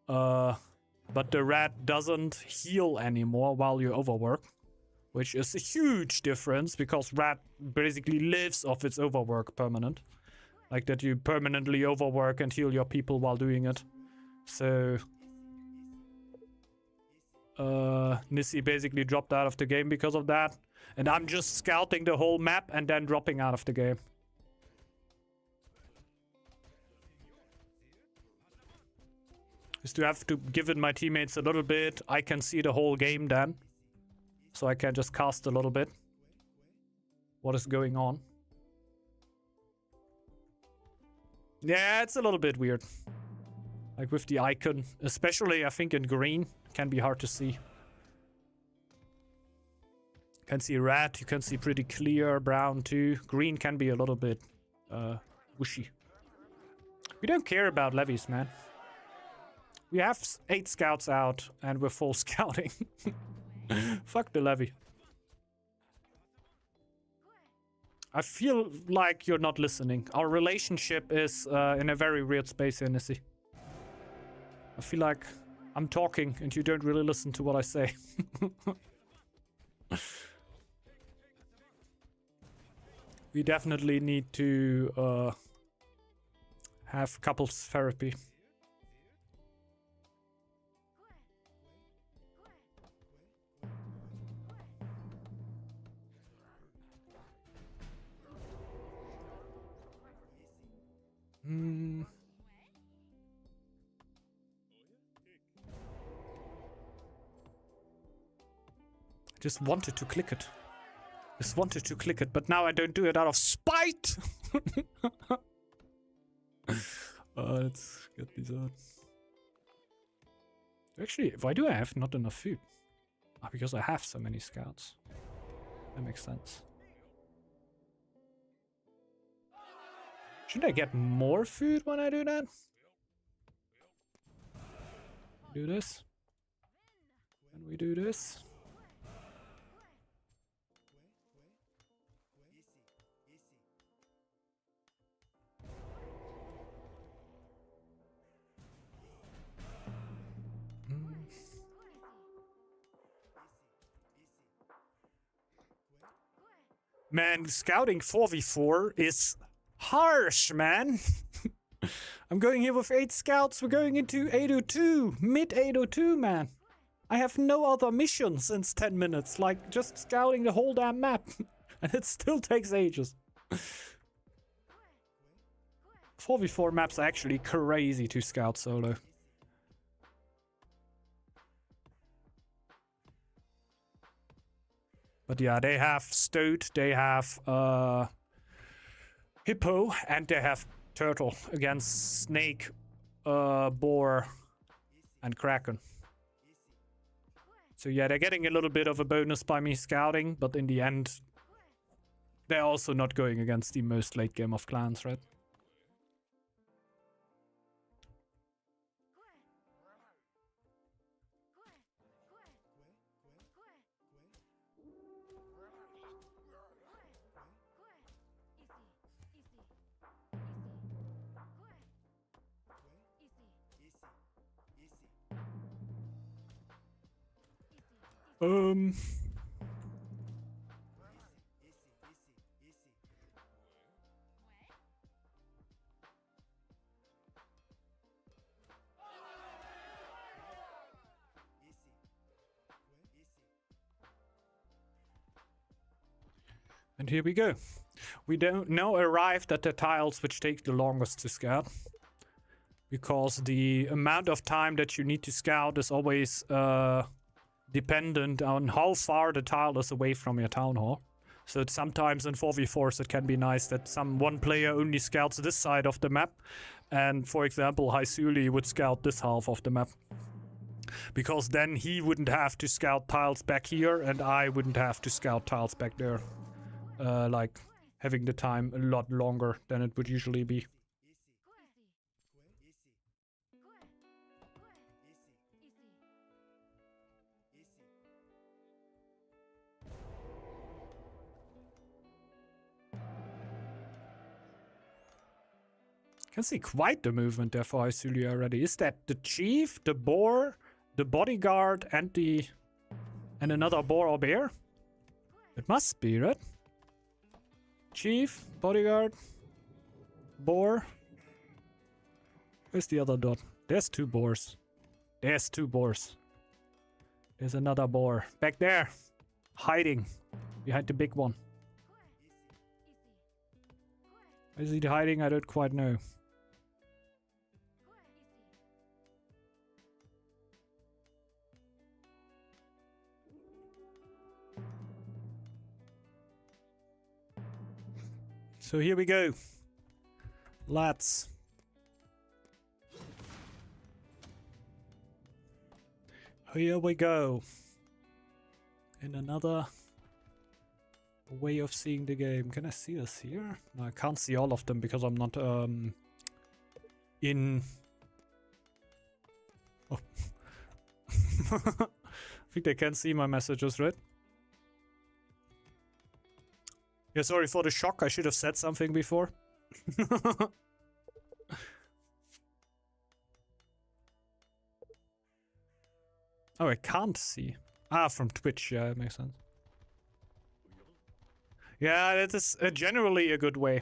But the Rat doesn't heal anymore while you overwork, which is a huge difference because Rat basically lives off its overwork permanent. Like that you permanently overwork and heal your people while doing it. So Nissi basically dropped out of the game because of that. And I'm just scouting the whole map and then dropping out of the game. Just to have to give it my teammates a little bit. I can see the whole game then. So I can just cast a little bit what is going on. Yeah, it's a little bit weird. Like with the icon, especially I think in green, can be hard to see. You can see red, you can see pretty clear, brown too. Green can be a little bit whooshy. We don't care about levies, man. We have 8 scouts out and we're full scouting. Fuck the levy. I feel like you're not listening. Our relationship is in a very weird space here, Nissi. I feel like I'm talking and you don't really listen to what I say. We definitely need to have couples therapy. Just wanted to click it. Just wanted to click it, but now I don't do it out of spite! Let's get these out. Actually, why do I have not enough food? Ah, because I have so many scouts. That makes sense. Shouldn't I get more food when I do that? Do this. And we do this. Man, scouting 4v4 is harsh, man. I'm going here with 8 scouts. We're going into 802. Mid 802, man. I have no other mission since 10 minutes. Like, just scouting the whole damn map. And it still takes ages. 4v4 maps are actually crazy to scout solo. But yeah, they have Stoat, they have Hippo, and they have Turtle against Snake, Boar, and Kraken. So yeah, they're getting a little bit of a bonus by me scouting, but in the end, they're also not going against the most late game of clans, right? And here we go. We don't now arrived at the tiles which take the longest to scout. Because the amount of time that you need to scout is always dependent on how far the tile is away from your town hall. So it's sometimes in 4v4s it can be nice that one player only scouts this side of the map. And for example, Haisuli would scout this half of the map. Because then he wouldn't have to scout tiles back here and I wouldn't have to scout tiles back there. Like having the time a lot longer than it would usually be. Can see quite the movement there for Haisuli already. Is that the chief, the boar, the bodyguard, and another boar or bear? It must be, right? Chief, bodyguard, boar. Where's the other dot? There's 2 boars. There's 2 boars. There's another boar. Back there. Hiding. Behind the big one. Is he hiding? I don't quite know. So here we go. Lads. Here we go. In another way of seeing the game. Can I see this here? No, I can't see all of them because I'm not in... Oh. I think they can see my messages, right? Yeah, sorry for the shock. I should have said something before. Oh, I can't see. Ah, from Twitch. Yeah, it makes sense. Yeah, that is generally a good way.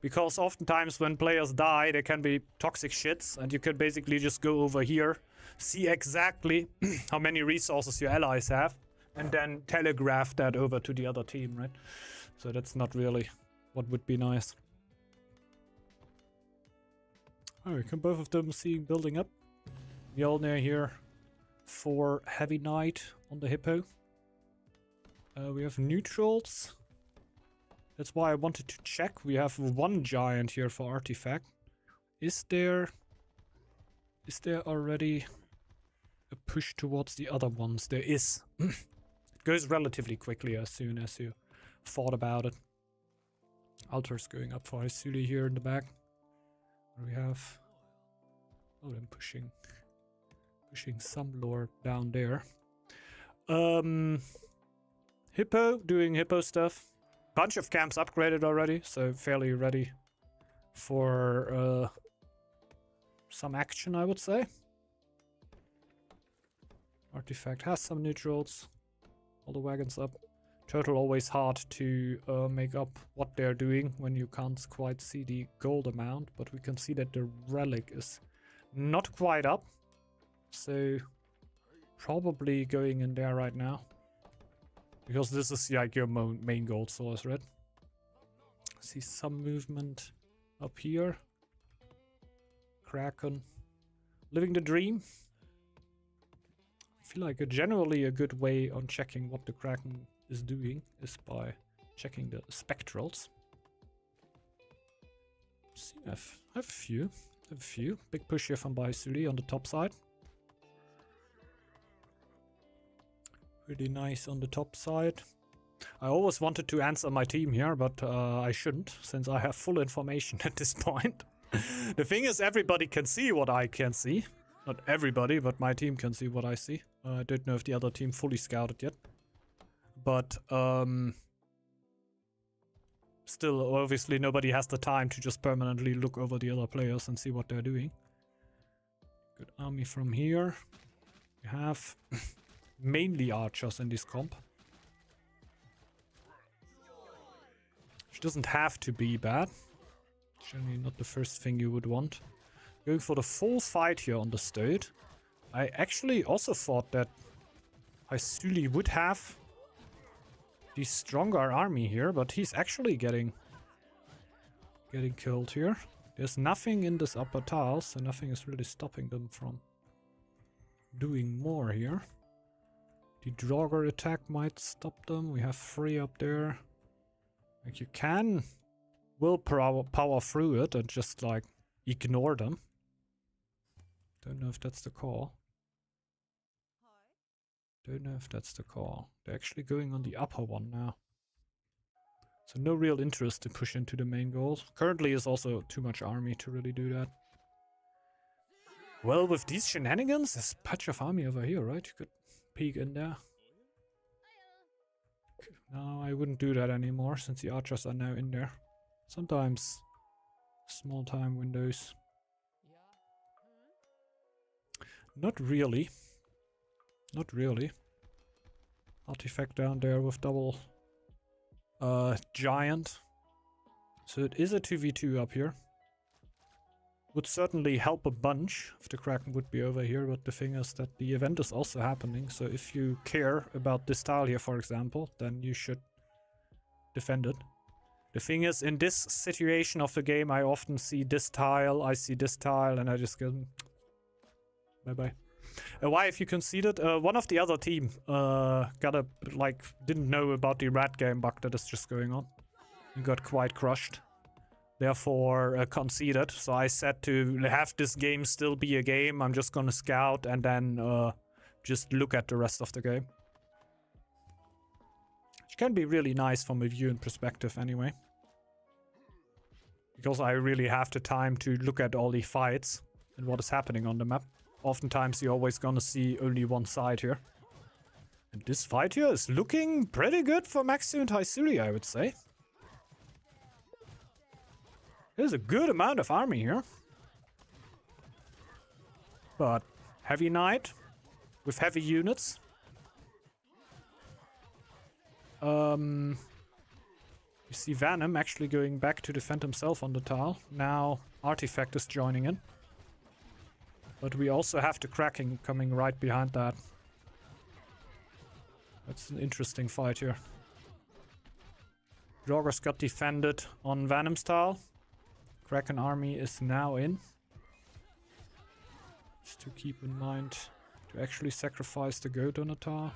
Because oftentimes when players die, there can be toxic shits. And you can basically just go over here, see exactly how many resources your allies have. And then telegraph that over to the other team, right? So that's not really what would be nice. Oh, we can both of them see building up. Mjolnir here for Heavy Knight on the Hippo. We have neutrals. That's why I wanted to check. We have 1 giant here for artifact. Is there already a push towards the other ones? There is. It goes relatively quickly as soon as you thought about it. Altar's going up for Isuli here in the back. We have... Oh, I'm pushing some lore down there. Hippo, doing Hippo stuff. Bunch of camps upgraded already, so fairly ready for some action, I would say. Artifact has some neutrals. All the wagons up. Turtle always hard to make up what they're doing when you can't quite see the gold amount, but we can see that the relic is not quite up. So probably going in there right now. Because this is like your main gold source, right? See some movement up here. Kraken. Living the dream. I feel like generally a good way on checking what the Kraken is doing is by checking the spectrals. See, I have a few. Big push here from Baisuli on the top side. Really nice on the top side. I always wanted to answer my team here, but I shouldn't, since I have full information at this point. The thing is, everybody can see what I can see. Not everybody, but my team can see what I see. I don't know if the other team fully scouted yet. But still, obviously nobody has the time to just permanently look over the other players and see what they're doing. Good army from here. We have mainly archers in this comp. Which doesn't have to be bad. Generally not the first thing you would want. Going for the full fight here on the Stode. I actually also thought that Haisuli would have the stronger army here, but he's actually getting killed here. There's nothing in this upper tiles, so nothing is really stopping them from doing more here. The Draugr attack might stop them. We have 3 up there. Like, you can power through it and just like ignore them. Don't know if that's the call. Don't know if that's the call. They're actually going on the upper one now. So no real interest to push into the main goals. Currently is also too much army to really do that. Well, with these shenanigans, there's a patch of army over here, right? You could peek in there. No, I wouldn't do that anymore since the archers are now in there. Sometimes small time windows. Not really. Not really. Artifact down there with double giant. So it is a 2v2 up here. Would certainly help a bunch if the Kraken would be over here, but the thing is that the event is also happening, so if you care about this tile here, for example, then you should defend it. The thing is, in this situation of the game, I often see this tile, I see this tile, and I just go, bye-bye. Why have you conceded? One of the other team didn't know about the rat game bug that is just going on. You got quite crushed. Therefore, conceded. So I said to have this game still be a game, I'm just gonna scout and then just look at the rest of the game. Which can be really nice from a viewing perspective anyway. Because I really have the time to look at all the fights and what is happening on the map. Oftentimes you're always gonna see only one side here. And this fight here is looking pretty good for Maxu and Haisuri, I would say. There's a good amount of army here. But heavy knight with heavy units. You see Venom actually going back to defend himself on the tile. Now Artifact is joining in. But we also have the Kraken coming right behind that. That's an interesting fight here. Jorgos got defended on Venom's tile. Kraken army is now in. Just to keep in mind to actually sacrifice the goat on a tile.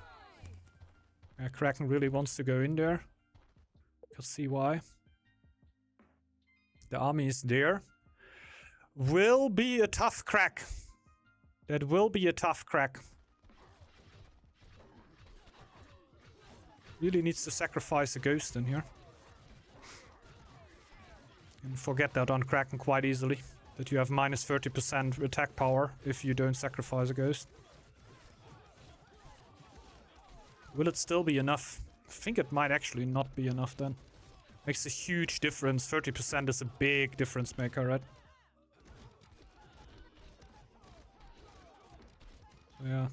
Kraken really wants to go in there. You'll see why. The army is there. Will be a tough crack. That will be a tough crack. Really needs to sacrifice a ghost in here. And forget that on Kraken quite easily. That you have minus 30% attack power if you don't sacrifice a ghost. Will it still be enough? I think it might actually not be enough then. Makes a huge difference. 30% is a big difference maker, right? Yeah.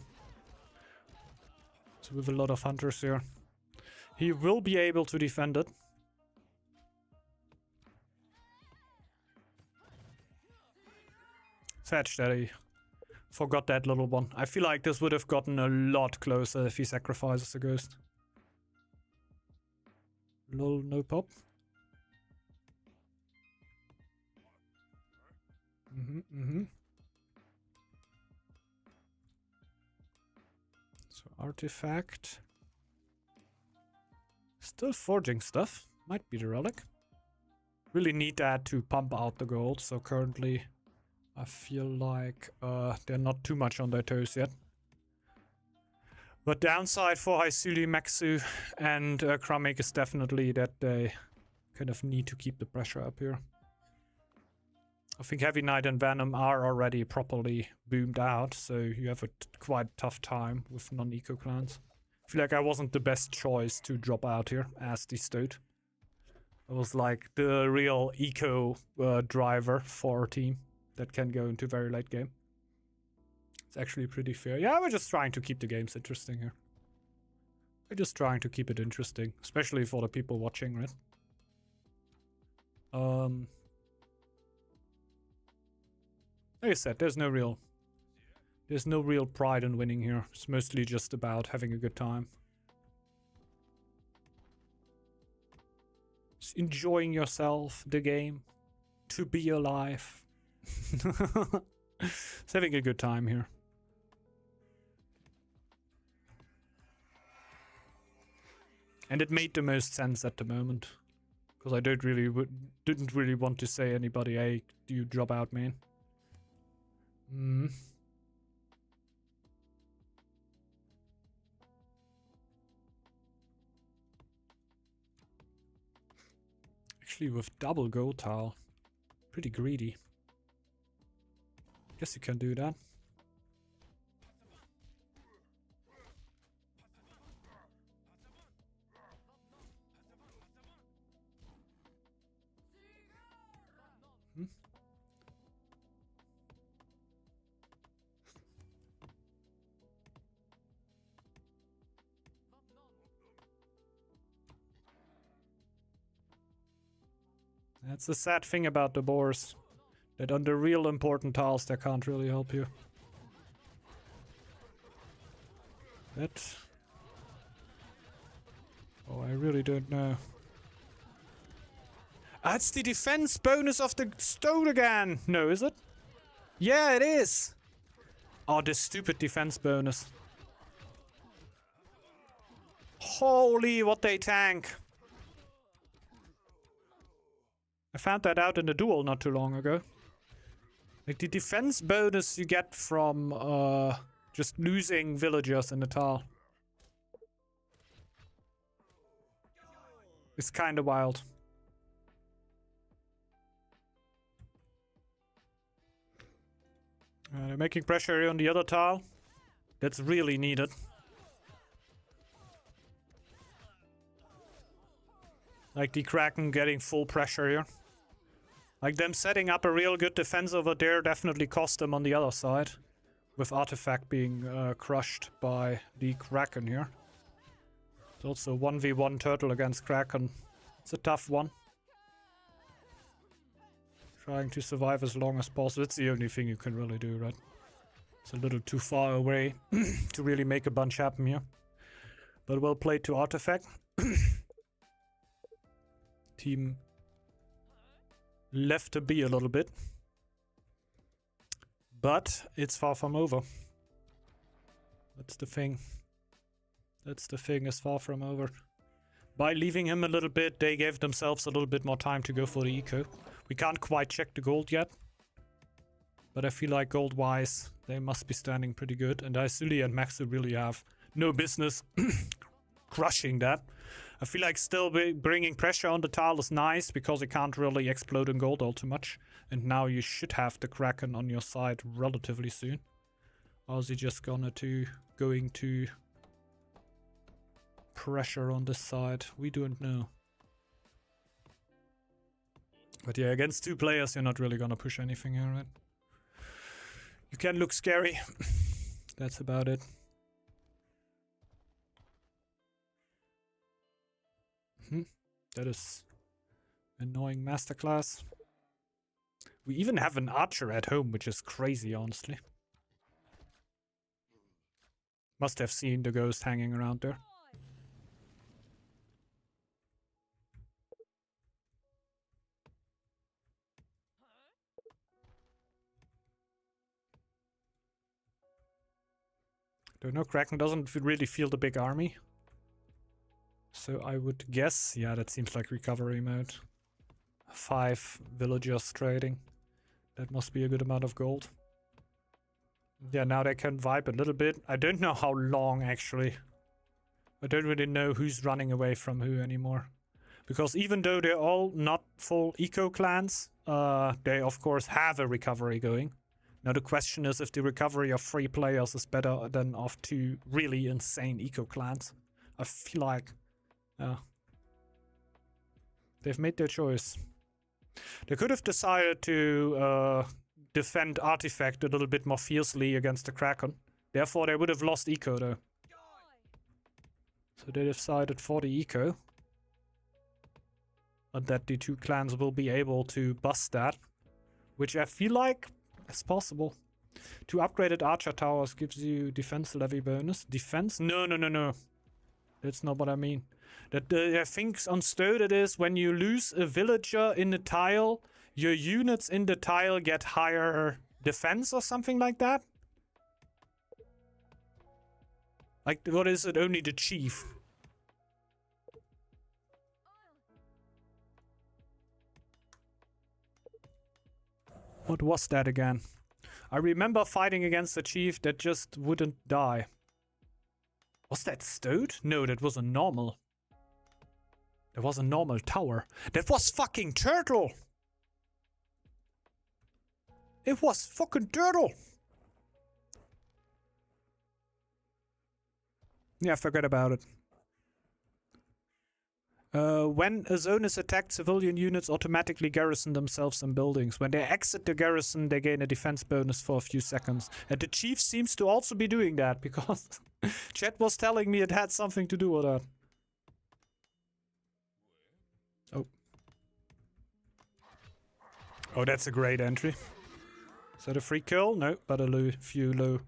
So with a lot of hunters here. He will be able to defend it. Sad that he forgot that little one. I feel like this would have gotten a lot closer if he sacrifices a ghost. Lol, no pop. So artifact. Still forging stuff. Might be the relic. Really need that to pump out the gold. So currently I feel like they're not too much on their toes yet. But downside for Haisuli, Maxu and Kramek is definitely that they kind of need to keep the pressure up here. I think Heavy Knight and Venom are already properly boomed out, so you have a quite tough time with non-eco clans. I feel like I wasn't the best choice to drop out here as the Stoat. I was like the real eco driver for our team that can go into very late game. It's actually pretty fair. Yeah, we're just trying to keep the games interesting here. We're just trying to keep it interesting, especially for the people watching, right? Like I said, there's no real pride in winning here. It's mostly just about having a good time. Just enjoying yourself, the game, to be alive. It's having a good time here. And it made the most sense at the moment. Because I didn't really want to say anybody, hey, do you drop out, man? Actually, with double gold tile, pretty greedy. Guess you can do that. That's the sad thing about the boars. That on the real important tiles, they can't really help you. That... Oh, I really don't know. That's the defense bonus of the stone again! No, is it? Yeah, it is! Oh, this stupid defense bonus. Holy, what they tank! I found that out in the duel not too long ago. Like, the defense bonus you get from, just losing villagers in the tile. It's kinda wild. They're making pressure here on the other tile. That's really needed. Like the Kraken getting full pressure here. Like them setting up a real good defense over there definitely cost them on the other side. With Artifact being crushed by the Kraken here. It's also 1v1 Turtle against Kraken. It's a tough one. Trying to survive as long as possible. It's the only thing you can really do, right? It's a little too far away to really make a bunch happen here. But well played to Artifact. Team left to be a little bit. But it's far from over. That's the thing. That's the thing, it's far from over. By leaving him a little bit, they gave themselves a little bit more time to go for the eco. We can't quite check the gold yet. But I feel like gold-wise, they must be standing pretty good. And Isuli and Maxu really have no business crushing that. I feel like still bringing pressure on the tile is nice, because it can't really explode in gold all too much. And now you should have the Kraken on your side relatively soon. Or is he just going to pressure on this side? We don't know. But yeah, against two players, you're not really gonna push anything here, right? You can look scary. That's about it. That is annoying masterclass. We even have an archer at home, which is crazy, honestly. Must have seen the ghost hanging around there. Don't know, Kraken doesn't really feel the big army. So I would guess, yeah, that seems like recovery mode. 5 villagers trading. That must be a good amount of gold. Yeah, now they can vibe a little bit. I don't know how long, actually. I don't really know who's running away from who anymore. Because even though they're all not full eco clans, they of course have a recovery going. Now the question is if the recovery of 3 players is better than of 2 really insane eco clans. I feel like, they've made their choice. They could have decided to defend Artifact a little bit more fiercely against the Kraken. Therefore they would have lost eco though. So they decided for the eco. And that the 2 clans will be able to bust that. Which I feel like is possible. 2 upgraded archer towers gives you defense levy bonus. Defense? No. That's not what I mean. That I think on Stone it is when you lose a villager in the tile, your units in the tile get higher defense or something like that. Like, what is it? Only the chief. What was that again? I remember fighting against a chief that just wouldn't die. Was that Stowed? No, that was a normal. That was a normal tower. That was fucking Turtle! It was fucking Turtle! Yeah, forget about it. When a zone is attacked, civilian units automatically garrison themselves in buildings. When they exit the garrison, they gain a defense bonus for a few seconds. And the chief seems to also be doing that, because chat was telling me it had something to do with that. Oh. Oh, that's a great entry. Is that a free kill? No, but a few low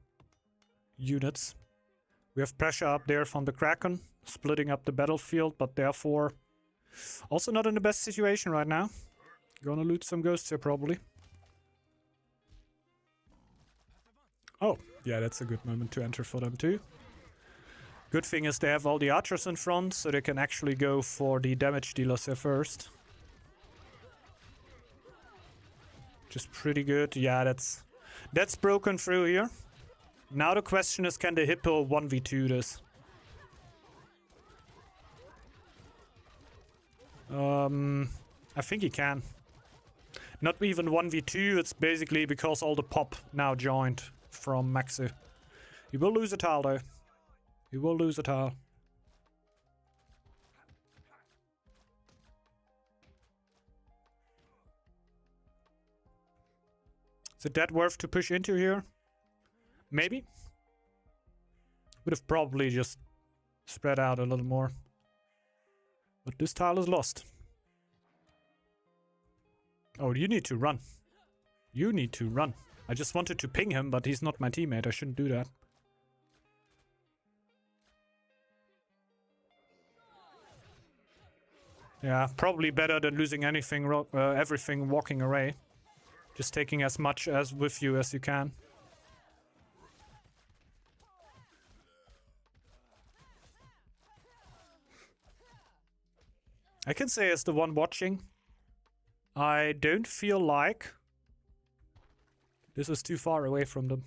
units. We have pressure up there from the Kraken, splitting up the battlefield, but therefore also not in the best situation right now. Gonna loot some ghosts here probably. Oh, yeah, that's a good moment to enter for them too. Good thing is they have all the archers in front, so they can actually go for the damage dealers here first. Just pretty good. Yeah, that's broken through here. Now the question is, can the Hippo 1v2 this? I think he can. Not even 1v2, it's basically because all the pop now joined from Maxu. He will lose a tile though. He will lose a tile. Is it that worth to push into here? Maybe. Would have probably just spread out a little more. But this tile is lost. Oh, you need to run. You need to run. I just wanted to ping him, but he's not my teammate. I shouldn't do that. Yeah, probably better than losing anything, everything walking away. Just taking as much as with you as you can. I can say as the one watching, I don't feel like this is too far away from them.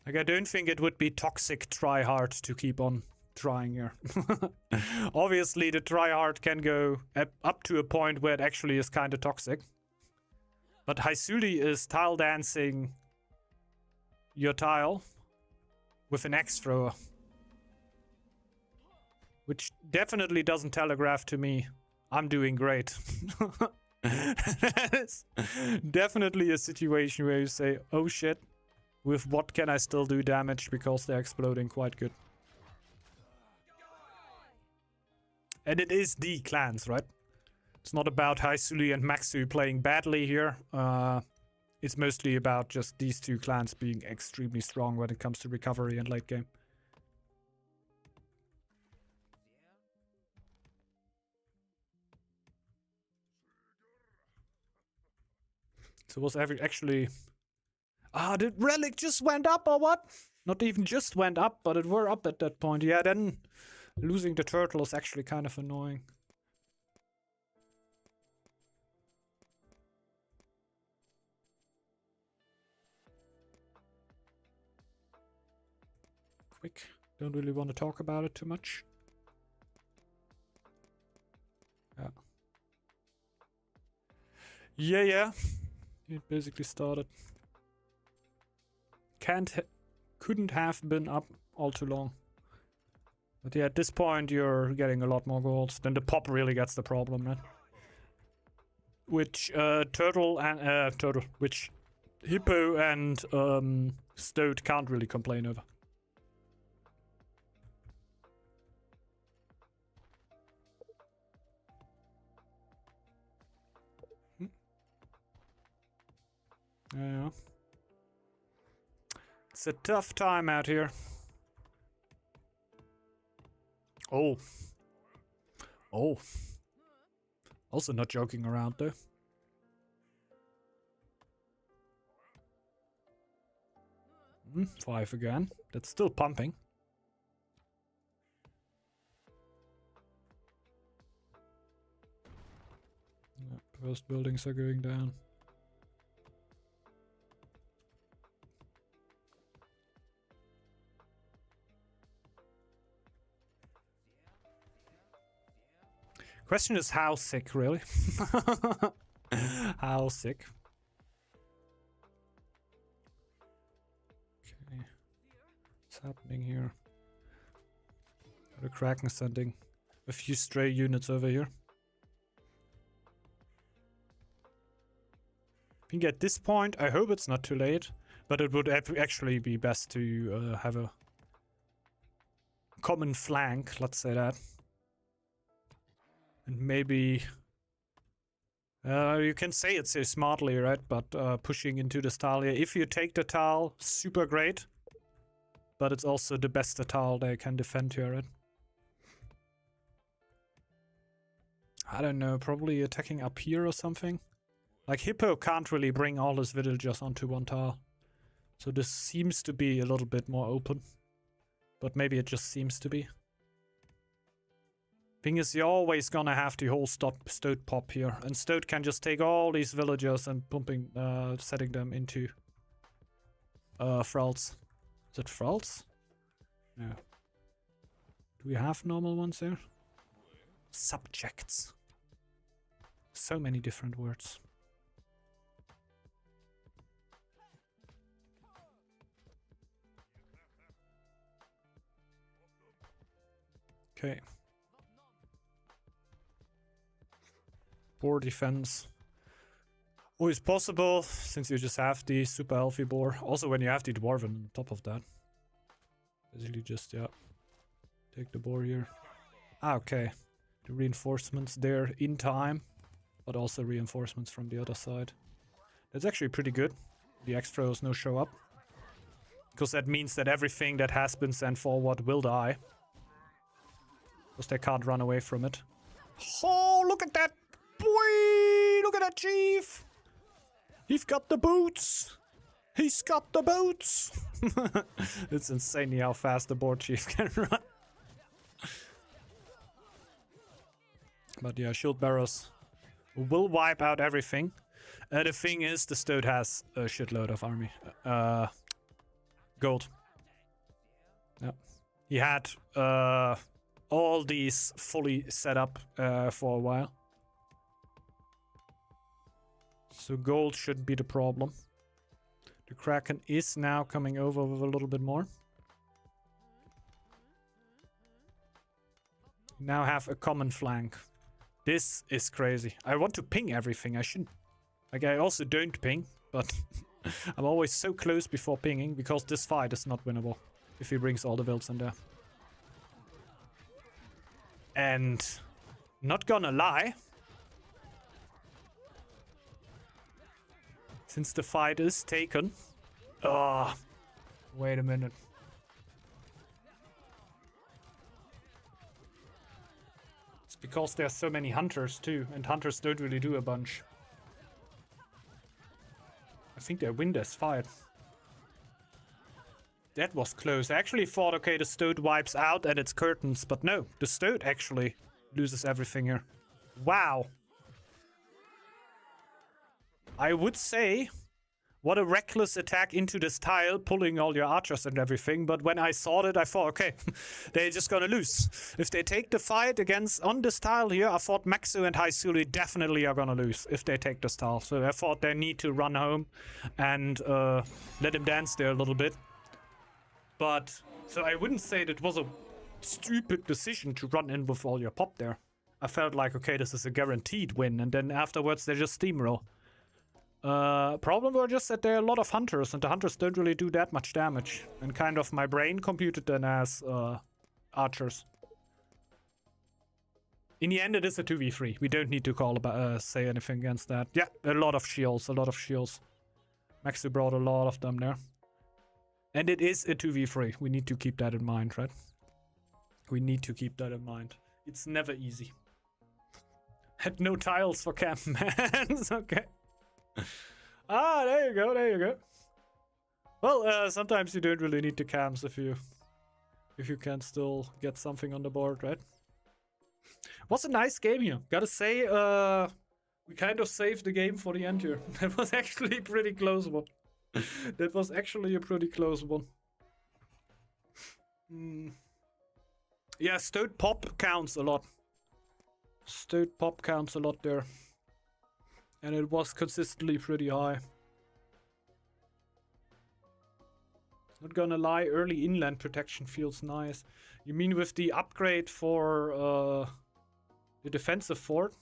Like, I don't think it would be toxic try hard to keep on trying here. Obviously, the try hard can go up to a point where it actually is kind of toxic. But Haisuli is tile dancing your tile with an axe thrower. Which definitely doesn't telegraph to me I'm doing great. That is definitely a situation where you say, oh shit, with what can I still do damage because they're exploding quite good. And it is the clans, right? It's not about Haisuli and Maxu playing badly here. It's mostly about just these two clans being extremely strong when it comes to recovery and late game. So was actually... Ah, the relic just went up or what? Not even just went up, but it were up at that point. Yeah, then losing the turtle is actually kind of annoying. Quick. Don't really want to talk about it too much. Yeah. Yeah. It basically started. Couldn't have been up all too long. But yeah, at this point you're getting a lot more gold. Then the pop really gets the problem, right? Which which Hippo and Stoat can't really complain over. Yeah. It's a tough time out here. Oh. Oh. Also not joking around though. Mm, 5 again. That's still pumping. Yeah, first buildings are going down. Question is how sick, really? How sick? Okay. What's happening here? The Kraken sending a few stray units over here. I think at this point, I hope it's not too late, but it would actually be best to have a common flank, let's say that. And maybe You can say it so smartly, right? But pushing into this tile here. If you take the tile, super great. But it's also the best tile they can defend here, right? I don't know, probably attacking up here or something. Like, Hippo can't really bring all his villagers onto one tile. So this seems to be a little bit more open. But maybe it just seems to be. Thing is, you're always gonna have the whole Stoat pop here. And Stoat can just take all these villagers and setting them into Thralls. Is it Thralls? No. Do we have normal ones there? Subjects. So many different words. Okay. Boar defense. Always possible, since you just have the super healthy boar. Also when you have the dwarven on top of that. Basically just, yeah. Take the boar here. Ah, okay. The reinforcements there in time. But also reinforcements from the other side. That's actually pretty good. The X-throws no show up. Because that means that everything that has been sent forward will die. Because they can't run away from it. Oh, look at that! Boy! Look at that chief! He's got the boots! He's got the boots! It's insanely how fast the boar chief can run. But yeah, shield bearers will wipe out everything. The thing is, the Stoat has a shitload of army. Gold. Yeah. He had all these fully set up for a while. So gold shouldn't be the problem. The Kraken is now coming over with a little bit more. Now have a common flank. This is crazy. I want to ping everything. I shouldn't. Like, I also don't ping, but I'm always so close before pinging because this fight is not winnable if he brings all the wilds in there. And not gonna lie, since the fight is taken. Oh, wait a minute. It's because there's so many hunters too, and hunters don't really do a bunch. I think they win this fight. That was close. I actually thought, okay, the Stoat wipes out and it's curtains, but no, the Stoat actually loses everything here. Wow. I would say, what a reckless attack into this tile, pulling all your archers and everything, but when I saw it, I thought, okay, they're just gonna lose. If they take the fight on this tile here, I thought Maxu and Haisuli definitely are gonna lose if they take this tile. So I thought they need to run home and let him dance there a little bit. But, so I wouldn't say that was a stupid decision to run in with all your pop there. I felt like, okay, this is a guaranteed win, and then afterwards they just steamroll. Problem were just that there are a lot of hunters, and the hunters don't really do that much damage. And kind of my brain computed them as archers. In the end, it is a 2v3. We don't need to say anything against that. Yeah, a lot of shields, Maxu brought a lot of them there. And it is a 2v3. We need to keep that in mind, right? We need to keep that in mind. It's never easy. Had no tiles for camp, man. Okay. Ah, there you go, there you go. Well, sometimes you don't really need the cams if you can still get something on the board, right? Was a nice game here. Gotta say, we kind of saved the game for the end here. That was actually a pretty close one. That was actually a pretty close one. Yeah, Stoat pop counts a lot. Stoat pop counts a lot there. And it was consistently pretty high. Not gonna lie, early inland protection feels nice. You mean with the upgrade for the defensive fort?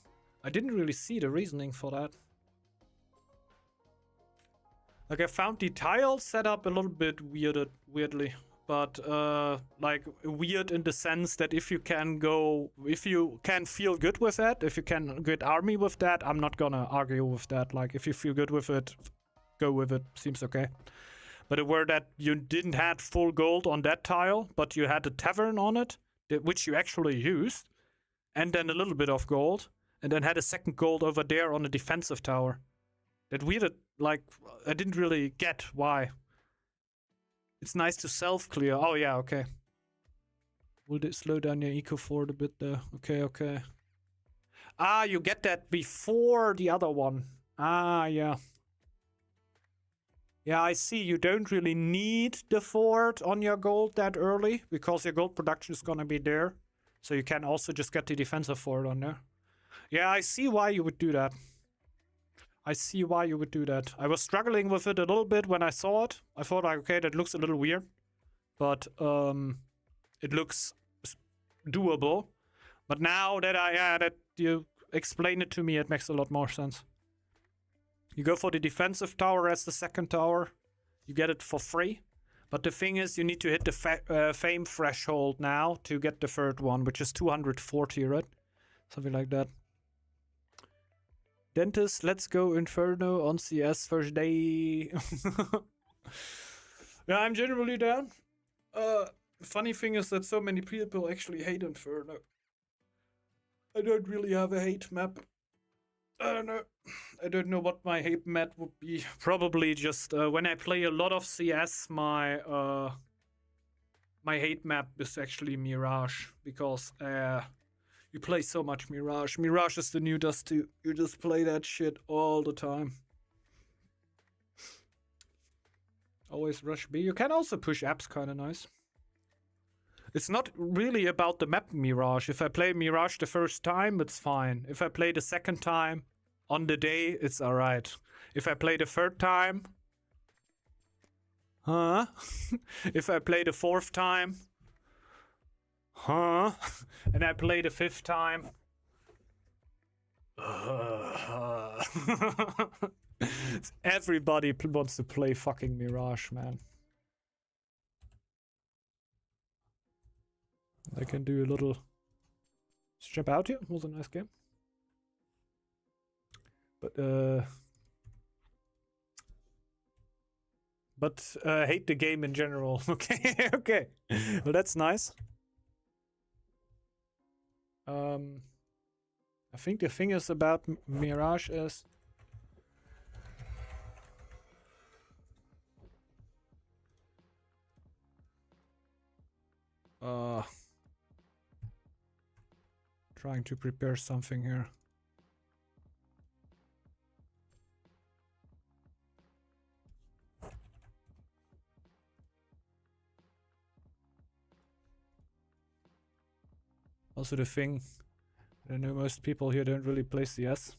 I didn't really see the reasoning for that. Like, I found the tile set up a little bit weirdly. but like weird in the sense that if you can feel good with that, if you can get army with that, I'm not gonna argue with that. Like if you feel good with it, go with it. Seems okay. But it were that you didn't had full gold on that tile, but you had a tavern on it, which you actually used, and then a little bit of gold, and then had a second gold over there on a defensive tower. That weird, like, I didn't really get why. It's nice to self-clear. Oh, yeah, okay. Will it slow down your eco fort a bit there? Okay, okay. Ah, you get that before the other one. Ah, yeah. Yeah, I see. You don't really need the fort on your gold that early, because your gold production is gonna be there. So you can also just get the defensive fort on there. Yeah, I see why you would do that. I see why you would do that. I was struggling with it a little bit when I saw it. I thought, like, okay, that looks a little weird. But it looks doable. But now that that you explain it to me, it makes a lot more sense. You go for the defensive tower as the second tower. You get it for free. But the thing is, you need to hit the fame threshold now to get the third one, which is 240, right? Something like that. Dentist, let's go Inferno on CS first day. Yeah, I'm generally down. Funny thing is that so many people actually hate Inferno. I don't really have a hate map. I don't know. I don't know what my hate map would be. Probably just when I play a lot of CS, my hate map is actually Mirage, because you play so much Mirage. Mirage is the new Dust 2. You just play that shit all the time. Always rush B. You can also push apps, kind of nice. It's not really about the map Mirage. If I play Mirage the first time, it's fine. If I play the second time on the day, it's alright. If I play the third time... Huh? If I play the fourth time... Huh? And I play the fifth time... Everybody wants to play fucking Mirage, man. I can do a little... Let's jump out here. It was a nice game. But hate the game in general. Okay, okay. Well, that's nice. I think the thing is about Mirage is... trying to prepare something here. Also the thing, I know most people here don't really play CS.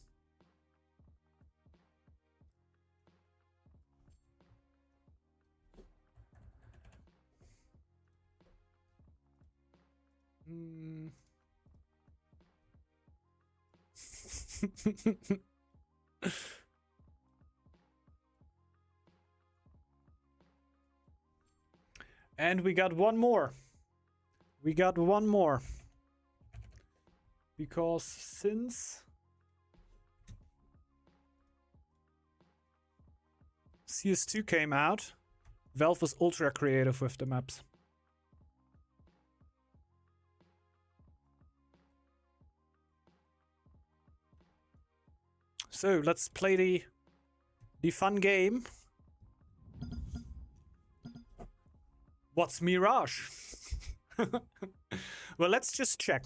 And we got one more. We got one more. Because since CS2 came out, Valve was ultra creative with the maps. So let's play the fun game. What's Mirage? Well, let's just check.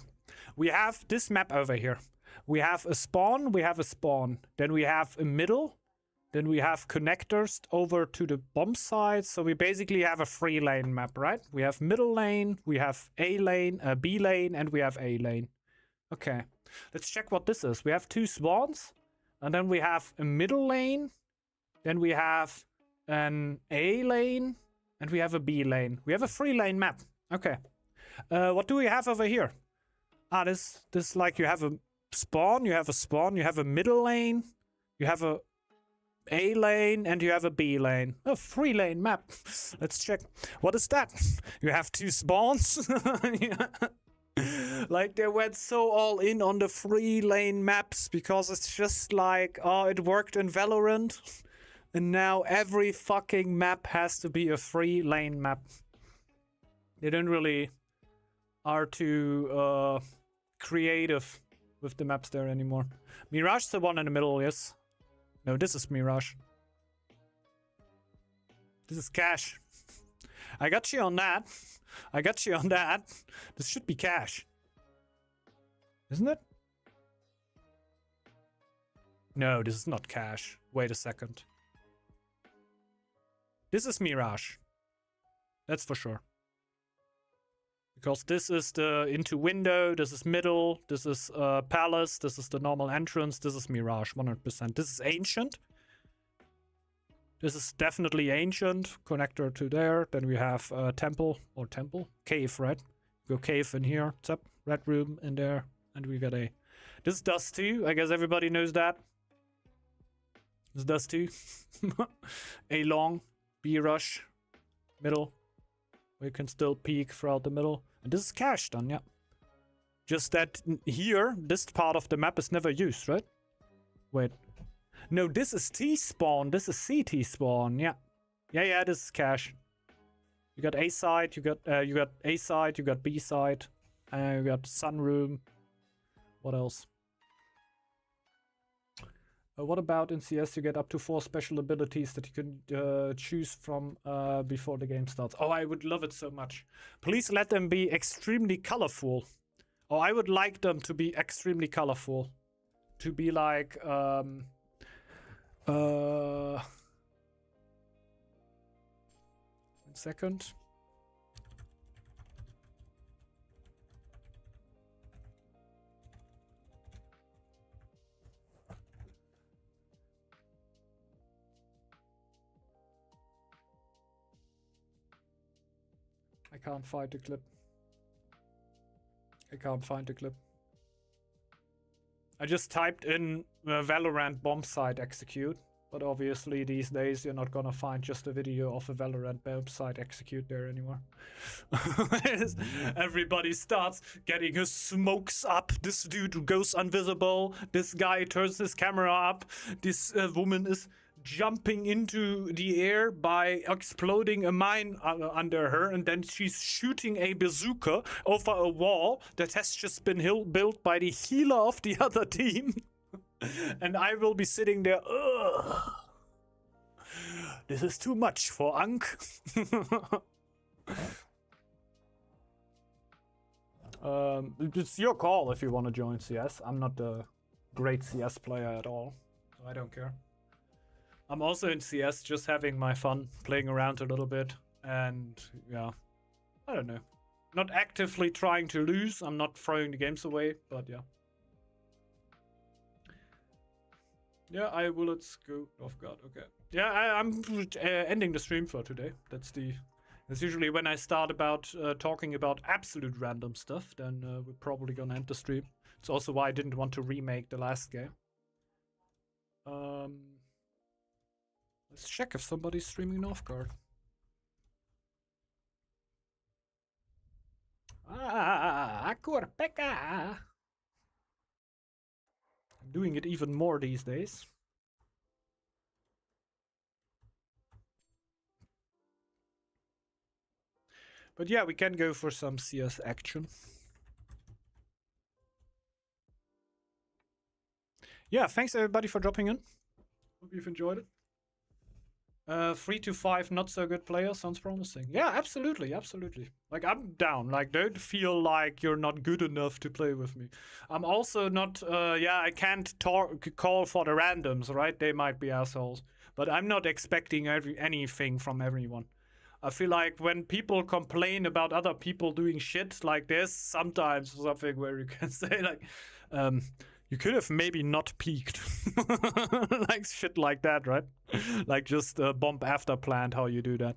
We have this map over here. We have a spawn, Then we have a middle. Then we have connectors over to the bomb side. So we basically have a 3-lane map, right? We have middle lane, we have A lane, B lane, and we have A lane. Okay, let's check what this is. We have 2 spawns, and then we have a middle lane. Then we have an A lane, and we have a B lane. We have a 3-lane map. Okay. What do we have over here? Ah, this like you have a spawn, you have a middle lane, you have a A lane and you have a B lane. A 3-lane map. Let's check. What is that? You have 2 spawns? Yeah. Like, they went so all in on the 3-lane maps because it's just like, oh, it worked in Valorant. And now every fucking map has to be a 3-lane map. They don't really are too creative with the maps there anymore. Mirage's the one in the middle, yes. No, this is Mirage. This is Cash. I got you on that. I got you on that. This should be Cash. Isn't it? No, this is not Cash. Wait a second. This is Mirage. That's for sure. Because this is the into window, this is middle, this is palace, this is the normal entrance, this is Mirage, 100%. This is ancient. This is definitely ancient. Connector to there. Then we have temple or temple. Cave, right? Go cave in here. Tap. Red room in there. And we got a... This is Dust 2. I guess everybody knows that. This is Dust 2. A long. B rush. Middle. We can still peek throughout the middle. And this is Cash done, yeah. Just that here, this part of the map is never used, right? Wait. No, this is T-spawn. This is CT spawn, yeah. Yeah, this is Cash. You got A side, you got A side, you got B side. You got sunroom. What else? What about in CS you get up to 4 special abilities that you can choose from before the game starts? Oh, I would love it so much. Please let them be extremely colorful. Oh, I would like them to be extremely colorful. To be like... 1 second. I can't find the clip. I can't find the clip. I just typed in Valorant bomb site execute, but obviously these days you're not gonna find just a video of a Valorant bomb site execute there anymore. Everybody starts getting his smokes up. This dude goes invisible. This guy turns his camera up. This woman is jumping into the air by exploding a mine under her, and then she's shooting a bazooka over a wall that has just been built by the healer of the other team. And I will be sitting there. Ugh. This is too much for Ankh. It's your call if you want to join CS. I'm not a great CS player at all, so I don't care. I'm also in CS just having my fun, playing around a little bit, and yeah, I don't know. Not actively trying to lose, I'm not throwing the games away, but yeah. Yeah, I will, let's go Northgard, okay. Yeah, I'm ending the stream for today. That's usually when I start about talking about absolute random stuff, then we're probably gonna end the stream. It's also why I didn't want to remake the last game. Let's check if somebody's streaming Northgard. Kurpeka! I'm doing it even more these days. But yeah, we can go for some CS action. Yeah, thanks everybody for dropping in. Hope you've enjoyed it. 3 to 5 not so good players sounds promising. Yeah, absolutely, absolutely. Like, I'm down. Like, don't feel like you're not good enough to play with me. I'm also not, yeah, I can't call for the randoms, right? They might be assholes. But I'm not expecting anything from everyone. I feel like when people complain about other people doing shit like this, sometimes something where you can say, like, you could have maybe not peeked. Like shit like that, right? Like just bomb after plant, how you do that.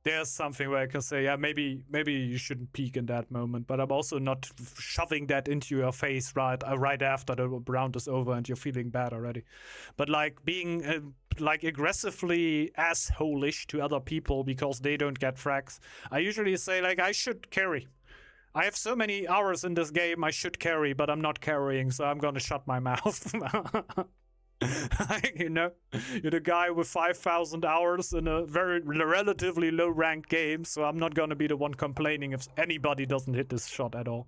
there's something where I can say, yeah, maybe you shouldn't peak in that moment, but I'm also not shoving that into your face right after the round is over and you're feeling bad already. But like being like aggressively asshole-ish to other people because they don't get frags, I usually say like I should carry. I have so many hours in this game, I should carry, but I'm not carrying, so I'm gonna shut my mouth. You know, you're the guy with 5,000 hours in a very relatively low ranked game, so I'm not gonna be the one complaining if anybody doesn't hit this shot at all.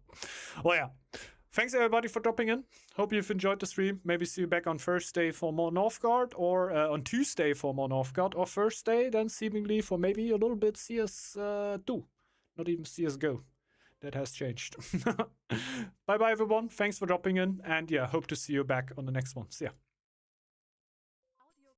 Well, yeah. Thanks everybody for dropping in. Hope you've enjoyed the stream. Maybe see you back on Thursday for more Northgard, or on Tuesday for more Northgard, or Thursday then seemingly for maybe a little bit CS2. Not even CSGO. That has changed. Bye bye everyone. Thanks for dropping in, and yeah, hope to see you back on the next one. See ya.